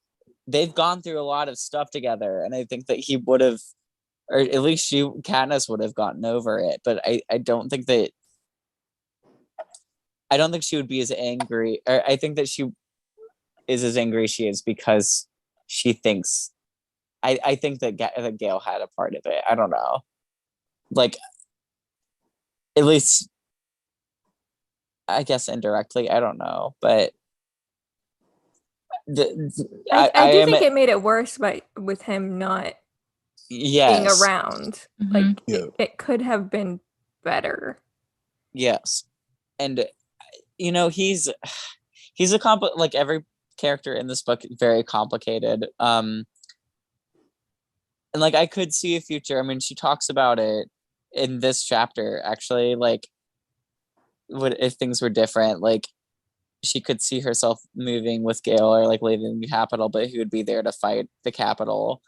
they've gone through a lot of stuff together, and I think that he would have, or at least Katniss would have gotten over it. But I don't think she would be as angry, or I think that is as angry as she is because she thinks. I think that Gale had a part of it. I don't know. Like, at least, I guess indirectly. I don't know, but I do am. think it made it worse with him not being Yes. around. Mhm. Like Yeah. it could have been better. Yes, and he's like every character in this book is very complicated. And like I could see a future. I mean, she talks about it in this chapter actually. Like, what if things were different? Like, she could see herself moving with Gale or like leaving the capital, but he would be there to fight the capital.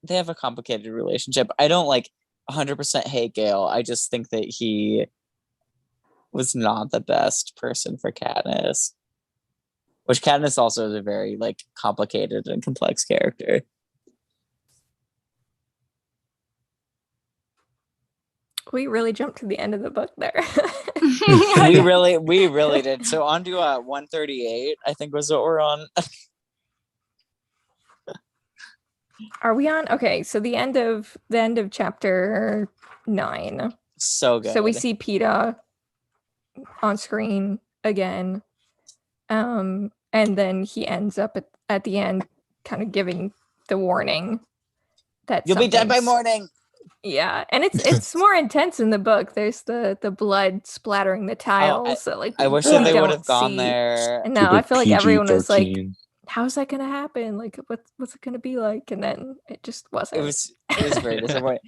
They have a complicated relationship. I don't like 100% hate Gale. I just think that he was not the best person for Katniss. Which Katniss also is a very like complicated and complex character. We really jumped to the end of the book there. we really did. So on to 138, I think was what we're on. Are we on? Okay, so the end of chapter 9. So good. So we see Peeta on screen again. And then he ends up at the end kind of giving the warning that you'll be dead by something's- morning. Yeah, and it's more intense in the book. There's the blood splattering the tiles. So like I wish we that they would don't have gone see. there. And now I feel like everyone was like, PG-13. how's that gonna happen? Like what's it gonna be like? And then it just wasn't. It was very disappointing.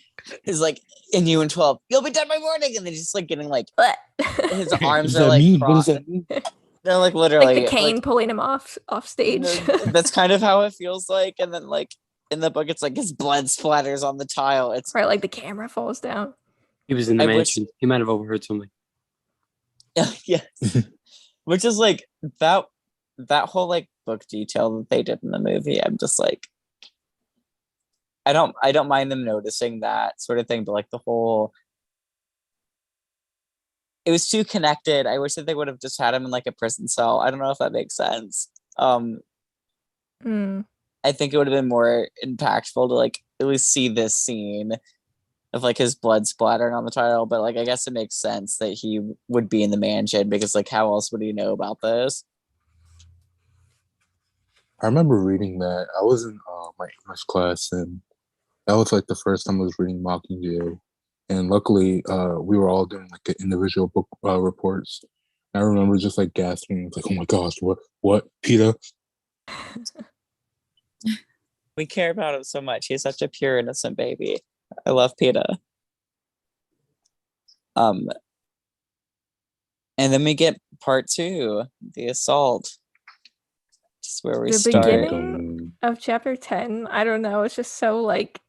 He's like, in you and 12, you'll be dead by morning, and then just like getting like his What arms does are that like mean? What does crossed. that mean? They're like literally like the cane like, pulling him off stage. that's kind of how it feels like. And then like in the book, it's like his blood splatters on the tile. It's Right, like the camera falls down. He was in the I wish- mansion. He might have overheard something. yeah, which is like that whole like book detail that they did in the movie. I'm just like, I don't mind them noticing that sort of thing, but like the whole, it was too connected. I wish that they would have just had him in like a prison cell. I don't know if that makes sense. Hmm. I think it would have been more impactful to like at least see this scene of like his blood splattering on the tile. But like I guess it makes sense that he would be in the mansion because like how else would he know about this? I remember reading that. I was in my English class, and that was like the first time I was reading Mockingjay. And luckily, we were all doing like individual book reports. I remember just like gasping, it's like, "Oh my gosh, what, Peeta?" We care about him so much. He's such a pure, innocent baby. I love Peeta. And then we get part 2, the assault. Just where we The start. beginning of chapter 10, I don't know, it's just so like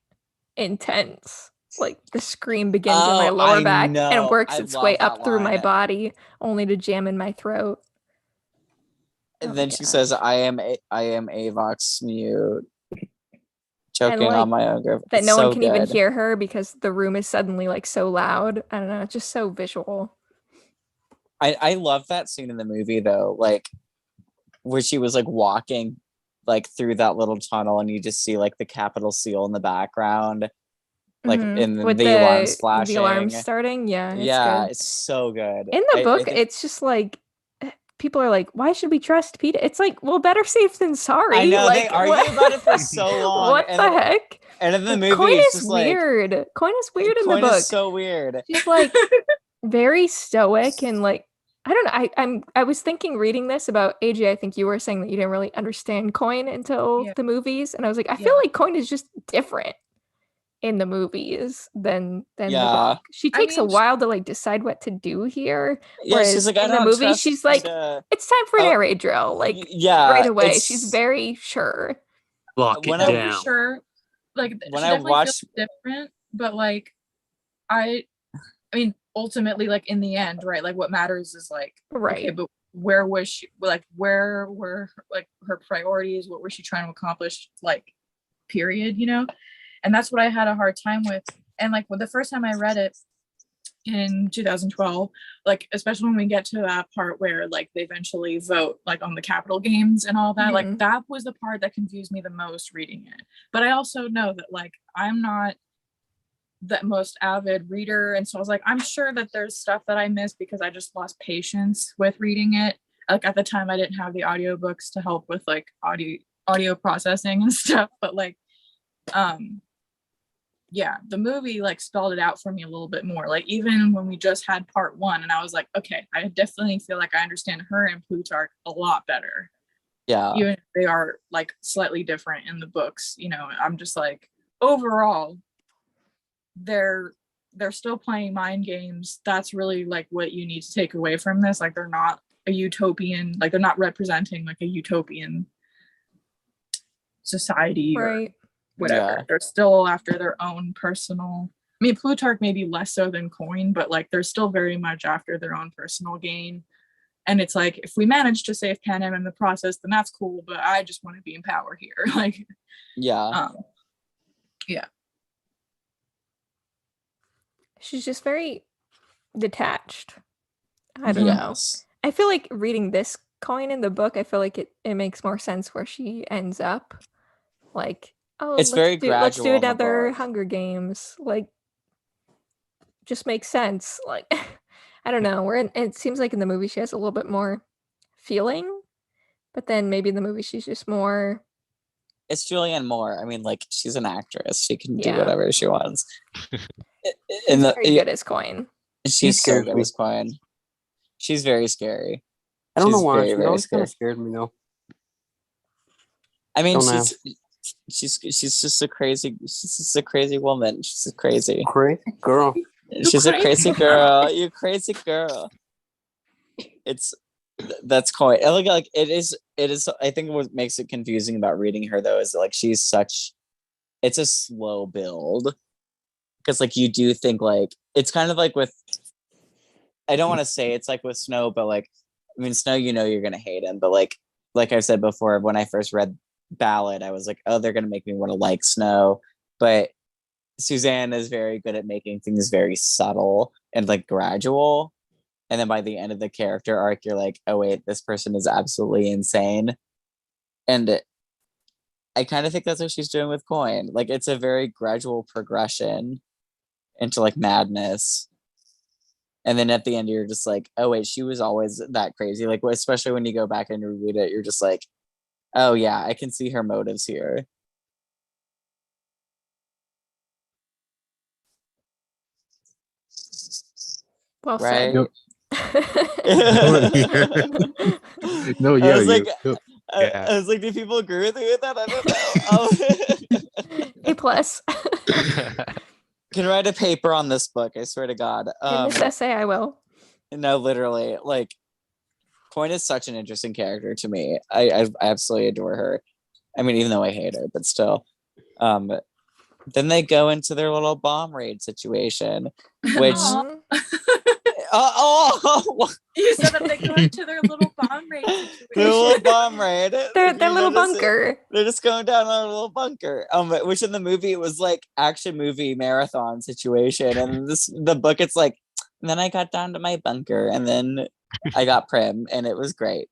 intense. Like the scream begins in my Oh, lower I back know. and works I its love way that up through my line. body, only to jam in my throat. And Oh then my she gosh. says, I am Avox mute. Choking like, on my own grave. That It's no so one can even good. hear her because the room is suddenly like so loud. I don't know, it's just so visual. I love that scene in the movie though, like where she was like walking like through that little tunnel and you just see like the Capitol seal in the background, like in With the alarms flashing. the alarms starting. Yeah, it's Yeah, good. it's so good. In the book, I think- it's just like people are like, why should we trust Peeta? It's like, well, better safe than sorry. I know, like, they argue about it for so long. What and the then, heck? And in the movie, Coin it's is just like weird. Coin is weird in the Coin book. is so weird. She's like very stoic and like I don't know. I was thinking reading this about AJ. I think you were saying that you didn't really understand Coin until Yeah. the movies, and I was like, I feel Yeah. like Coin is just different in the movies than the Yeah. book. She I takes a mean, while to like decide what to do here. Yeah, Whereas she's like, I in the don't movie, trust she's like, Peeta. it's time for an Oh, air raid drill. Like yeah, right away, it's- she's very sure. Lock When it I- For down. sure. Like When she I definitely watched- feels different, but like I mean ultimately like in the end, right? Like what matters is like Right. okay, but where was she like where were like her priorities? What was she trying to accomplish? Like period, you know? And that's what I had a hard time with. And like when the first time I read it, in 2012, like especially when we get to that part where like they eventually vote like on the capital games and all that, like Mhm. that was the part that confused me the most reading it. But I also know that like I'm not the most avid reader, and so I was like, I'm sure that there's stuff that I missed because I just lost patience with reading it. Like at the time I didn't have the audiobooks to help with like audio processing and stuff, but like um yeah, the movie like spelled it out for me a little bit more. Like even when we just had part one, and I was like, okay, I definitely feel like I understand her and Plutarch a lot better, Yeah. even if they are like slightly different in the books. You know, I'm just like, overall, they're still playing mind games. That's really like what you need to take away from this. Like they're not a utopian, like they're not representing like a utopian society or Right. whatever. Yeah. They're still after their own personal. I mean, Plutarch maybe less so than Coin, but like they're still very much after their own personal gain. And it's like, if we manage to save Panem in the process, then that's cool. But I just want to be in power here. Like, Yeah. Yeah. She's just very detached. I don't know. Yes. I feel like reading this Coin in the book, I feel like it makes more sense where she ends up. Like, oh, It's very let's do gradual in the another book. Hunger Games. Like, just makes sense. Like, I don't know. It seems like in the movie she has a little bit more feeling, but then maybe in the movie she's just more. It's Julianne Moore. I mean, like she's an actress. She can do Yeah. whatever she wants. She's very good as Coin. She's so scares good me. as Coin. She's very scary. I don't know She's why. very, She very always kind scary. of scared me though. I mean, Don't know. she's just a crazy woman. She's crazy. Crazy girl. She's a crazy crazy girl. You crazy girl. That's Coin. And like it is. I think what makes it confusing about reading her though is that, like it's a slow build. Because like you do think like it's kind of like with, I don't want to say it's like with Snow, but like I mean Snow, you know you're gonna hate him, but like I've said before, when I first read Ballad, I was like, oh, they're gonna make me want to like Snow. But Suzanne is very good at making things very subtle and like gradual. And then by the end of the character arc, you're like, oh wait, this person is absolutely insane. And I kind of think that's what she's doing with Coin. Like it's a very gradual progression into like madness, and then at the end you're just like, oh wait, she was always that crazy. Like especially when you go back and reread it, you're just like, oh yeah, I can see her motives here. Well Right. said. No, I yeah, was like, you. I was like, do people agree with me with that? I don't know. A plus. Can write a paper on this book, I swear to God. In this essay, I will. No, literally, like Coin is such an interesting character to me. I absolutely adore her. I mean, even though I hate her, but still. Then they go into their little bomb raid situation, which Mhm. You said that they go into their little bomb raid their situation. little bomb raid. Their If you little notice it, bunker. they're just going down a little bunker. Which in the movie it was like action movie marathon situation, and the book it's like. And then I got down to my bunker, and then I got Prim, and it was great.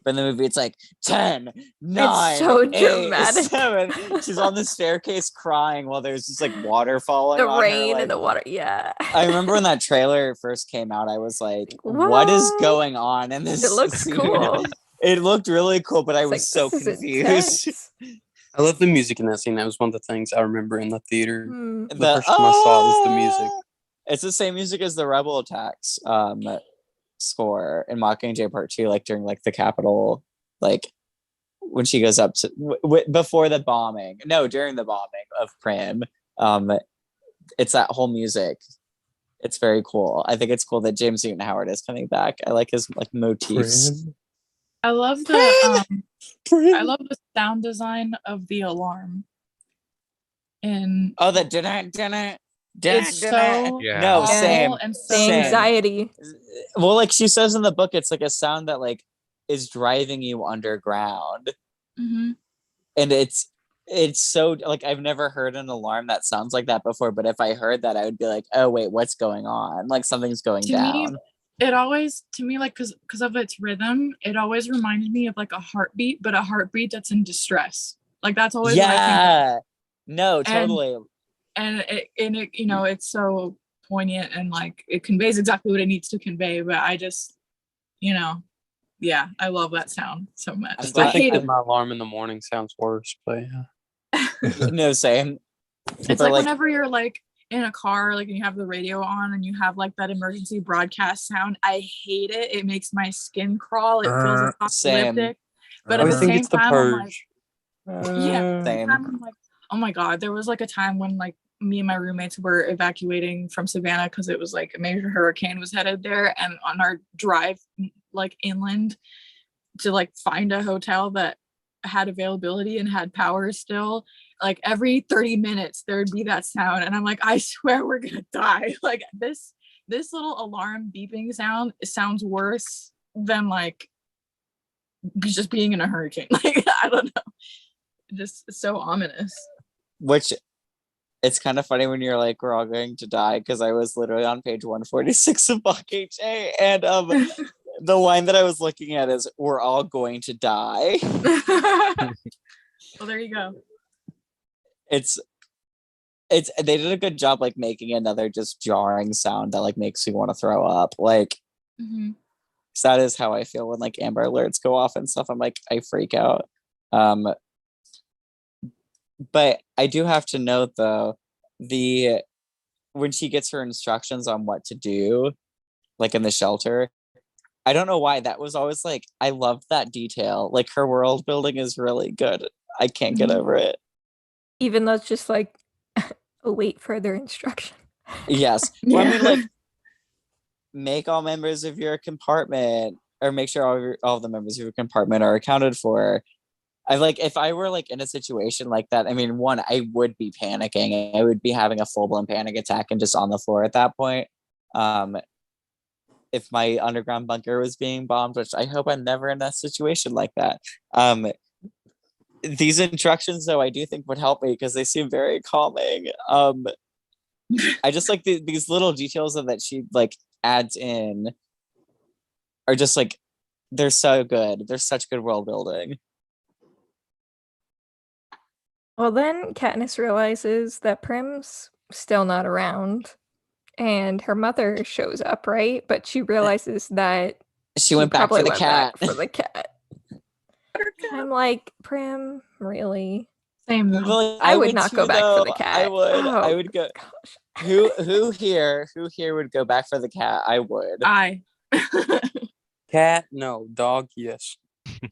But in the movie, it's like 10, 9, so 8, dramatic. 7. She's on the staircase crying while there's just like water falling The on rain her. Like, and the water. Yeah. I remember when that trailer first came out, I was like, what is What? going on in this It looks scene? cool. It looked really cool, but I It's was like, so this is confused. intense. I love the music in that scene. That was one of the things I remember in the theater. Hmm. The first time I saw it was the music. It's the same music as the Rebel Attacks score in Mockingjay Part 2, like during like the Capitol, like when she goes up to before the bombing. No, during the bombing of Prim. It's that whole music. It's very cool. I think it's cool that James Newton Howard is coming back. I like his like motifs. I love the I love the sound design of the alarm. And Oh, that didn't. it's so Yeah. No, awful same. and The so Same. anxiety. Well, like she says in the book, it's like a sound that like is driving you underground, Mhm. and it's it's so like I've never heard an alarm that sounds like that before, but if I heard that, I would be like, oh wait, what's going on? Like something's going To me, down. it always, to me, like, because of its rhythm, it always reminded me of like a heartbeat, but a heartbeat that's in distress. Like that's always what I think of. Yeah. No, And totally. it, you know, it's so poignant and like it conveys exactly what it needs to convey. But I just, you know, yeah, I love that sound so much. I'm I still I glad- think hate that it. my alarm in the morning sounds worse, but yeah. No, same. It's But, like whenever you're like in a car, like and you have the radio on and you have like that emergency broadcast sound. I hate it. It makes my skin crawl. It feels Same. apocalyptic. But I at the always think same it's the time, I'm like, purge. yeah. At the same Same. time, I'm like, oh my god. There was like a time when like me and my roommates were evacuating from Savannah because it was like a major hurricane was headed there, and on our drive like inland to like find a hotel that had availability and had power still, like every 30 minutes there would be that sound, and I'm like, I swear we're gonna die. Like this little alarm beeping sound, it sounds worse than like just being in a hurricane. Like I don't know, just so ominous. Which it's kind of funny when you're like, we're all going to die, because I was literally on page 146 of Mockingjay, and the line that I was looking at is, we're all going to die. Well, there you go. It's they did a good job like making another just jarring sound that like makes you want to throw up. Like Mhm. 'cause that is how I feel when like Amber Alerts go off and stuff. I'm like, I freak out. But I do have to note though, when she gets her instructions on what to do, like in the shelter, I don't know why that was always like, I loved that detail. Like her world building is really good. I can't get Mhm. over it. Even though it's just like await further instruction. Yes. Well, I mean, Yeah. like, make all members of your compartment, or make sure all the members of your compartment are accounted for. I like, if I were like in a situation like that, I mean, one, I would be panicking. I would be having a full-blown panic attack and just on the floor at that point. If my underground bunker was being bombed, which I hope I'm never in that situation like that. These instructions, though, I do think would help me because they seem very calming. I just like these little details that she like adds in are just like, they're so good. They're such good world building. Well, then Katniss realizes that Prim's still not around, and her mother shows up, right? But she realizes that She went back for probably the went cat. back for the cat. I'm like, Prim, really? Same though. Well, I would not too, go back for the though. cat. I would. I Oh, would go. gosh. Who here would go back for the cat? I would. I. Cat, no. Dog, yes. I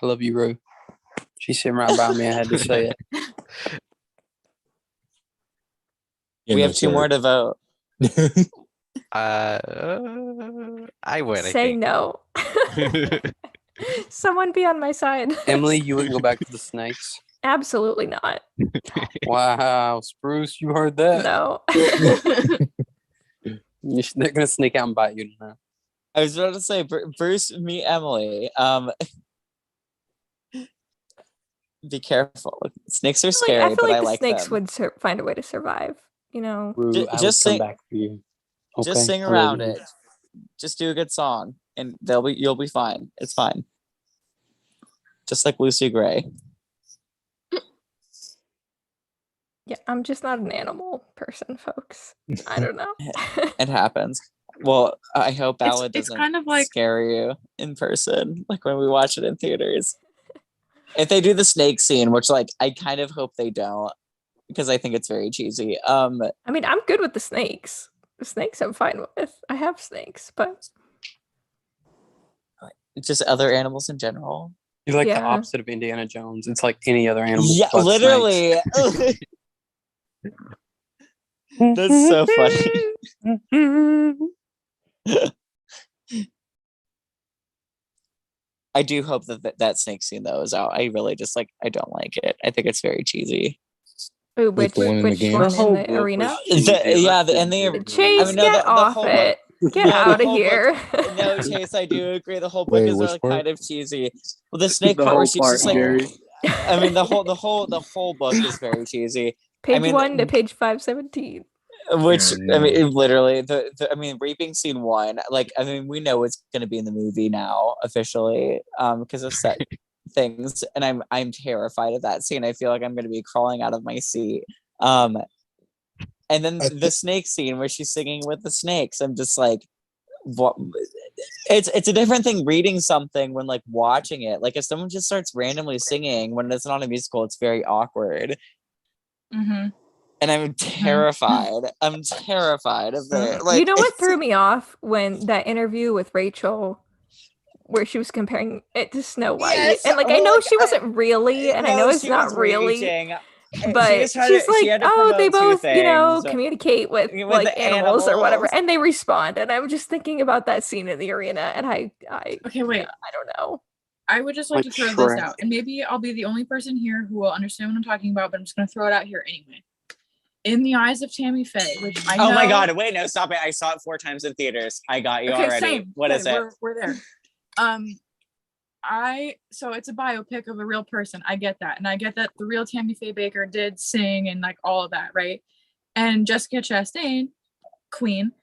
love you, Rue. She's sitting right by me. I had to say it. Yeah, We no, have two sir. more to vote. I would, I Say think. no. Someone be on my side. Emily, you wouldn't go back to the snakes? Absolutely not. Wow, Spruce, you heard that? No. They're gonna sneak out and bite you now. I was about to say, Bruce, meet Emily. Be careful. Snakes are scary, I feel but like I the like snakes them. would find a way to survive. You know. Rue, Ju- I just would come sing- back for you. Just sing I love around you. it. Just do a good song, and you'll be fine. It's fine. Just like Lucy Gray. Yeah, I'm just not an animal person, folks. I don't know. It happens. Well, I hope Bella It's doesn't kind of like scare you in person, like when we watch it in theaters. If they do the snake scene, which like I kind of hope they don't, because I think it's very cheesy. I mean, I'm good with the snakes. The snakes I'm fine with. I have snakes, but Just other animals in general. You're like the Yeah. opposite of Indiana Jones. It's like any other animal. Yeah, but literally. That's so funny. I do hope that snake scene though is out. I really just like, I don't like it. I think it's very cheesy. ooh, Like which the one in the which game? one The whole in the book arena? was Yeah, and they Chase, no, get the off whole it. Get No, the out of whole book- here. No, Chase, I do agree. The whole book Wait, is which like part? kind of cheesy. Well, the snake The part where whole she's part, just like, Jerry. I mean, the whole book is very cheesy. Page mean, 1 to page 517. Which Yeah, I mean, no. it literally I mean, raping scene 1. Like, I mean, we know it's going to be in the movie now officially, because of set things, and I'm terrified of that scene. I feel like I'm going to be crawling out of my seat. And then I the snake scene where she's singing with the snakes. I'm just like, what? It's a different thing reading something when like watching it. Like if someone just starts randomly singing when it's not a musical, it's very awkward. Mm-hmm. And I'm terrified. I'm terrified of it. Like, You know what threw me off when that interview with Rachel, where she was comparing it to Snow White, Yes, and like I well, know like, she wasn't really, and I know no, it's she not was really, reaching. but She was trying she's to. She like, had to oh, they promote two both, things communicate with with like the animals or whatever, animals. and they respond. And I'm just thinking about that scene in the arena, and Okay, wait. I don't know. I would just like to Like throw this Shrek. out, and maybe I'll be the only person here who will understand what I'm talking about, but I'm just going to throw it out here anyway. In the Eyes of Tammy Faye, which I know. Oh my god! Wait, no, stop it! I saw it 4 times in theaters. I got you Okay, already. same. What is it? We're there. So it's a biopic of a real person. I get that, and I get that the real Tammy Faye Baker did sing and like all of that, right? And Jessica Chastain, Queen,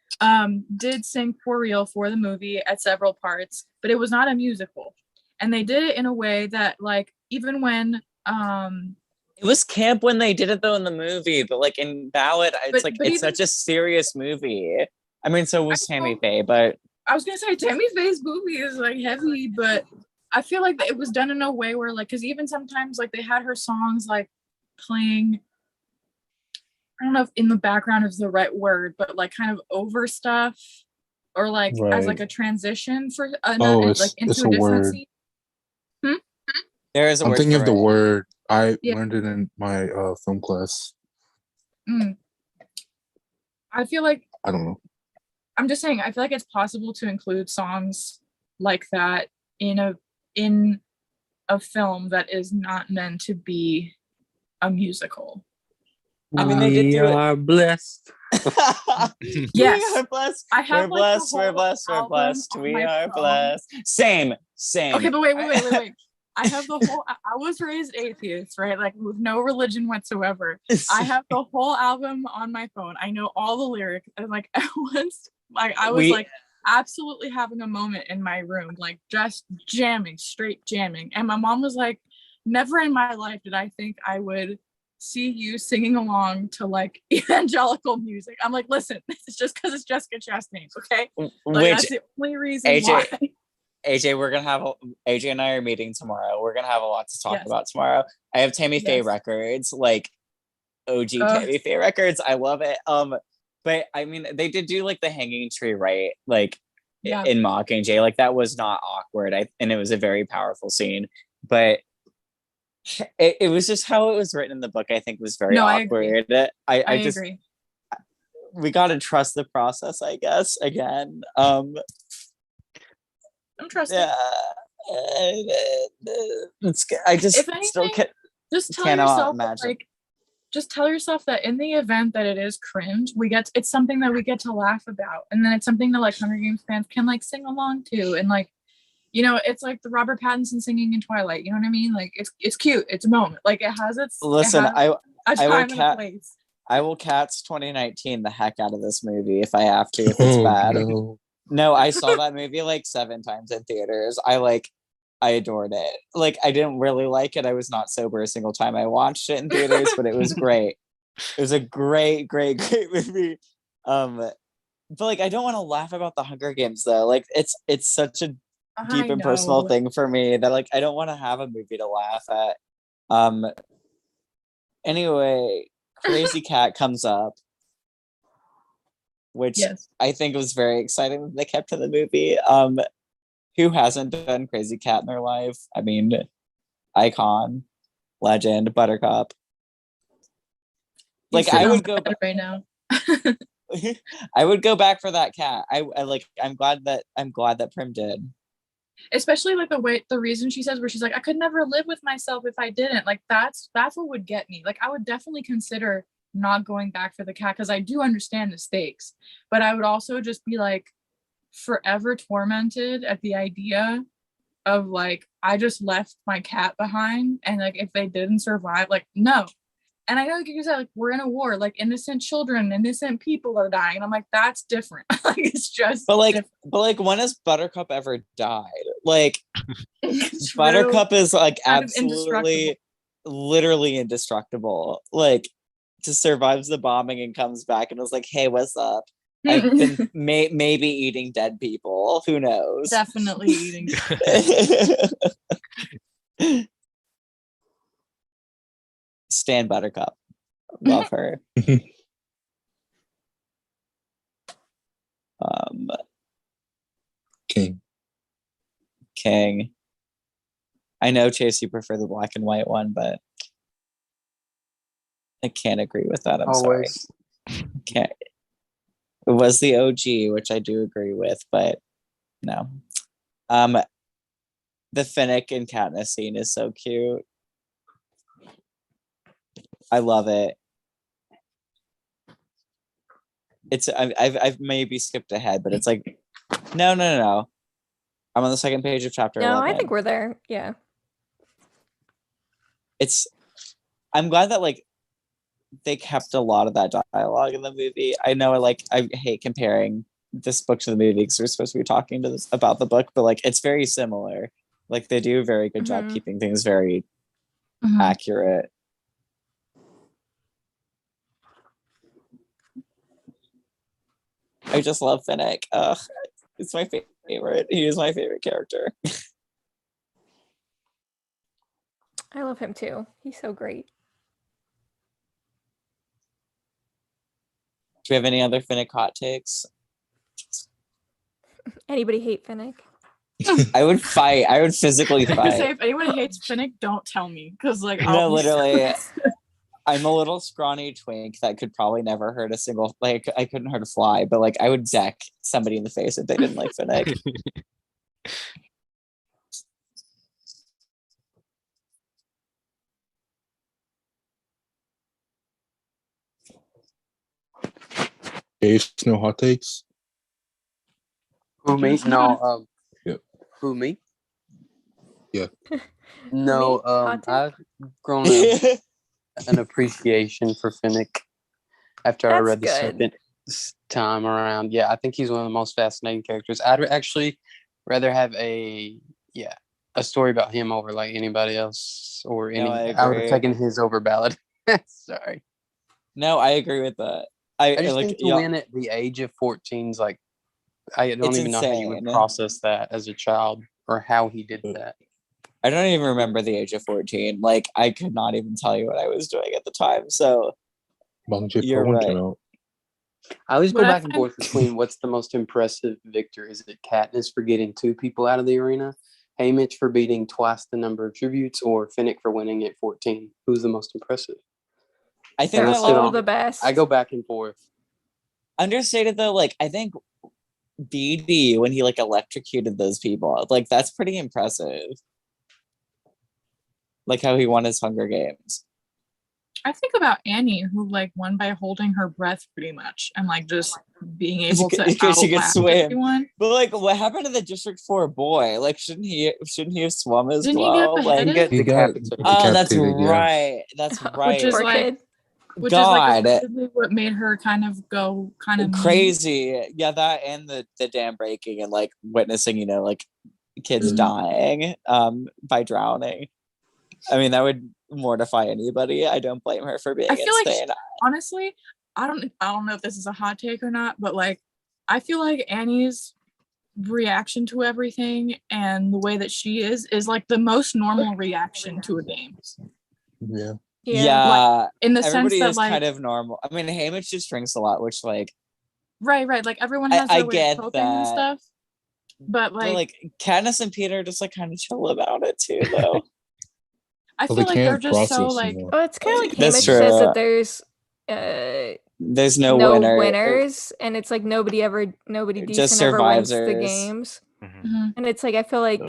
did sing for real for the movie at several parts, but it was not a musical. And they did it in a way that like even when It was camp when they did it though in the movie, but like in Ballad, it's But it's even- such a serious movie. I mean, so was I know. Tammy Faye, but I was gonna say Tammy Faye's movie is like heavy, but I feel like it was done in a way where like, because even sometimes like they had her songs like playing, I don't know if in the background is the right word, but like kind of over stuff, or like as like Right. a transition for It's into a a different word. scene. there is a I'm word thinking for of the it. word. I Yeah. learned it in my film class. I feel like I don't know. I'm just saying I feel like it's possible to include songs like that in a film that is not meant to be a musical. I mean, they did We do it. are blessed. Yes. We are blessed. I have, We're like, the blessed. We're whole blessed. We're album blessed. on We my are phone. blessed. Same. Okay, but wait. I have the whole. I was raised atheist, right? Like with no religion whatsoever. I have the whole album on my phone. I know all the lyrics, and like I was like absolutely having a moment in my room, like just jamming, straight jamming. And my mom was like, "Never in my life did I think I would see you singing along to like evangelical music." I'm like, "Listen, it's just because it's Jessica Chastain, okay? Like Which that's the only reason AJ why." AJ, AJ and I are meeting tomorrow. We're gonna have a lot to talk Yes. about tomorrow. I have Tammy Faye Yes. records, like OG Tammy Faye records. I love it. But I mean, they did do like the hanging tree, right? Like Yeah. in Mockingjay, like that was not awkward. And it was a very powerful scene. But it was just how it was written in the book. I think was very No, I agree. awkward. I just agree. we gotta trust the process, I guess. Again, I'm trusting. yeah. I just If still anything, can't. Just tell cannot yourself that, imagine. like, just tell yourself that in the event that it is cringe, it's something that we get to laugh about, and then it's something that like Hunger Games fans can like sing along to, and like, you know, it's like the Robert Pattinson singing in Twilight. You know what I mean? Like it's cute. It's a moment. Like it has its. Listen, it has a I will time and a place. I will Cats 2019 the heck out of this movie if I have to, if it's bad. No. No, I saw that movie like 7 times in theaters. I adored it. Like I didn't really like it. I was not sober a single time I watched it in theaters, but it was great. It was a great, great, great movie. But like I don't want to laugh about the Hunger Games though. Like it's such a deep and personal thing for me that like I don't want to have a movie to laugh at. Anyway, Crazy Cat comes up, which Yes. I think was very exciting that they kept in the movie. Who hasn't done Crazy Cat in their life? I mean, icon, legend, Buttercup. Like I would go right now. I would go back for that cat. I'm glad that Prim did. Especially like the reason she says where she's like, I could never live with myself if I didn't. Like that's what would get me. Like I would definitely consider not going back for the cat because I do understand the stakes, but I would also just be like forever tormented at the idea of like, I just left my cat behind, and like if they didn't survive, like no. And I know like you said, like we're in a war, like innocent children, innocent people are dying. And I'm like, that's different. Like it's just when has Buttercup ever died? Like True. Buttercup is like Kind of absolutely literally indestructible. Like just survives the bombing and comes back and was like, hey, what's up? I've been maybe eating dead people. Who knows? Definitely eating. Stan Buttercup. Love her. King. I know, Chase, you prefer the black and white one, but I can't agree with that. I'm Always. sorry. Can't. It was the OG, which I do agree with, but no. The Finnick and Katniss scene is so cute. I love it. It's I've maybe skipped ahead, but it's like no. I'm on the second page of chapter 11. I think we're there. Yeah. I'm glad that like they kept a lot of that dialogue in the movie. I know like I hate comparing this book to the movie because we're supposed to be talking about the book, but like it's very similar. Like they do a very good job keeping things very accurate. I just love Finnick. It's my favorite. He is my favorite character. I love him too. He's so great. Do we have any other Finnick hot takes? Anybody hate Finnick? I would fight. I would physically I fight. say if anyone hates Finnick, don't tell me, because like No, literally. I'm a little scrawny twink that could probably never hurt a single, like I couldn't hurt a fly, but like I would deck somebody in the face if they didn't like Finnick. Dave, no hot takes? Who me? No. Yep. Who me? Yeah. No. Hot take? I've grown an appreciation for Finnick after I That's read the good. second time around. Yeah, I think he's one of the most fascinating characters. I'd actually rather have a story about him over like anybody else or any. I would have taken his over Ballad. Sorry. No, I agree with that. I just think to win at the age of 14 is like, I don't even know how you would process that as a child or how he did that. I don't even remember the age of 14. Like, I could not even tell you what I was doing at the time. So, you're right. I always go back and forth between what's the most impressive victor. Is it Katniss for getting 2 people out of the arena, Haymitch for beating twice the number of tributes, or Finnick for winning at 14? Who's the most impressive? I think they're all the best. I go back and forth. Understated though, like I think BD when he like electrocuted those people, like that's pretty impressive. Like how he won his Hunger Games. I think about Annie, who like won by holding her breath pretty much and like just being able to outlast everyone. But like, what happened to the District 4 boy? Like, shouldn't he have swum as Didn't well? He get decapitated. Oh, that's right. That's right. Which is Poor like, kid. which is like what made her kind of go crazy. Yeah, that and the dam breaking and like witnessing, you know, like kids dying by drowning. I mean, that would mortify anybody. I don't blame her for being insane. Like, honestly, I don't know if this is a hot take or not, but like I feel like Annie's reaction to everything and the way that she is like the most normal reaction to a game. Yeah. Like, in the sense that is like kind of normal. I mean, Haymitch just drinks a lot, which like right. Like everyone has their way of coping and stuff. But like Katniss and Peter just like kind of chill about it too, though. I feel like they're just so like. Oh, it's kind of like Haymitch says that there's no winners, and it's like nobody decent ever wins the games, and it's like I feel like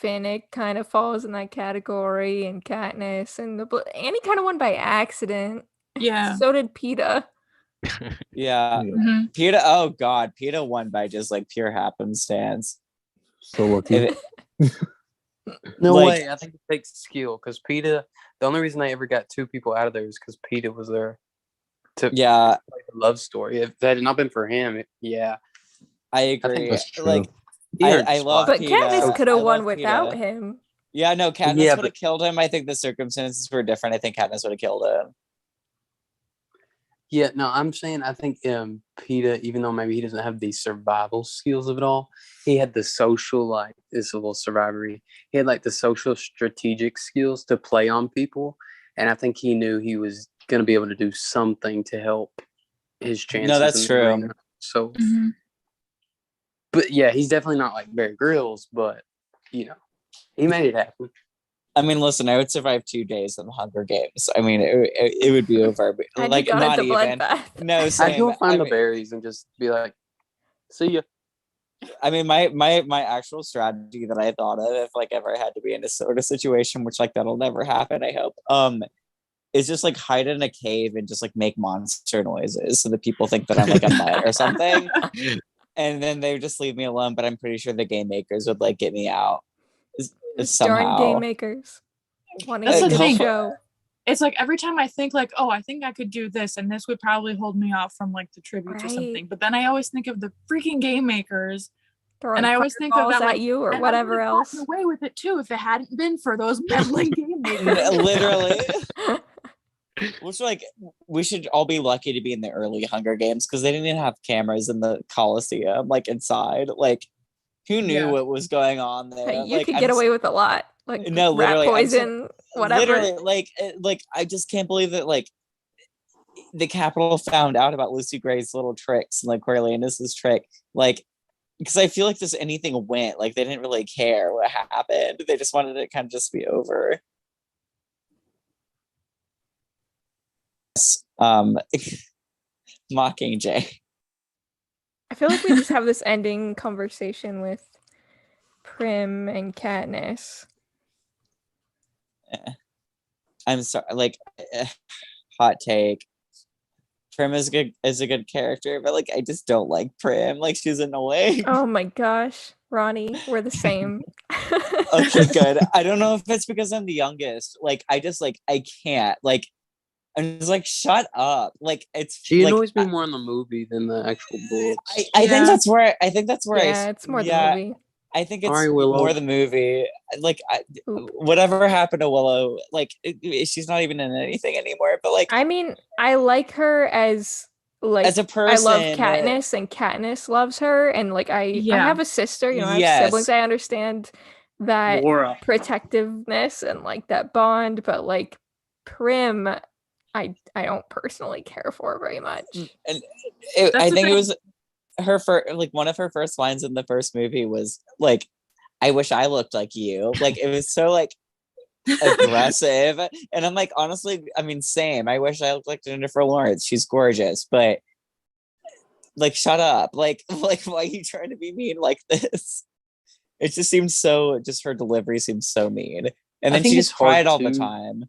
Finnick kind of falls in that category, and Katniss and Annie kind of won by accident. Yeah. So did Peeta. Yeah. Peeta. Oh God, Peeta won by just like pure happenstance. So lucky. No Like- way. I think it takes skill because PETA. The only reason I ever got 2 people out of there is because PETA was there to Yeah, play the love story. If that had not been for him, yeah, I I agree. think that's true. Like, he earned I his love spot. But PETA. Katniss could I have won love without PETA. him. Yeah, no, Katniss Yeah, would have killed him. I think the circumstances were different. I think Katniss would have killed him. Yeah, no, I'm saying I think PETA, even though maybe he doesn't have the survival skills of it all, he had the social, like, this is a little survivory. He had like the social strategic skills to play on people, and I think he knew he was going to be able to do something to help his chances. that's in the true. arena. So, Mhm. but yeah, he's definitely not like Bear Grylls, but you know, he made it happen. I mean, listen, I would survive 2 days in the Hunger Games. I mean, it would be over. But, I'd like, be gone at not the even. bloodbath. No, I'd same. go find I the mean, berries and just be like, "See ya." I mean, my actual strategy that I thought of if like ever I had to be in a sort of situation, which like that'll never happen, I hope. Is just like hide in a cave and just like make monster noises so that people think that I'm like a mutt or something. And then they would just leave me alone, but I'm pretty sure the game makers would like get me out somehow. Darn game makers wanting That's a the good thing. show. It's like every time I think like, oh, I think I could do this, and this would probably hold me off from like the tributes or Right. something. But then I always think of the freaking game makers, Throwing and I always think of fireballs that at like, you or and I whatever would've else. gotten away with it too if it hadn't been for those meddling game makers. Literally. Which like we should all be lucky to be in the early Hunger Games because they didn't even have cameras in the Coliseum, like inside. Like, who knew Yeah. what was going on there? Hey, you Like, could I'm get s- away with a lot, like No, rat literally, I'm so- poison, whatever. Literally, like I just can't believe that like the Capitol found out about Lucy Gray's little tricks and like Coriolanus's trick, like because I feel like just anything went, like they didn't really care what happened. They just wanted it to kind of just be over. Um, Mockingjay. I feel like we just have this ending conversation with Prim and Katniss. I'm sorry, like hot take. Prim is a good character, but like I just don't like Prim. Like she's annoying. Oh my gosh, Ronnie, we're the same. Okay, good. I don't know if it's because I'm the youngest. Like I just like I can't. Like I'm just like shut up. Like it's She like, annoys me more in the movie than the actual books. I Yeah. think that's where I think that's where Yeah, it's more the yeah, movie. I think it's Sorry, Willow. more the movie. Like Oop. whatever happened to Willow, like she's not even in anything anymore. But like I mean, I like her as like as a I person, love Katniss and Katniss loves her, and like I Yeah. have a sister, you know, I have Yes. siblings. I understand that Laura. protectiveness and like that bond, but like Prim, I don't personally care for very much. and That's I the think it thing. was her first, like one of her first lines in the first movie was like, "I wish I looked like you." Like it was so like aggressive, and I'm like, honestly, I mean, same. I wish I looked like Jennifer Lawrence. She's gorgeous, but like, shut up. Like why are you trying to be mean like this? It just seems so. Just her delivery seems so mean, and I then think she it's just cried hard all the to- time.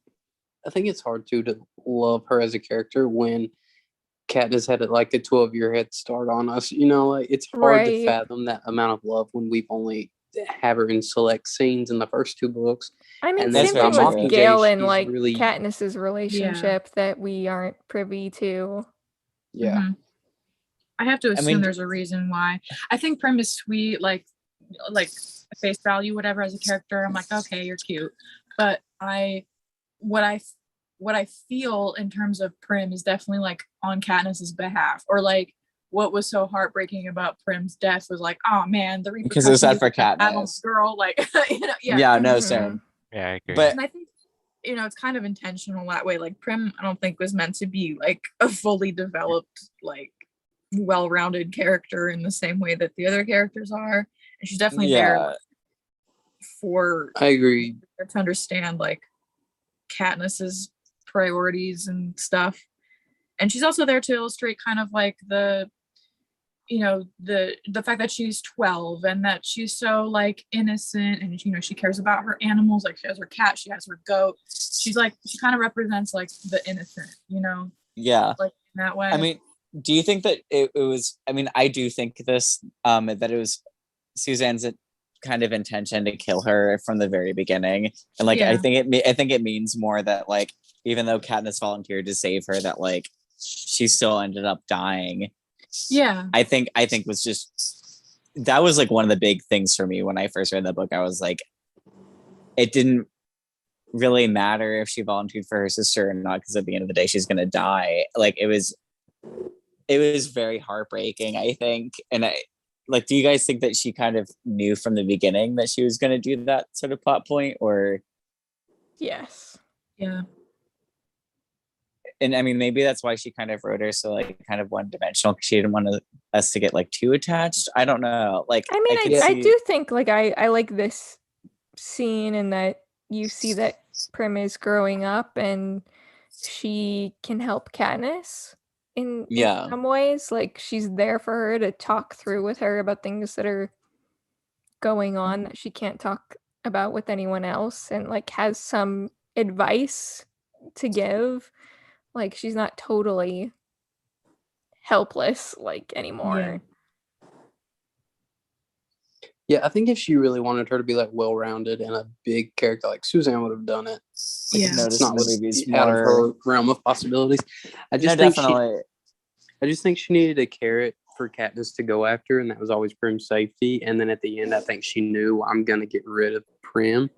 I think it's hard to love her as a character when Katniss had like a 12-year head start on us. You know, like it's hard to Right. fathom that amount of love when we've only have her in select scenes in the first 2 books. I mean, And that's same very thing with true. Gale and She's like really- Katniss's relationship that we aren't privy to. Yeah. Mhm. I have to assume mean- there's a reason why. I think Prim is sweet, like face value, whatever, as a character. I'm like, okay, you're cute. But what I feel in terms of Prim is definitely like on Katniss's behalf, or like what was so heartbreaking about Prim's death was like, oh man, the Because it was sad for repercussions that had on Katniss. the girl, like you know, Yeah, no, Mhm. same. Yeah, I agree. But and I think it's kind of intentional that way. Like Prim, I don't think was meant to be like a fully developed, like well-rounded character in the same way that the other characters are. And she's definitely there yeah, for I agree. to understand like Katniss's priorities and stuff. And she's also there to illustrate kind of like the fact that she's 12 and that she's so like innocent, and she cares about her animals. Like she has her cat, she has her goat. She kind of represents like the innocent, yeah. like in that way. I mean, do you think that it was? I mean, I do think this. That it was Suzanne's kind of intention to kill her from the very beginning, and like Yeah. I think it means more that like even though Katniss volunteered to save her, that like she still ended up dying. Yeah. I think was just that was like one of the big things for me when I first read the book. I was like, it didn't really matter if she volunteered for her sister or not, because at the end of the day she's gonna die. Like it was very heartbreaking, I think. And I like, do you guys think that she kind of knew from the beginning that she was gonna do that sort of plot point? Or Yes. Yeah. and I mean maybe that's why she kind of wrote her so like kind of one-dimensional, because she didn't want us to get like too attached. I don't know. Like I mean, could I see- do think like I like this scene in that you see that Prim is growing up and she can help Katniss in Yeah. some ways. Like she's there for her to talk through with her about things that are going on that she can't talk about with anyone else, and like has some advice to give. Like she's not totally helpless like anymore. Yeah, I think if she really wanted her to be like well-rounded and a big character, like Suzanne would have done it. Like, Yeah. it's Notice not in the what's movies out of her more. realm of possibilities. I No, just think definitely. I just think she needed a carrot for Katniss to go after, and that was always Prim's safety. And then at the end, I think she knew, I'm gonna get rid of Prim,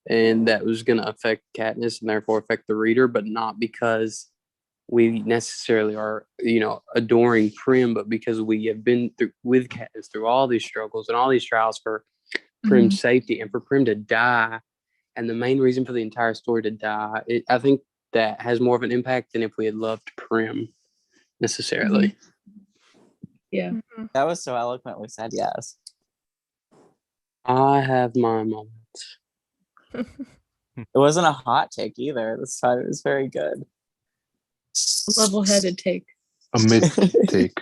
and that was gonna affect Katniss and therefore affect the reader, but not because we necessarily are, adoring Prim, but because we have been through with Katniss through all these struggles and all these trials for Prim's safety, and for Prim to die, and the main reason for the entire story to die. I think that has more of an impact than if we had loved Prim necessarily. Yeah. Mhm. That was so eloquently said. Yes. I have my moments. It wasn't a hot take either this time. It was very good. Level-headed take. A mid take,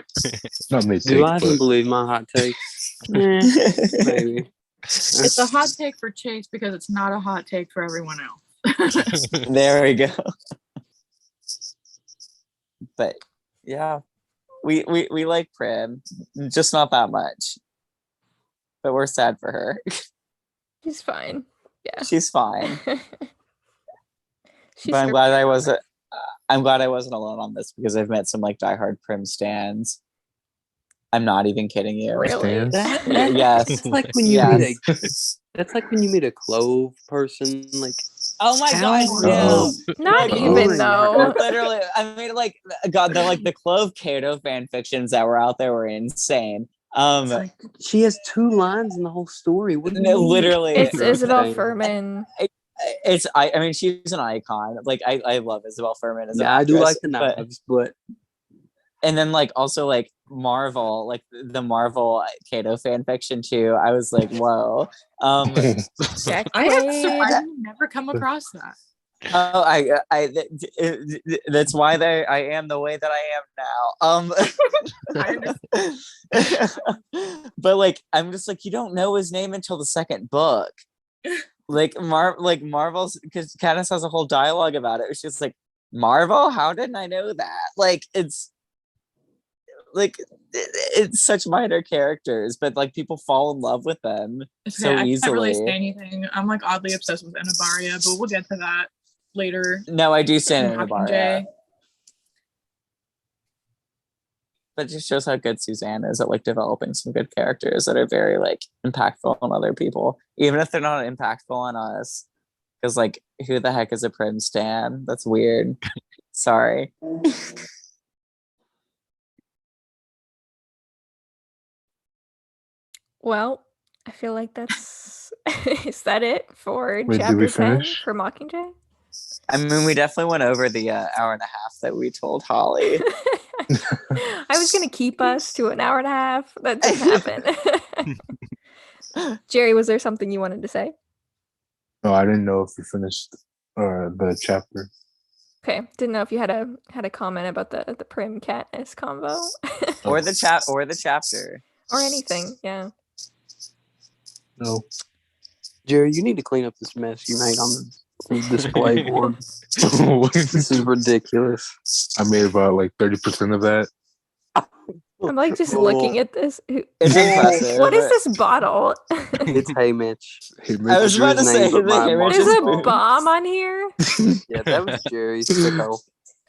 not mid Do take, I even but believe my hot takes? Maybe. It's a hot take for Chase because it's not a hot take for everyone else. There we go. But yeah, we like Prim, just not that much. But we're sad for her. She's fine. Yeah. She's fine. She's But I'm glad I surviving. wasn't alone on this, because I've met some like diehard Prim stans. I'm not even kidding you. Really? Stans? Yes. That's like when you Yes. that's like when you meet a clove person. Like, Oh my How god, boring. no. Not Like, even boring. though. Literally, I mean, like, God, the Clove Cato fan fictions that were out there were insane. it's like she has 2 lines in the whole story. What do you No, mean? literally, It's Isabel Okay. Furman. I mean, she's an icon. Like, I love Isabel Furman as an Yeah, I do actress, like the but- knives, but and then like also like Marvel, like the Marvel Cato fan fiction too. I was like, whoa. Jack I have Quaid. surprisingly never come across that. Oh, that's why I am the way that I am now. But like, I'm just like, you don't know his name until the second book. Like Marvel's, because Katniss has a whole dialogue about it. It's just like, Marvel, how didn't I know that? Like, it's such minor characters, but like people fall in love with them It's so okay, I can't really easily. say anything. I'm like oddly obsessed with Anabaria, but we'll get to that later. No, I do stand in Mockingjay. Anabaria. But it just shows how good Suzanne is at like developing some good characters that are very like impactful on other people, even if they're not impactful on us. Because like, who the heck is a Prim stan? That's weird. Sorry. Well, I feel like that's is that it for Wait, did chapter we 10 finish? for Mockingjay? I mean, we definitely went over the hour and a half that we told Holly. I was gonna keep us to an hour and a half. That didn't happen. Jerry, was there something you wanted to say? No, I didn't know if we finished the chapter. Okay, didn't know if you had a comment about the Prim Katniss combo or the chapter. or anything. Yeah. No. Jerry, you need to clean up this mess you made on the display board. This is ridiculous. I made about like 30% of that. I'm like just looking at this. It's impressive. What is this bottle? It's Hey Mitch. Hey, I was Mitch, about to Drew's say name, but my the Mark image There's is a Paul. bomb on here. Yeah, that was Jerry's sicko.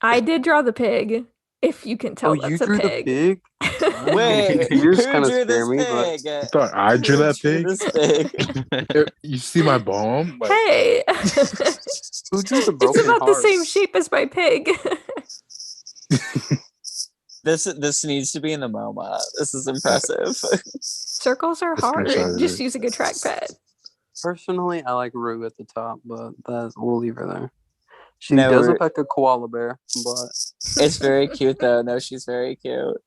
I did draw the pig. If you can tell, Oh, that's you a drew the pig. pig? Wait, Yours who kinda drew scare this me, but- pig? I thought I drew Who that drew pig. This pig. You see my bomb? Like, Hey, Who drew the it's broken about the heart? same shape as my pig. This needs to be in the MoMA. This is impressive. Circles are Let's hard. screenshot Just it. use a good trackpad. Personally, I like Rue at the top, but we'll leave her there. She No, does Rue- look like a koala bear, but It's very cute though. No, she's very cute.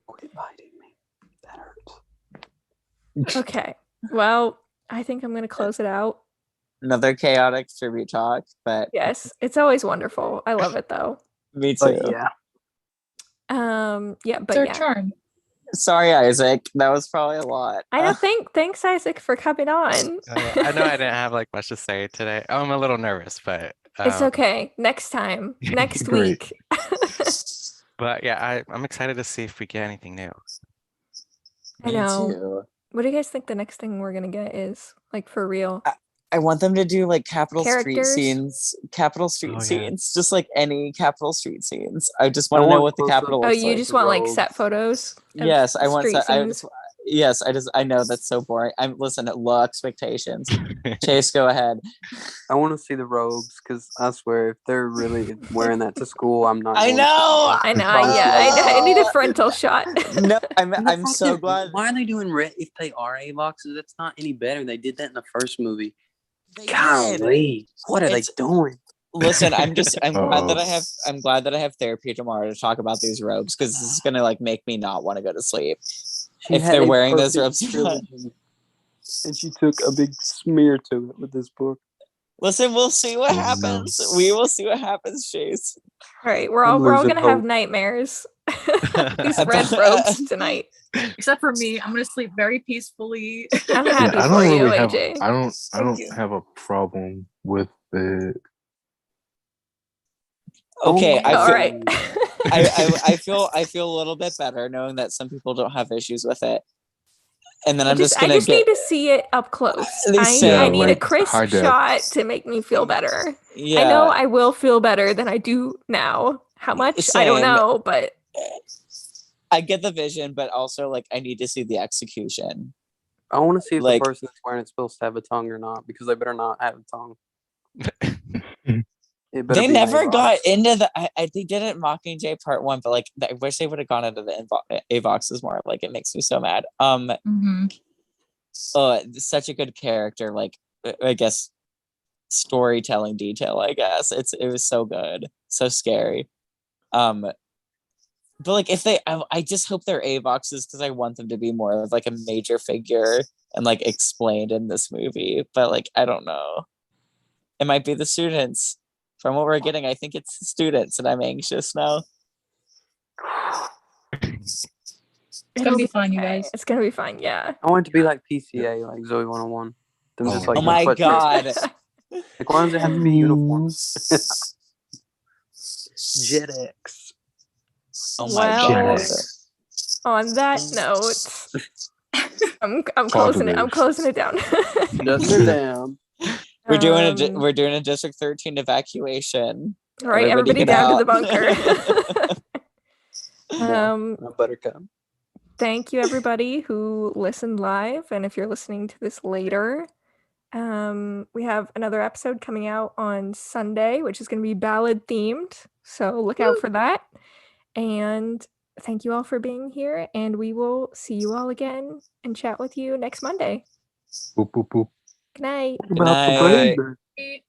quit biting me. That hurts. Okay. Well, I think I'm gonna close it out. Another chaotic tribute talk, but Yes, it's always wonderful. I love it though. me too. But yeah, Yeah, It's but our yeah. charm. Sorry, Isaac. That was probably a lot. I know. Thanks, Isaac, for coming on. I know I didn't have like much to say today. I'm a little nervous, but It's okay. Next time. Next Great. week. But yeah, I'm excited to see if we get anything new. I Me know. too. What do you guys think the next thing we're gonna get is? Like for real? I want them to do like capital Characters? Oh, yeah. scenes, just like any capital street scenes. I just I want to know want what the close-up capital Oh, looks you like. just want like roads. set photos? of Yes, I want. street I scenes? yes, I know that's so boring. I'm listen. Low expectations. Chase, go ahead. I want to see the robes because I swear, if they're really wearing that to school, I'm not. I going to know! I know. Fuck Yeah, I need a yeah. frontal shot. No, I'm And the I'm fact so that- glad. Why are they doing red if they are A boxes? That's not any better. They did that in the first movie. They did. Golly, what are It's- they doing? Listen, I'm glad that Uh-oh. I'm glad that I have therapy tomorrow to talk about these robes because this is gonna like make me not want to go to sleep. She If had they're a wearing those perfect robes or not. trilogy, and she took a big smear to it with this book. Listen, we'll see what Oh, no. happens. We will see what happens, Chase. All right, we're I'm all losing gonna have hope. nightmares. These red robes tonight. Except for me, I'm gonna sleep very peacefully. I'm yeah, happy I for don't you, really have. AJ. I don't Thank you. have a problem with it. Okay, my I All feel, right. I feel a little bit better knowing that some people don't have issues with it. And then I'm just I gonna just get need to see it up close. They I say, need a like, crisp high def. shot to make me feel better. yeah. I know I will feel better than I do now. How much? I don't Same. know, but I get the vision, but also like I need to see the execution. I want to see if Like- the person that's wearing it's supposed to have a tongue or not, because they better not have a tongue. It better They be never A-box. got into the. They did it in Mockingjay Part 1, but like I wish they would have gone into the Avoxes more. Like it makes me so mad. Mm-hmm. Such a good character. Like I guess storytelling detail. I guess it was so good, so scary. But like if I just hope they're Avoxes because I want them to be more of like a major figure and like explained in this movie. But like I don't know. It might be the students. From what we're getting, I think it's the students, and I'm anxious now. It's gonna be fun, you okay. guys. It's gonna be fine. Yeah. I want it to be like PCA, like Zoe 101. Them just like Oh my sweatshirts. god! Like, why does it have to be uniforms? JetX. Oh my Well, god! On that note, I'm closing it. I'm closing it down. Shutting it down. We're doing Um, we're doing a District 13 evacuation. All right, everybody get down to the out. bunker. Buttercup. Thank you everybody who listened live, and if you're listening to this later, we have another episode coming out on Sunday, which is going to be ballad themed. So look out for that. And thank you all for being here, and we will see you all again and chat with you next Monday. Boop, boop, boop. Good night. What about the night. baby?